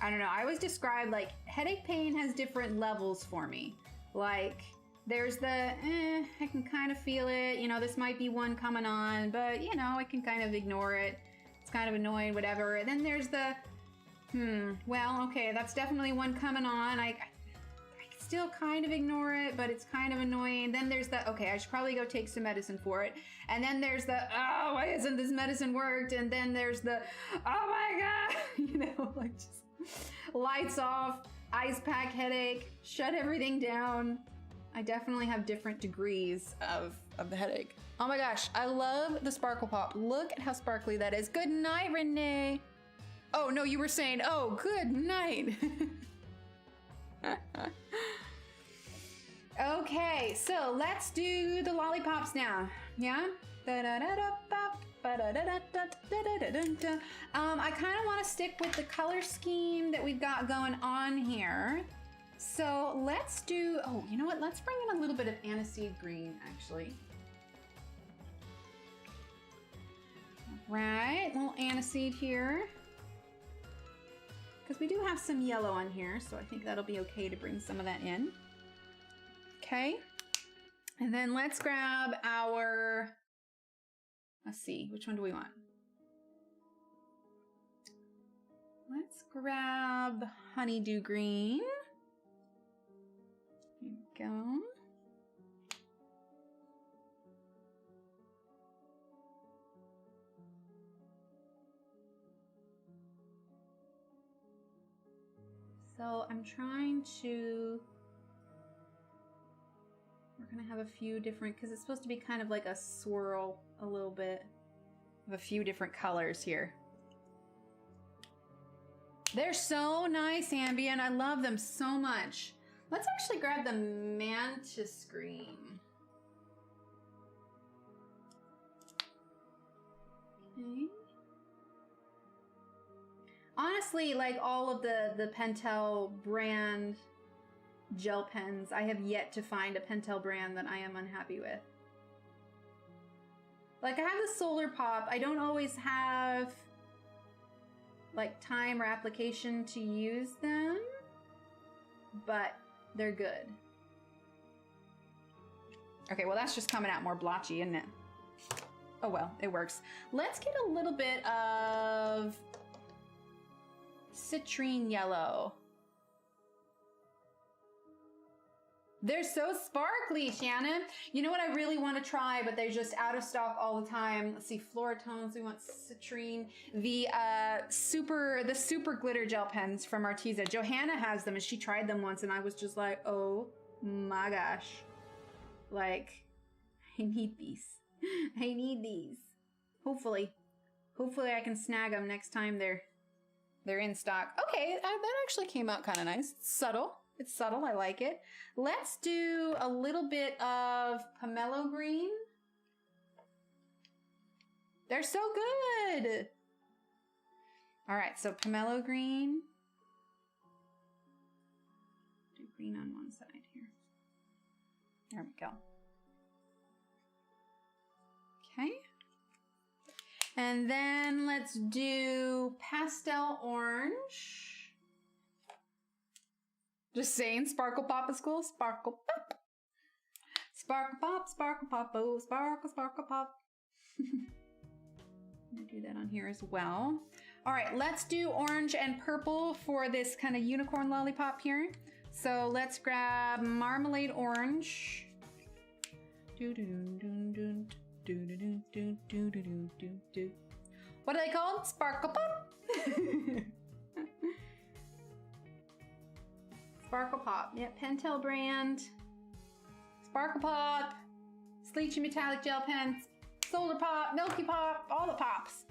I don't know. I always describe like headache pain has different levels for me. Like there's the, I can kind of feel it. You know, this might be one coming on, but you know, I can kind of ignore it. It's kind of annoying, whatever. And then there's the, well, okay, that's definitely one coming on. I can still kind of ignore it, but it's kind of annoying. Then there's the, okay, I should probably go take some medicine for it. And then there's the, oh, why hasn't this medicine worked? And then there's the, oh my God, you know, like just lights off, ice pack headache, shut everything down. I definitely have different degrees of the headache. Oh my gosh, I love the Sparkle Pop. Look at how sparkly that is. Good night, Renee. Oh no, you were saying, oh, good night. Okay, so let's do the lollipops now. Yeah? I kind of want to stick with the color scheme that we've got going on here. So let's do, oh, you know what? Let's bring in a little bit of aniseed green, actually. Right, a little aniseed here. Because we do have some yellow on here, so I think that'll be okay to bring some of that in. Okay, and then let's grab our, let's see, which one do we want? Let's grab honeydew green. Here we go. So I'm trying to, we're gonna have a few different, because it's supposed to be kind of like a swirl a little bit of a few different colors here. They're so nice, Ambient. I love them so much. Let's actually grab the mantis green. Okay. Honestly, like all of the Pentel brand gel pens, I have yet to find a Pentel brand that I am unhappy with. Like I have the Solar Pop. I don't always have like time or application to use them, but they're good. Okay, well that's just coming out more blotchy, isn't it? Oh well, it works. Let's get a little bit of citrine yellow. They're so sparkly, Shannon. You know what I really want to try, but they're just out of stock all the time. Let's see, Floratones, we want citrine. The super glitter gel pens from Arteza. Johanna has them and she tried them once and I was just like, oh my gosh. Like, I need these. I need these. Hopefully I can snag them next time they're in stock. Okay, that actually came out kind of nice. It's subtle. It's subtle. I like it. Let's do a little bit of pomelo green. They're so good. All right, so pomelo green. Do green on one side here. There we go. Okay. And then let's do pastel orange. Just saying, Sparkle Pop is cool. Sparkle Pop. Sparkle Pop, Sparkle Pop, oh, Sparkle, Sparkle Pop. I'm gonna do that on here as well. All right, let's do orange and purple for this kind of unicorn lollipop here. So let's grab marmalade orange. What are they called? Sparkle Pop. Sparkle Pop, yep, Pentel brand. Sparkle Pop, Sleechy Metallic Gel Pens, Solar Pop, Milky Pop, all the pops.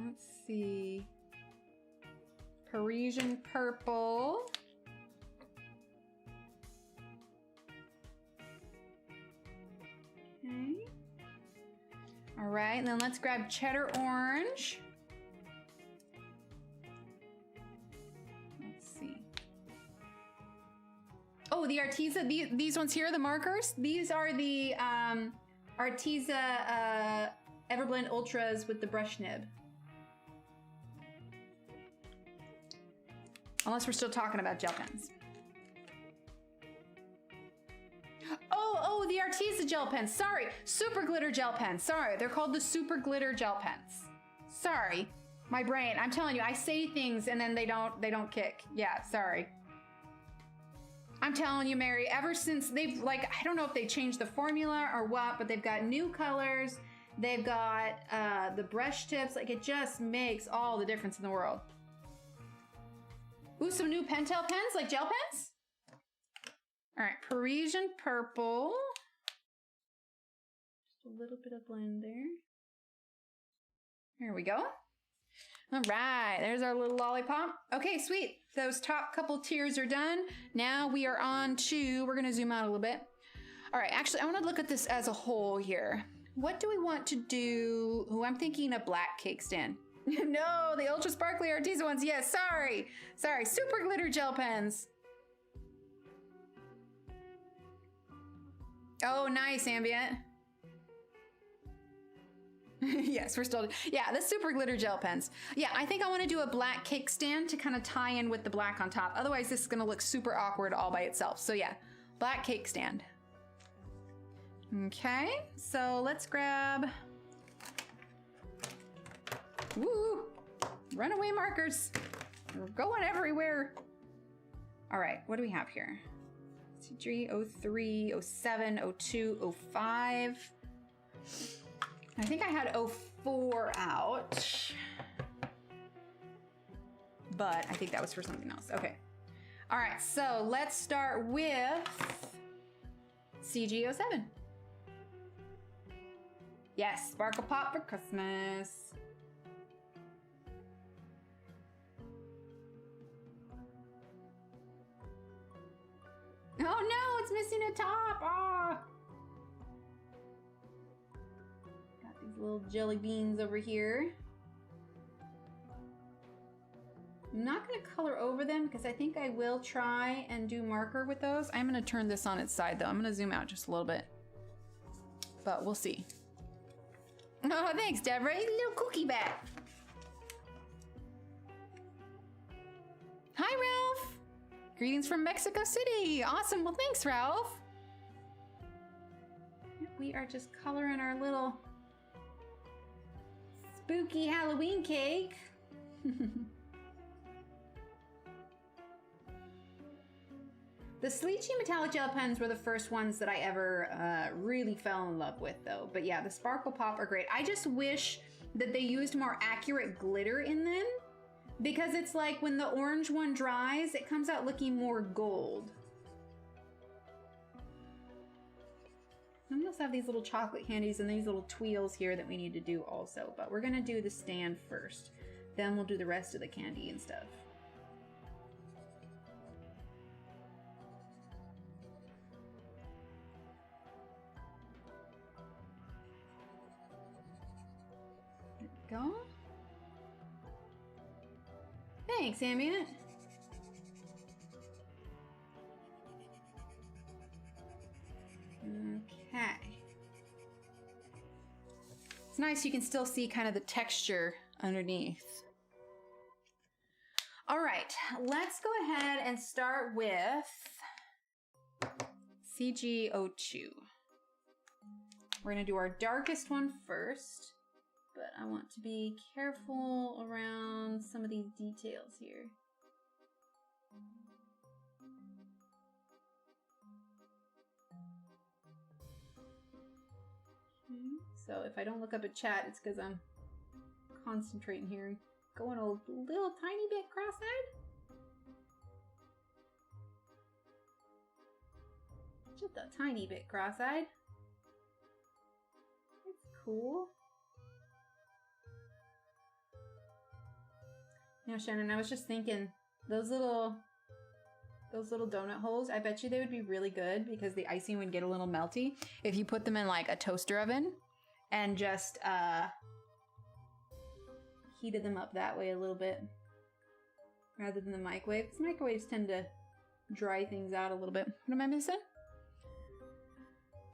Let's see. Parisian Purple. Okay. All right, and then let's grab Cheddar Orange. Oh, the Arteza, these ones here, the markers. These are the Arteza Everblend Ultras with the brush nib. Unless we're still talking about gel pens. Oh, the Arteza gel pens. Sorry, super glitter gel pens. Sorry, they're called the super glitter gel pens. Sorry, my brain. I'm telling you, I say things and then they don't kick. Yeah, sorry. I'm telling you, Mary, ever since they've, like, I don't know if they changed the formula or what, but they've got new colors. They've got the brush tips. Like, it just makes all the difference in the world. Ooh, some new Pentel pens, like gel pens? All right, Parisian Purple. Just a little bit of blend there. Here we go. All right, there's our little lollipop. Okay, sweet. Those top couple tiers are done. Now we are on to, we're gonna zoom out a little bit. All right, actually, I wanna look at this as a whole here. What do we want to do? Oh, I'm thinking a black cake stand. No, the ultra sparkly Arteza ones. Yes, sorry. Sorry, super glitter gel pens. Oh, nice, Ambient. Yes, we're still, yeah, the super glitter gel pens. Yeah, I think I want to do a black cake stand to kind of tie in with the black on top. Otherwise, this is going to look super awkward all by itself. So yeah, black cake stand. Okay, so let's grab, woo, runaway markers. We're going everywhere. All right, what do we have here? 03, 03, 07, 02, 05. I think I had 04 out, but I think that was for something else. Okay. All right, so let's start with CG07. Yes, Sparkle Pop for Christmas. Oh no, it's missing a top. Oh. Got these little jelly beans over here. I'm not gonna color over them because I think I will try and do marker with those. I'm gonna turn this on its side though. I'm gonna zoom out just a little bit, but we'll see. Oh, thanks, Deborah. A little cookie bat. Hi, Ralph. Greetings from Mexico City. Awesome. Well, thanks, Ralph. We are just coloring our little spooky Halloween cake. The Sleechy metallic gel pens were the first ones that I ever really fell in love with, though. But yeah, the Sparkle Pop are great. I just wish that they used more accurate glitter in them, because it's like when the orange one dries, it comes out looking more gold. And we also have these little chocolate candies and these little twirls here that we need to do also, but we're gonna do the stand first. Then we'll do the rest of the candy and stuff. There we go. Thanks, Ambient. Okay. It's nice you can still see kind of the texture underneath. All right, let's go ahead and start with CG02. We're gonna do our darkest one first, but I want to be careful around some of these details here. Okay, so if I don't look up at chat, it's because I'm concentrating here. Going a little tiny bit cross-eyed. Just a tiny bit cross-eyed. It's cool. Now, Shannon, I was just thinking, those little donut holes, I bet you they would be really good because the icing would get a little melty if you put them in like a toaster oven and just heated them up that way a little bit rather than the microwave. Because microwaves tend to dry things out a little bit. What am I missing?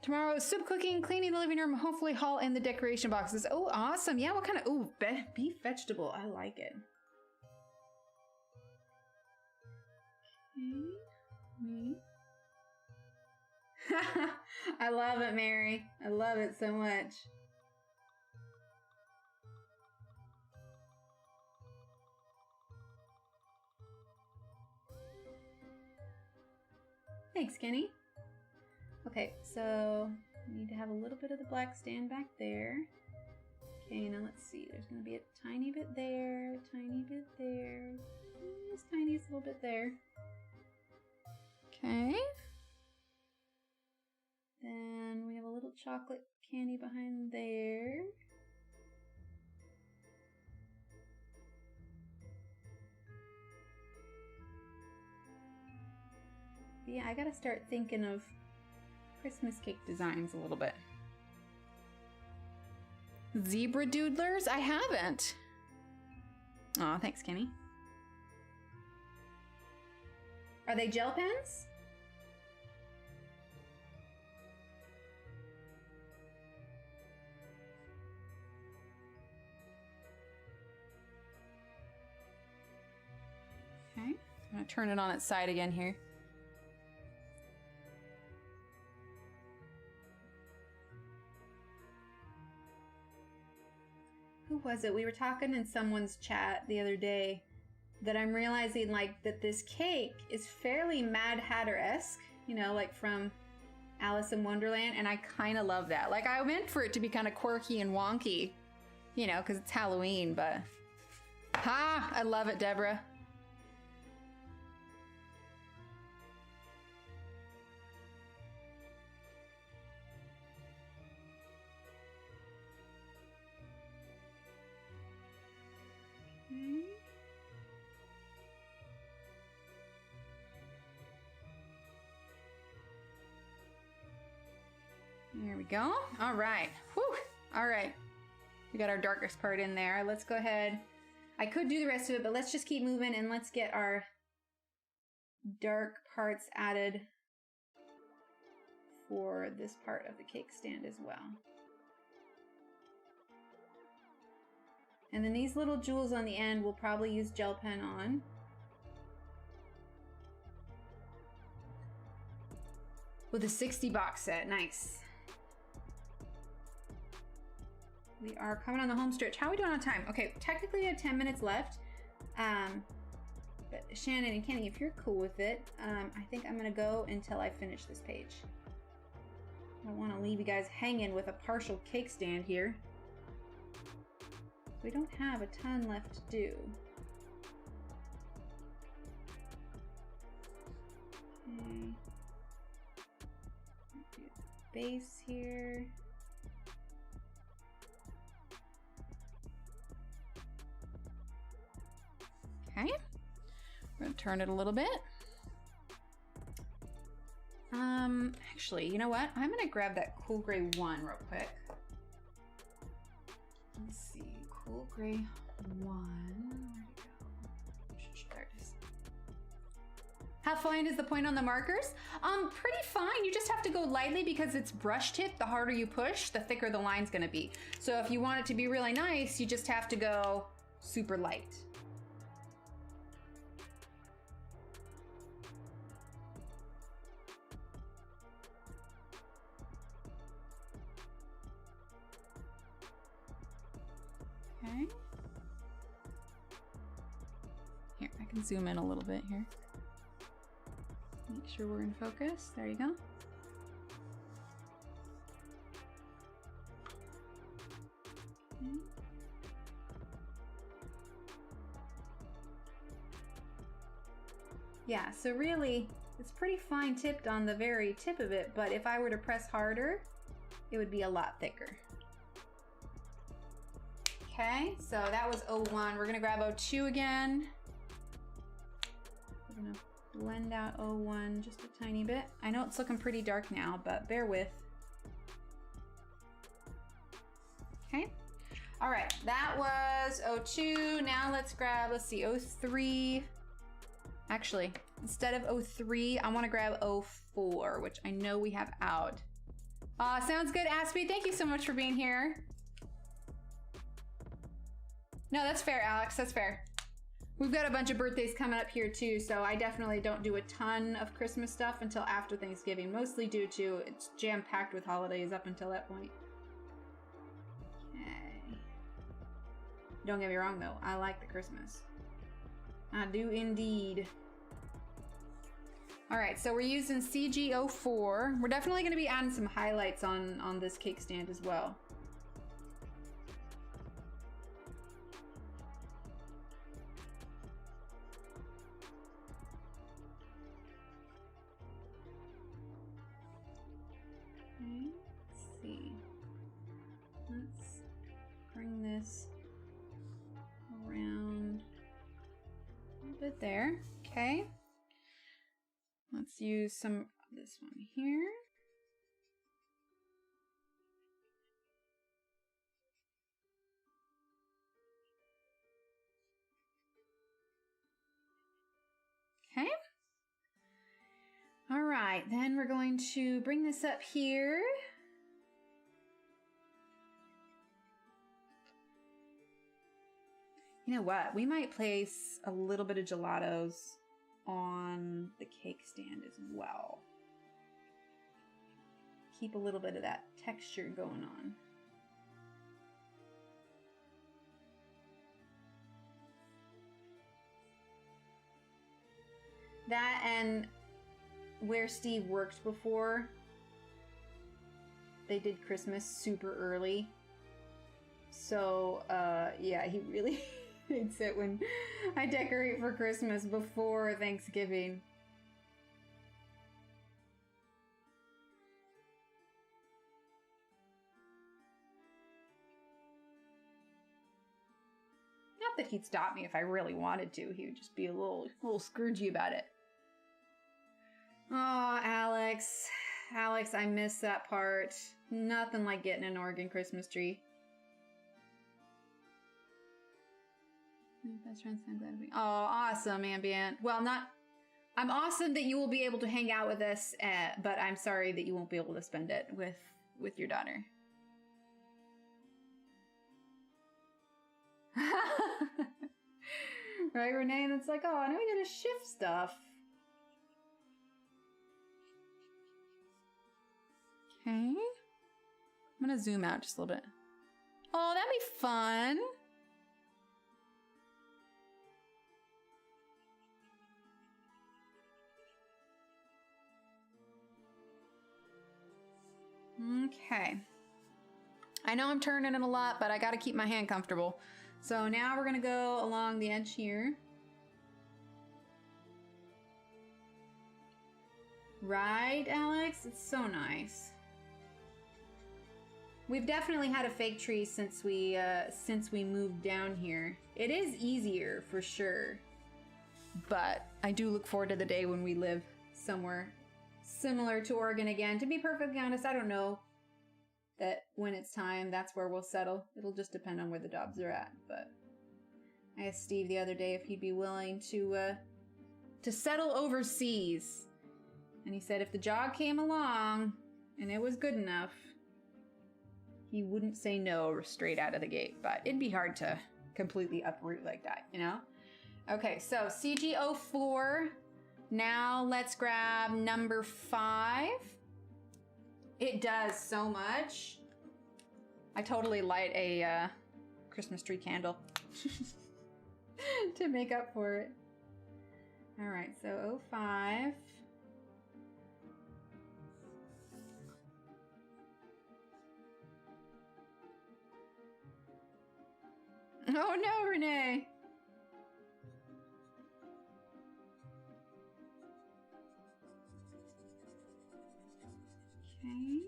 Tomorrow, soup cooking, cleaning the living room, hopefully haul in the decoration boxes. Oh, awesome. Yeah, what kind of, ooh, beef vegetable. I like it. Okay. I love it, Mary. I love it so much. Thanks, Kenny. Okay, so we need to have a little bit of the black stand back there. Okay, now let's see. There's going to be a tiny bit there, a tiny bit there, just tiniest little bit there. Okay. Then we have a little chocolate candy behind there. But yeah, I gotta start thinking of Christmas cake designs a little bit. Zebra doodlers? I haven't. Aw, thanks, Kenny. Are they gel pens? Okay, I'm gonna turn it on its side again here. Who was it? We were talking in someone's chat the other day that I'm realizing like that this cake is fairly Mad Hatter-esque, you know, like from Alice in Wonderland, and I kind of love that. Like I meant for it to be kind of quirky and wonky, you know, because it's Halloween, but ha, I love it, Deborah. There we go. All right. Whew. All right. We got our darkest part in there. Let's go ahead. I could do the rest of it, but let's just keep moving and let's get our dark parts added for this part of the cake stand as well. And then these little jewels on the end we'll probably use gel pen on. With a 60 box set. Nice. We are coming on the home stretch. How are we doing on time? Okay, technically we have 10 minutes left. But Shannon and Kenny, if you're cool with it, I think I'm gonna go until I finish this page. I don't wanna leave you guys hanging with a partial cake stand here. We don't have a ton left to do. Okay. Do the base here. Okay, we're gonna turn it a little bit. Actually, you know what? I'm gonna grab that cool gray 1 real quick. Let's see, cool gray 1, where'd it go? There it is. How fine is the point on the markers? Pretty fine. You just have to go lightly because it's brush tip. The harder you push, the thicker the line's gonna be. So if you want it to be really nice, you just have to go super light. Okay. Here, I can zoom in a little bit here. Make sure we're in focus. There you go. Okay. Yeah, so really, it's pretty fine tipped on the very tip of it, but if I were to press harder, it would be a lot thicker. Okay, so that was 01. We're gonna grab 02 again. We're gonna blend out 01 just a tiny bit. I know it's looking pretty dark now, but bear with. Okay, all right, that was 02. Now let's grab, let's see, 03. Actually, instead of 03, I wanna grab 04, which I know we have out. Sounds good, Aspie. Thank you so much for being here. No, that's fair, Alex. That's fair. We've got a bunch of birthdays coming up here too, so I definitely don't do a ton of Christmas stuff until after Thanksgiving, mostly due to it's jam-packed with holidays up until that point. Okay. Don't get me wrong though, I like the Christmas. I do indeed. All right, so we're using CG04. We're definitely gonna be adding some highlights on this cake stand as well. Okay, let's see. Let's bring this around a little bit there. Okay. Let's use some of this one here. Okay. All right, then we're going to bring this up here. You know what? We might place a little bit of gelatos on the cake stand as well. Keep a little bit of that texture going on. That and where Steve worked before, they did Christmas super early. So, yeah, he really hates it when I decorate for Christmas before Thanksgiving. Not that he'd stop me if I really wanted to. He would just be a little scourgy about it. Oh, Alex. Alex, I miss that part. Nothing like getting an Oregon Christmas tree. Best friends, I'm glad to be. Oh, awesome, Ambient. Well, I'm awesome that you will be able to hang out with us, but I'm sorry that you won't be able to spend it with your daughter. Right, Renee? And it's like, oh, now we gotta shift stuff. Okay. I'm gonna zoom out just a little bit. Oh, that'd be fun. Okay. I know I'm turning it a lot, but I gotta keep my hand comfortable. So now we're gonna go along the edge here. Right, Alex? It's so nice. We've definitely had a fake tree since we moved down here. It is easier for sure, but I do look forward to the day when we live somewhere similar to Oregon again. To be perfectly honest, I don't know that when it's time, that's where we'll settle. It'll just depend on where the Dobbs are at. But I asked Steve the other day if he'd be willing to settle overseas, and he said if the job came along and it was good enough, he wouldn't say no straight out of the gate. But it'd be hard to completely uproot like that, you know? Okay, so CG04. Now let's grab number 5. It does so much. I totally light a Christmas tree candle to make up for it. All right, so 05. Oh no, Renee. Okay.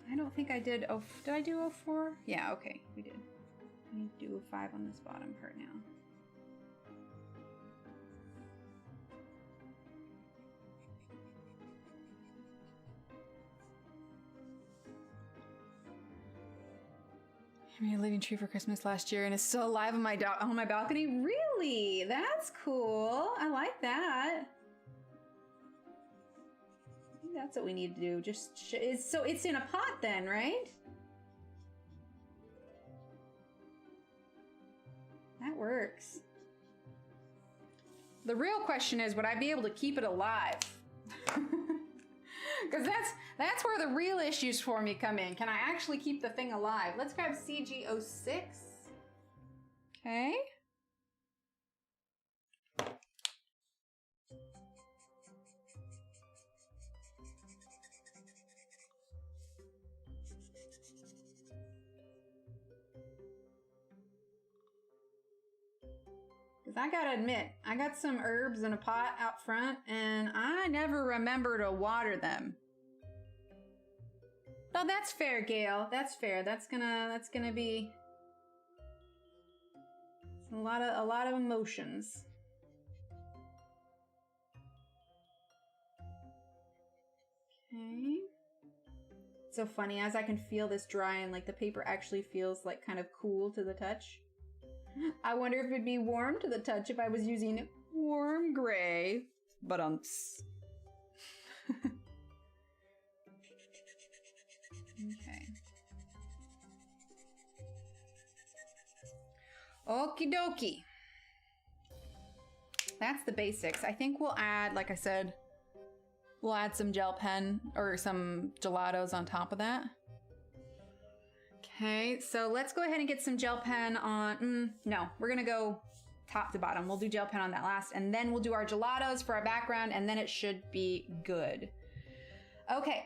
I don't think I did. Oh, did I do 04? Yeah, okay, we did. I need to do 05 on this bottom part now. I made a living tree for Christmas last year and it's still alive on my balcony. Really? That's cool. I like that. I think that's what we need to do. So it's in a pot then, right? That works. The real question is, would I be able to keep it alive? Because that's where the real issues for me come in. Can I actually keep the thing alive? Let's grab CG06. Okay. Because I gotta admit, I got some herbs in a pot out front and I never remember to water them. Oh, that's fair, Gail. That's fair. That's gonna be a lot of emotions. Okay. It's so funny, as I can feel this drying, like the paper actually feels like kind of cool to the touch. I wonder if it'd be warm to the touch if I was using warm gray. But okay. Okie dokie. That's the basics. I think we'll add, like I said, we'll add some gel pen or some gelatos on top of that. Okay, so let's go ahead and get some gel pen on, no, we're gonna go top to bottom. We'll do gel pen on that last, and then we'll do our gelatos for our background, and then it should be good. Okay,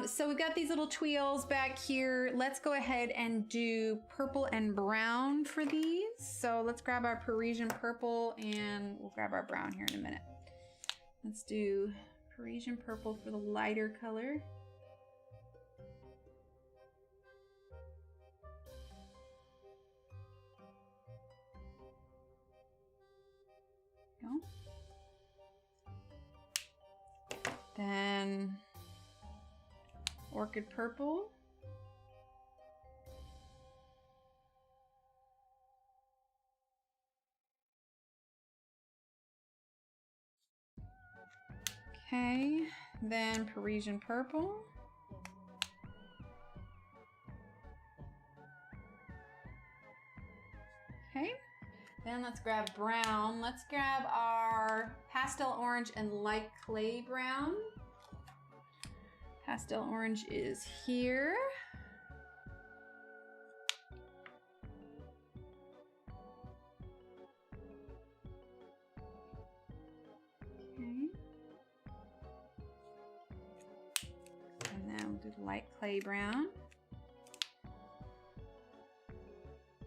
so we've got these little tweels back here. Let's go ahead and do purple and brown for these. So let's grab our Parisian purple, and we'll grab our brown here in a minute. Let's do Parisian purple for the lighter color. Go. Then Orchid Purple. Okay, then Parisian Purple. Okay. Then let's grab brown. Let's grab our pastel orange and light clay brown. Pastel orange is here. Okay. And then we'll do the light clay brown.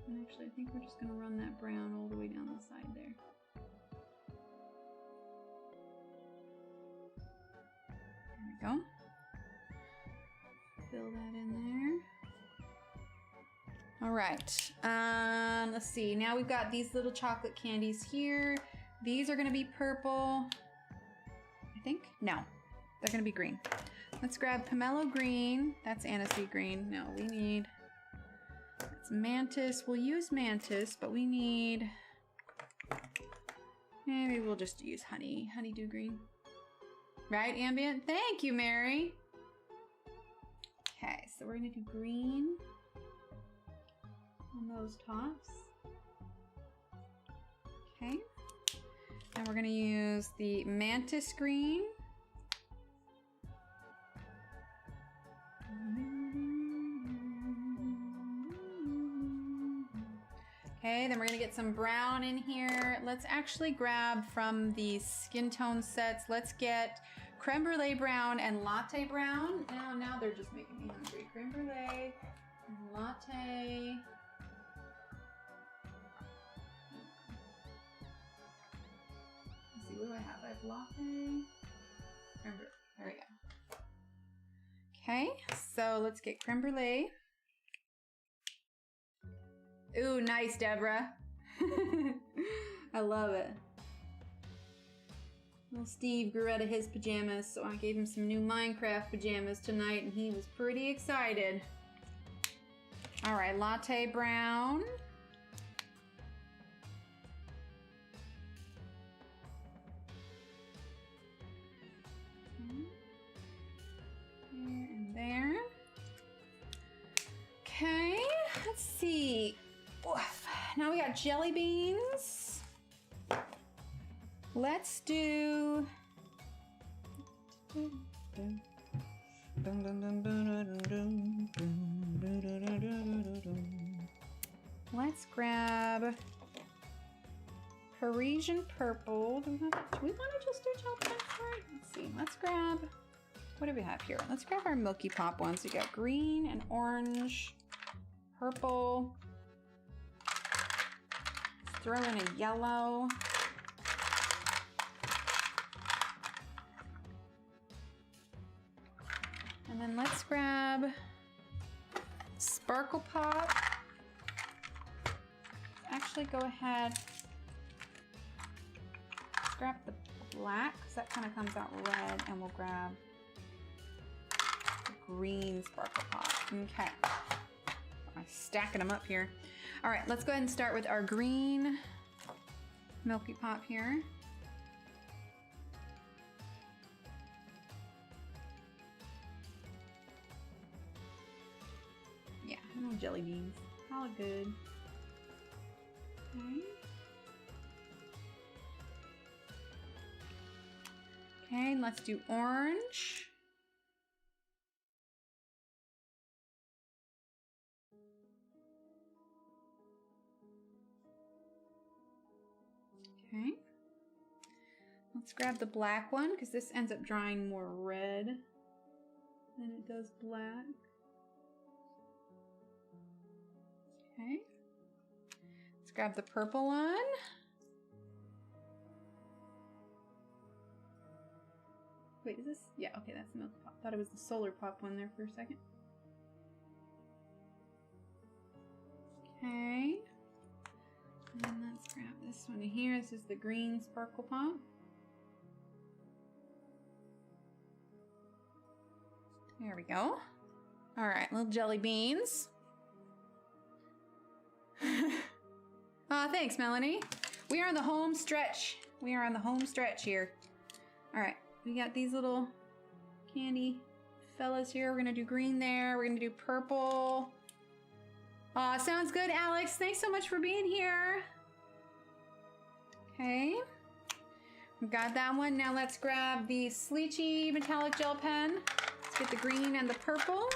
And actually, I think we're just gonna run that brown all the way down the side there. There we go. Fill that in there. All right, let's see. Now we've got these little chocolate candies here. These are gonna be purple, I think. No, they're gonna be green. Let's grab pomelo green. That's aniseed green. No, we need, it's mantis. We'll use mantis, but we need, maybe we'll just use honeydew green. Right, ambient? Thank you, Mary. Okay, so we're gonna do green on those tops. Okay, and we're gonna use the mantis green. Okay, then we're gonna get some brown in here. Let's actually grab from the skin tone sets. Let's get creme brulee brown and latte brown. Now they're just making me hungry. Creme brulee and latte. Let's see, what do I have? I have latte, creme brulee. There we go. Okay, so let's get creme brulee. Ooh, nice, Deborah. I love it. Little Steve grew out of his pajamas, so I gave him some new Minecraft pajamas tonight, and he was pretty excited. All right, latte brown. Here and there. Okay, let's see. Now we got jelly beans. Let's do. Let's grab Parisian purple. Do we want to just do gel pens for it? Let's see. Let's grab. What do we have here? Let's grab our Milky Pop ones. We got green and orange, purple. Let's throw in a yellow. And then let's grab Sparkle Pop. Actually, go ahead. Let's grab the black, because that kind of comes out red, and we'll grab the green Sparkle Pop. Okay. I'm stacking them up here. All right, let's go ahead and start with our green Milky Pop here. Yeah, little jelly beans. All good. Okay. Okay, let's do orange. Okay. Let's grab the black one because this ends up drying more red than it does black. Okay. Let's grab the purple one. Wait, is this? Yeah, okay, that's the Milk Pop. Thought it was the Solar Pop one there for a second. Okay. And then let's grab this one here. This is the green Sparkle Pop. There we go. All right, little jelly beans. Aw, thanks, Melanie. We are on the home stretch. We are on the home stretch here. All right, we got these little candy fellas here. We're gonna do green there. We're gonna do purple. Aw, sounds good, Alex. Thanks so much for being here. Okay, we got that one. Now let's grab the Sleechy metallic gel pen. Let's get the green and the purple.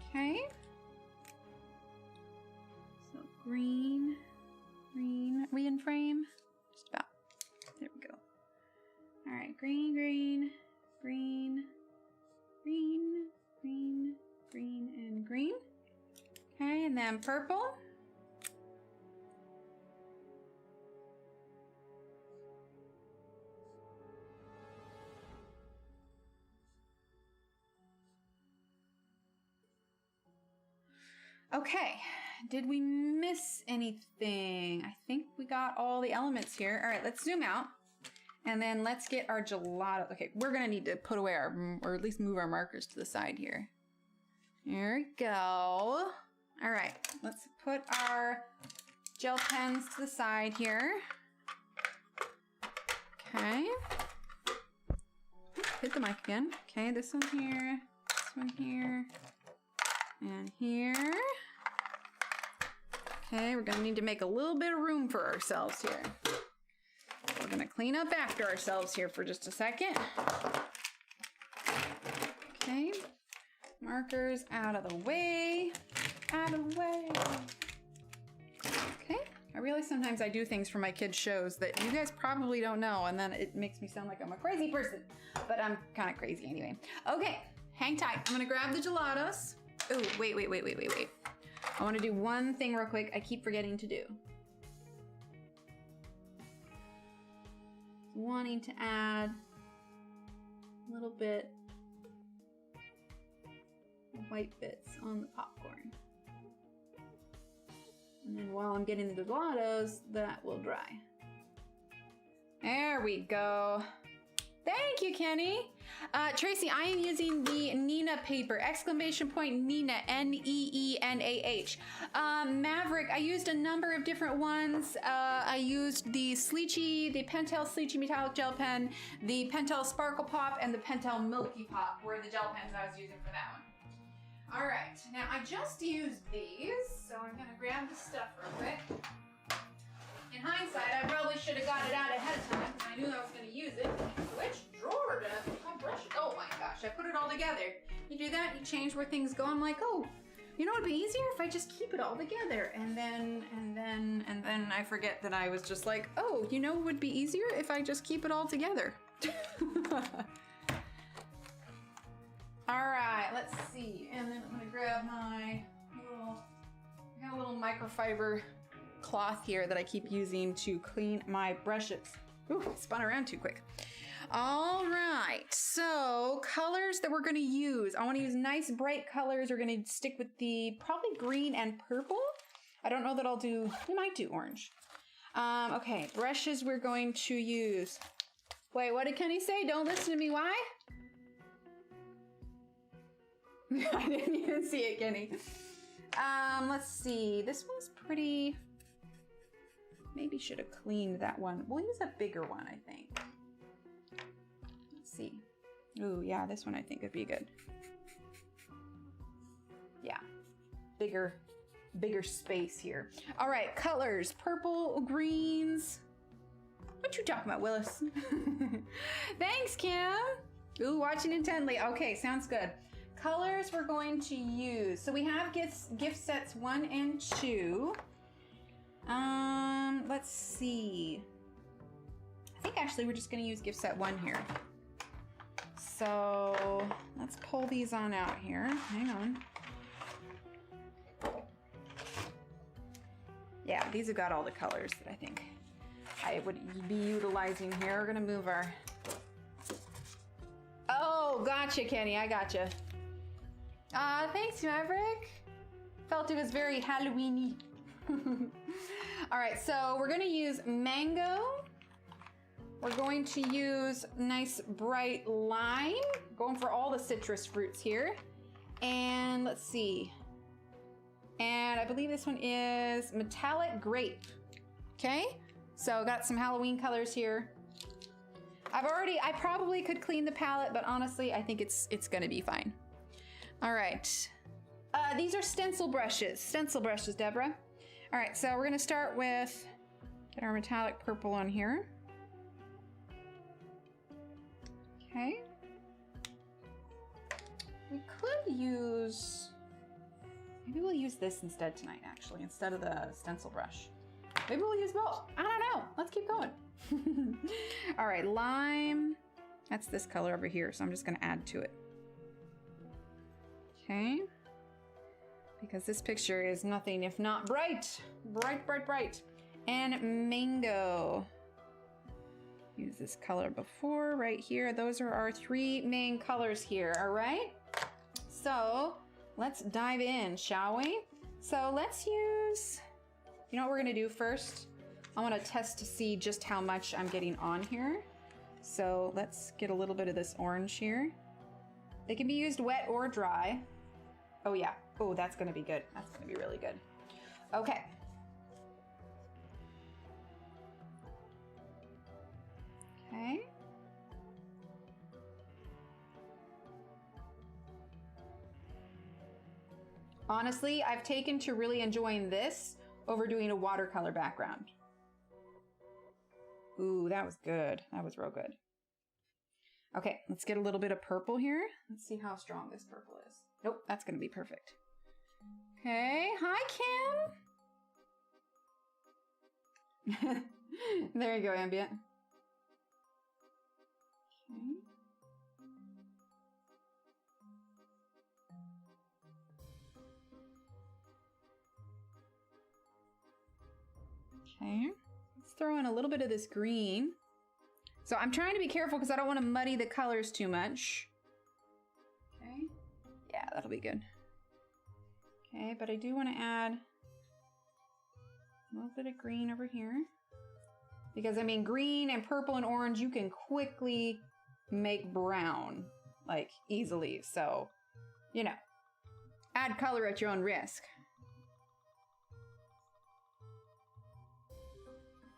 Okay. So green, green. Are we in frame? Just about. There we go. All right, green, green, green, green, green, green, and green. Okay, and then purple. Okay, did we miss anything? I think we got all the elements here. All right, let's zoom out and then let's get our gelato. Okay, we're gonna need to put away our, or at least move our markers to the side here. There we go. All right, let's put our gel pens to the side here. Okay. Hit the mic again. Okay, this one here, this one here, and here. Okay, we're gonna need to make a little bit of room for ourselves here. We're gonna clean up after ourselves here for just a second. Okay, markers out of the way, out of the way. Okay, I realize sometimes I do things for my kids' shows that you guys probably don't know, and then it makes me sound like I'm a crazy person, but I'm kind of crazy anyway. Okay, hang tight. I'm gonna grab the gelatos. Oh, wait. I want to do one thing real quick I keep forgetting to do. Wanting to add a little bit of white bits on the popcorn. And then while I'm getting the gelatos, that will dry. There we go. Thank you, Kenny. Tracy, I am using the Nina paper, exclamation point Nina, N-E-E-N-A-H. Maverick, I used a number of different ones. I used the Sleechy, the Pentel Sleechy Metallic Gel Pen, the Pentel Sparkle Pop, and the Pentel Milky Pop were the gel pens I was using for that one. All right, now I just used these, so I'm gonna grab the stuff real quick. In hindsight, I probably should have got it out ahead of time because I knew I was going to use it. Which drawer did I put my brushes? Oh my gosh, I put it all together. You do that, you change where things go. I'm like, oh, you know it'd be easier if I just keep it all together. And then I forget that I was just like, oh, you know what would be easier if I just keep it all together. All right, let's see. And then I'm going to grab my little, I got a little microfiber cloth here that I keep using to clean my brushes. Ooh, spun around too quick. All right, so colors that we're gonna use. I wanna use nice bright colors. We're gonna stick with the probably green and purple. I don't know that I'll do, we might do orange. Okay, brushes we're going to use. Wait, what did Kenny say? Don't listen to me, why? I didn't even see it, Kenny. Let's see, this one's pretty, maybe should have cleaned that one. We'll use a bigger one, I think. Let's see. Ooh, yeah, this one I think would be good. Yeah, bigger space here. All right, colors, purple, greens. What you talking about, Willis? Thanks, Kim. Ooh, watching intently. Okay, sounds good. Colors we're going to use. So we have gift sets 1 and 2. Let's see. I think actually we're just going to use gift set 1 here. So let's pull these on out here. Hang on. Yeah, these have got all the colors that I think I would be utilizing here. We're going to move our... Oh, gotcha, Kenny. I gotcha. Thanks, Maverick. Felt it was very Halloween-y. All right, so we're gonna use mango. We're going to use nice bright lime. Going for all the citrus fruits here. And let's see. And I believe this one is metallic grape. Okay, so got some Halloween colors here. I probably could clean the palette, but honestly, I think it's gonna be fine. All right, these are stencil brushes, Deborah. All right, so we're gonna start with, get our metallic purple on here. Okay. We could use, maybe we'll use this instead tonight, actually, instead of the stencil brush. Maybe we'll use both. I don't know. Let's keep going. All right, lime. That's this color over here, so I'm just gonna add to it. Okay. Because this picture is nothing if not bright. Bright, bright, bright. And mango. Use this color before right here. Those are our 3 main colors here, all right? So let's dive in, shall we? So let's use, you know what we're gonna do first? I wanna test to see just how much I'm getting on here. So let's get a little bit of this orange here. They can be used wet or dry. Oh yeah, oh, that's gonna be good. That's gonna be really good. Okay. Okay. Honestly, I've taken to really enjoying this over doing a watercolor background. Ooh, that was good. That was real good. Okay, let's get a little bit of purple here. Let's see how strong this purple is. Nope, that's gonna be perfect. Okay, hi Kim. There you go, Ambient. Okay, let's throw in a little bit of this green. So I'm trying to be careful because I don't want to muddy the colors too much. Okay, yeah, that'll be good. Okay, but I do want to add a little bit of green over here. Because I mean, green and purple and orange, you can quickly make brown, like, easily. So, you know, add color at your own risk.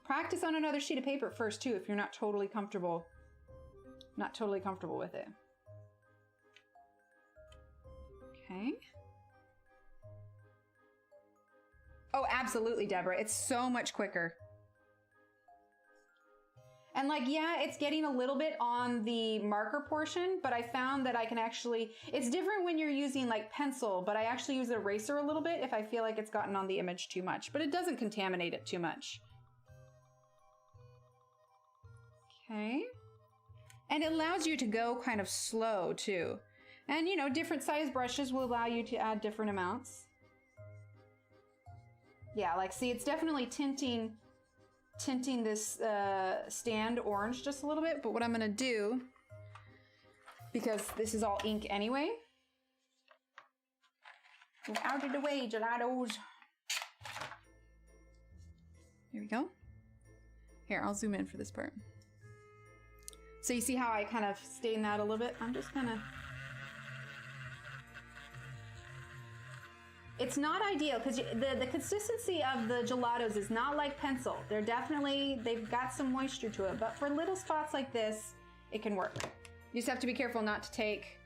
Practice on another sheet of paper first too, if you're not totally comfortable with it. Okay. Oh, absolutely, Deborah. It's so much quicker. And like, yeah, it's getting a little bit on the marker portion, but I found that I can actually, it's different when you're using like pencil, but I actually use an eraser a little bit if I feel like it's gotten on the image too much, but it doesn't contaminate it too much. Okay. And it allows you to go kind of slow too. And you know, different size brushes will allow you to add different amounts. Yeah, like see, it's definitely tinting this stand orange just a little bit, but what I'm gonna do, because this is all ink anyway, get out of the way, gelatos. Here we go. Here, I'll zoom in for this part. So you see how I kind of stain that a little bit? I'm just gonna... It's not ideal because the consistency of the gelatos is not like pencil. They're definitely, they've got some moisture to it, but for little spots like this, it can work. You just have to be careful not to take,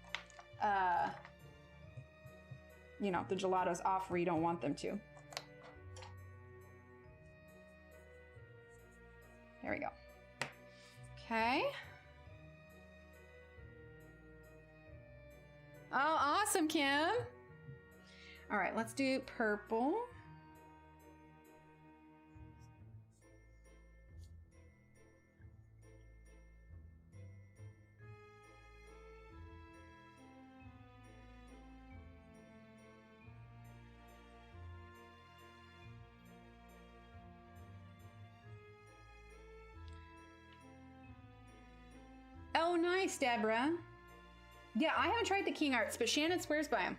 you know, the gelatos off where you don't want them to. There we go. Okay. Oh, awesome, Kim. All right, let's do purple. Oh, nice, Deborah. Yeah, I haven't tried the King Arts, but Shannon swears by them.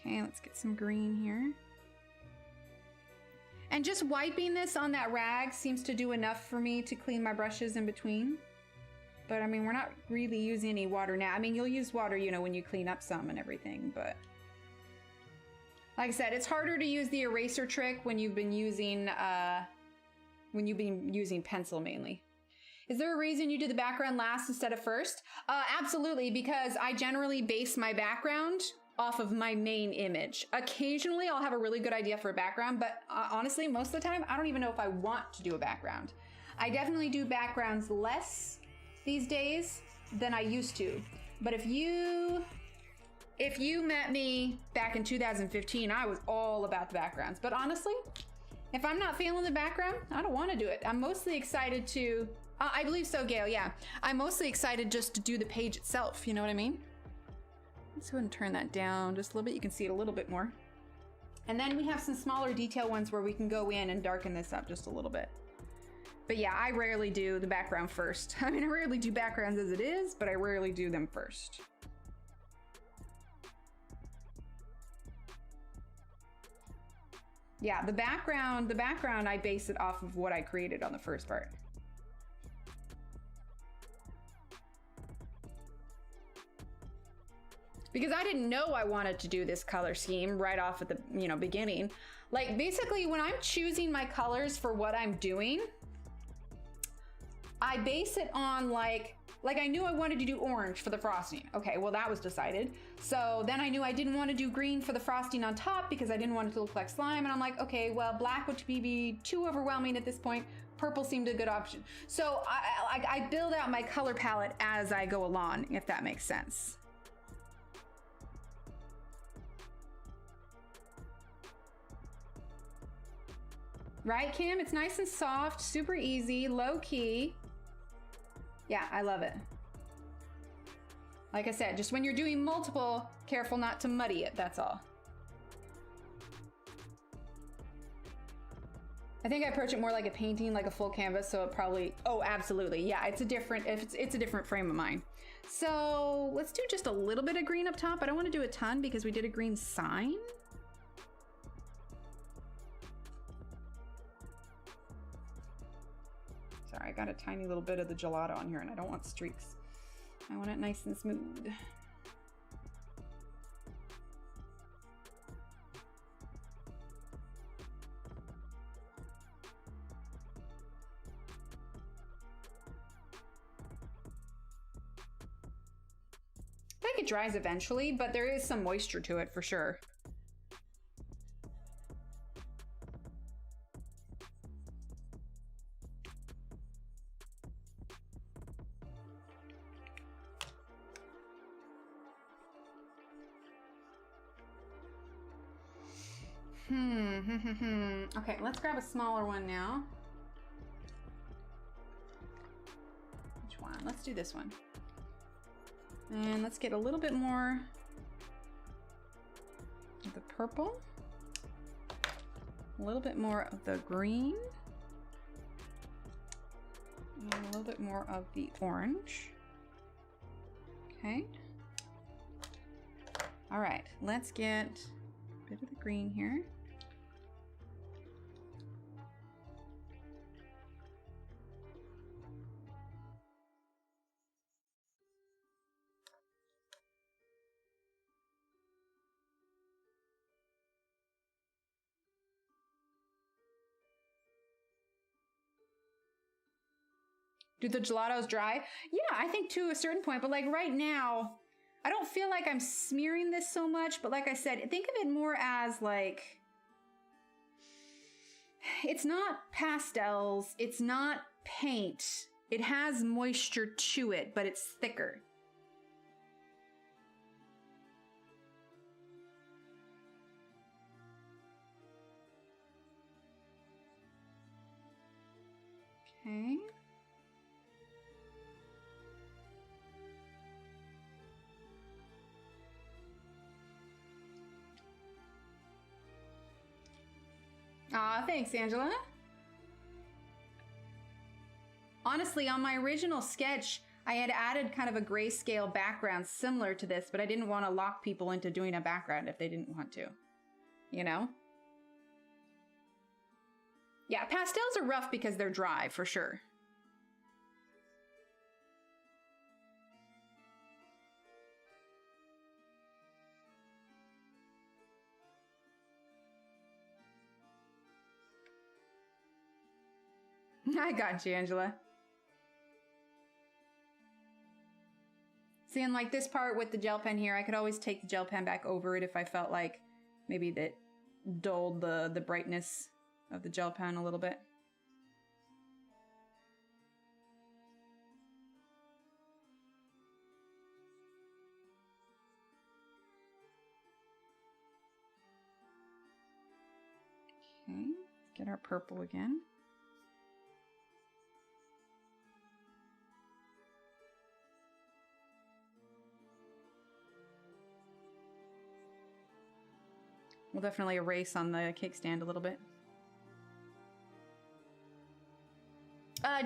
Okay, let's get some green here. And just wiping this on that rag seems to do enough for me to clean my brushes in between. But I mean, we're not really using any water now. I mean, you'll use water, you know, when you clean up some and everything, but like I said, it's harder to use the eraser trick when you've been using pencil mainly. Is there a reason you do the background last instead of first? Absolutely, because I generally base my background off of my main image. Occasionally I'll have a really good idea for a background, but honestly, most of the time, I don't even know if I want to do a background. I definitely do backgrounds less these days than I used to. But if you met me back in 2015, I was all about the backgrounds. But honestly, if I'm not feeling the background, I don't want to do it. I'm mostly excited to, I believe so, Gail, yeah. I'm mostly excited just to do the page itself, you know what I mean? Let's go ahead and turn that down just a little bit. You can see it a little bit more. And then we have some smaller detail ones where we can go in and darken this up just a little bit. But yeah, I rarely do the background first. I mean, I rarely do backgrounds as it is, but I rarely do them first. Yeah, the background I base it off of what I created on the first part. Because I didn't know I wanted to do this color scheme right off at the, you know, beginning. Like basically when I'm choosing my colors for what I'm doing, I base it on like I knew I wanted to do orange for the frosting. Okay, well that was decided. So then I knew I didn't want to do green for the frosting on top because I didn't want it to look like slime. And I'm like, okay, well black would be too overwhelming at this point. Purple seemed a good option. So I build out my color palette as I go along, if that makes sense. Right, Kim? It's nice and soft, super easy, low key. Yeah, I love it. Like I said, just when you're doing multiple, careful not to muddy it, that's all. I think I approach it more like a painting, like a full canvas, so it probably, oh, absolutely. Yeah, it's a different frame of mind. So let's do just a little bit of green up top. I don't want to do a ton because we did a green sign. Sorry, I got a tiny little bit of the gelato on here and I don't want streaks. I want it nice and smooth. I think it dries eventually, but there is some moisture to it for sure. Okay, let's grab a smaller one now. Which one? Let's do this one. And let's get a little bit more of the purple, a little bit more of the green, and a little bit more of the orange. Okay. All right, let's get a bit of the green here. Do the gelatos dry? Yeah, I think to a certain point, but like right now, I don't feel like I'm smearing this so much, but like I said, think of it more as like, it's not pastels, it's not paint. It has moisture to it, but it's thicker. Okay. Aw, thanks, Angela. Honestly, on my original sketch, I had added kind of a grayscale background similar to this, but I didn't want to lock people into doing a background if they didn't want to, you know? Yeah, pastels are rough because they're dry, for sure. I got you, Angela. See, and like this part with the gel pen here, I could always take the gel pen back over it if I felt like maybe that dulled the brightness of the gel pen a little bit. Okay, get our purple again. We'll definitely erase on the cake stand a little bit.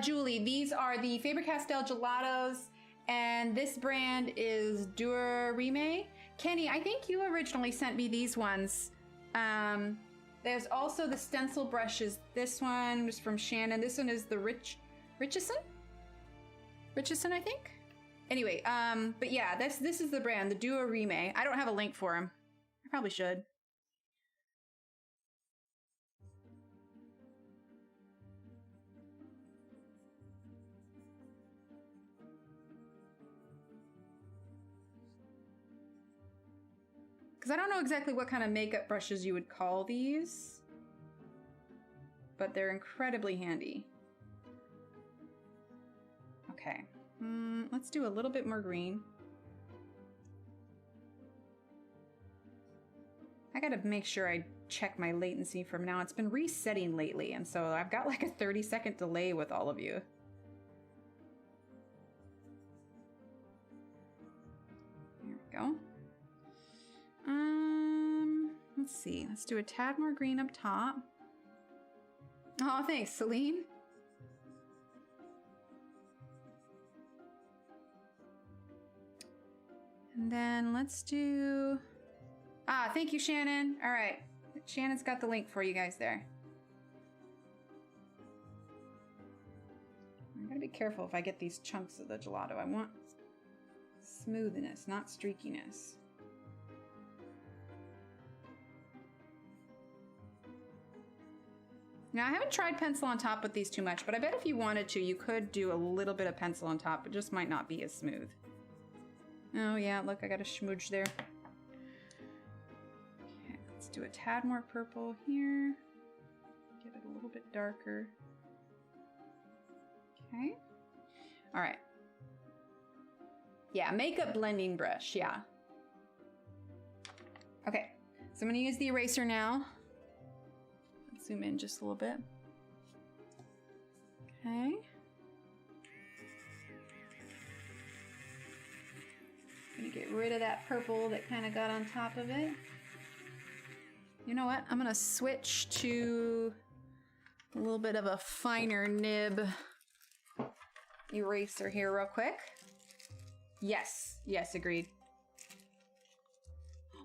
Julie, these are the Faber-Castell gelatos, and this brand is Durarime. Kenny, I think you originally sent me these ones. There's also the stencil brushes. This one was from Shannon. This one is the Richardson, I think. Anyway, but yeah, this is the brand, the Durarime. I don't have a link for them. I probably should. Because I don't know exactly what kind of makeup brushes you would call these, but they're incredibly handy. Okay, let's do a little bit more green. I gotta make sure I check my latency from now. It's been resetting lately, and so I've got like a 30-second delay with all of you. There we go. Let's see. Let's do a tad more green up top. Oh, thanks, Celine. And then let's do... Ah, thank you, Shannon. All right. Shannon's got the link for you guys there. gotta be careful if I get these chunks of the gelato. I want smoothness, not streakiness. Now, I haven't tried pencil on top with these too much, but I bet if you wanted to, you could do a little bit of pencil on top. It just might not be as smooth. Oh yeah, look, I got a smudge there. Okay, let's do a tad more purple here. Get it a little bit darker. Okay. All right. Yeah, makeup blending brush, yeah. Okay, so I'm gonna use the eraser now. Let's zoom in just a little bit. Okay. Gonna get rid of that purple that kind of got on top of it. You know what? I'm gonna switch to a little bit of a finer nib eraser here real quick. Yes, yes, agreed.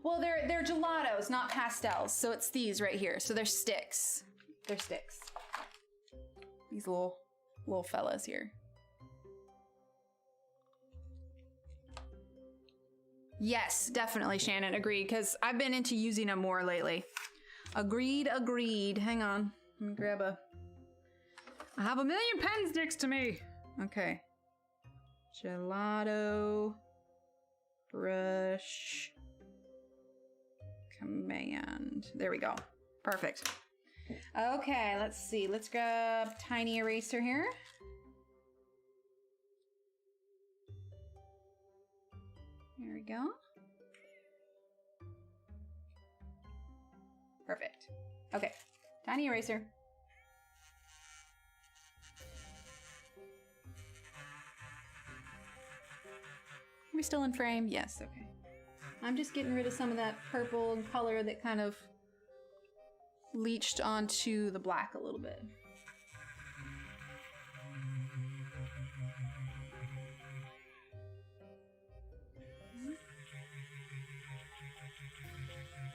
Well, they're gelatos, not pastels, so it's these right here. So they're sticks. They're sticks. These little fellas here. Yes, definitely, Shannon, agreed, because I've been into using them more lately. Agreed, agreed. Hang on, let me grab a... I have a million pen sticks to me. Okay. Gelato brush command. There we go. Perfect. Okay, let's see. Let's grab tiny eraser here. There we go. Perfect. Okay, tiny eraser. Are we still in frame? Yes, okay. I'm just getting rid of some of that purple and color that kind of leached onto the black a little bit.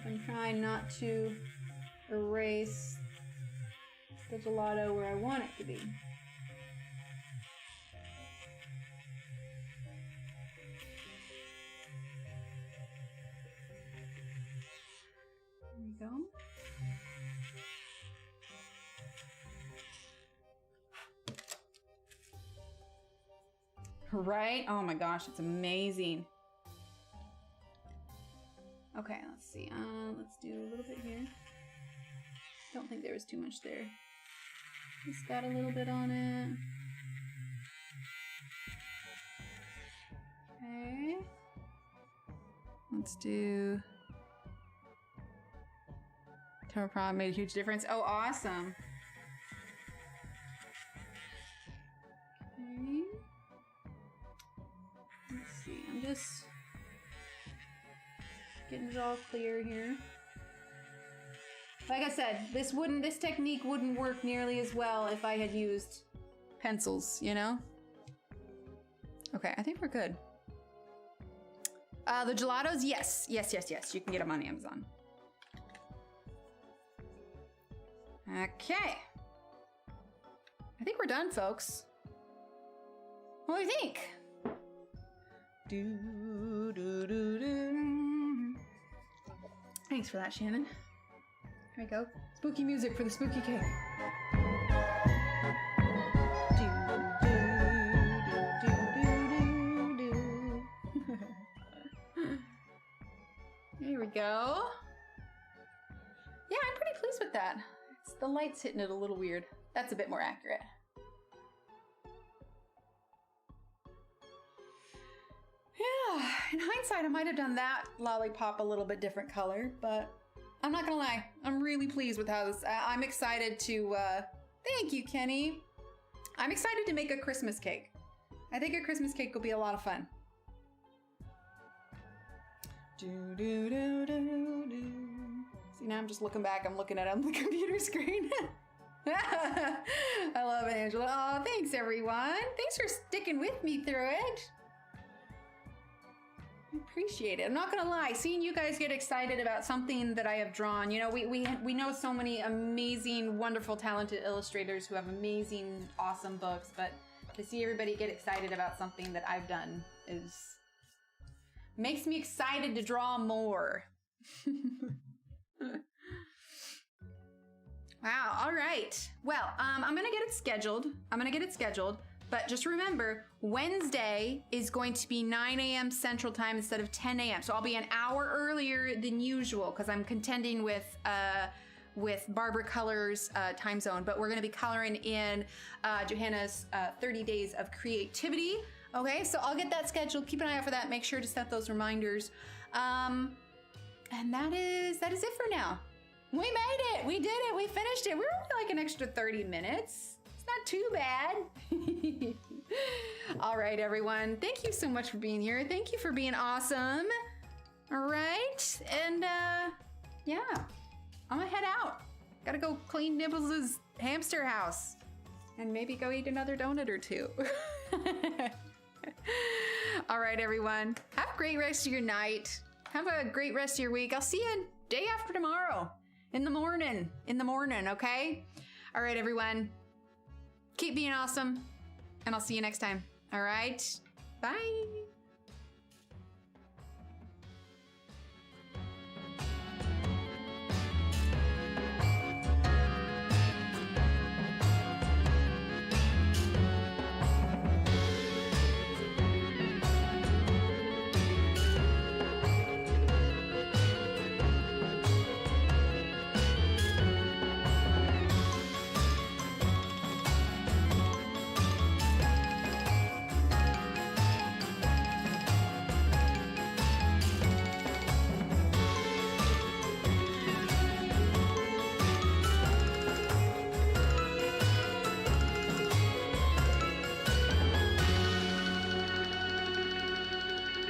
I'm trying not to erase the gelato where I want it to be. There we go. Right? Oh my gosh, it's amazing. Okay, let's see. Let's do a little bit here. Don't think there was too much there. Just got a little bit on it. Okay. Let's do... Toner Prom made a huge difference. Oh, awesome. Okay. Let's see. I'm just getting it all clear here. Like I said, this technique wouldn't work nearly as well if I had used pencils, you know? Okay, I think we're good. The gelatos, yes. Yes. You can get them on Amazon. Okay. I think we're done, folks. What do you think? Thanks for that, Shannon. Here we go. Spooky music for the spooky cake. Here we go. Yeah, I'm pretty pleased with that. The light's hitting it a little weird. That's a bit more accurate. Yeah, in hindsight, I might have done that lollipop a little bit different color, but I'm not gonna lie. I'm really pleased with how this, I'm excited to, thank you, Kenny. I'm excited to make a Christmas cake. I think a Christmas cake will be a lot of fun. See, now I'm just looking back. I'm looking at it on the computer screen. I love it, Angela. Oh, thanks, everyone. Thanks for sticking with me through it. I appreciate it. I'm not gonna lie, seeing you guys get excited about something that I have drawn. You know, we know so many amazing, wonderful, talented illustrators who have amazing, awesome books, but To see everybody get excited about something that I've done makes me excited to draw more. Wow, all right. Well, I'm gonna get it scheduled. But just remember, Wednesday is going to be 9 a.m. Central Time instead of 10 a.m. So I'll be an hour earlier than usual because I'm contending with Barbara Color's time zone. But we're going to be coloring in Johanna's 30 Days of Creativity. Okay, so I'll get that scheduled. Keep an eye out for that. Make sure to set those reminders. And that is it for now. We made it. We did it. We finished it. We're only like an extra 30 minutes. It's not too bad. All right, everyone. Thank you so much for being here. Thank you for being awesome. All right. And yeah, I'm gonna head out. Gotta go clean Nibbles' hamster house and maybe go eat another donut or two. All right, everyone. Have a great rest of your night. Have a great rest of your week. I'll see you day after tomorrow in the morning, okay? All right, everyone. Keep being awesome, and I'll see you next time. All right? Bye.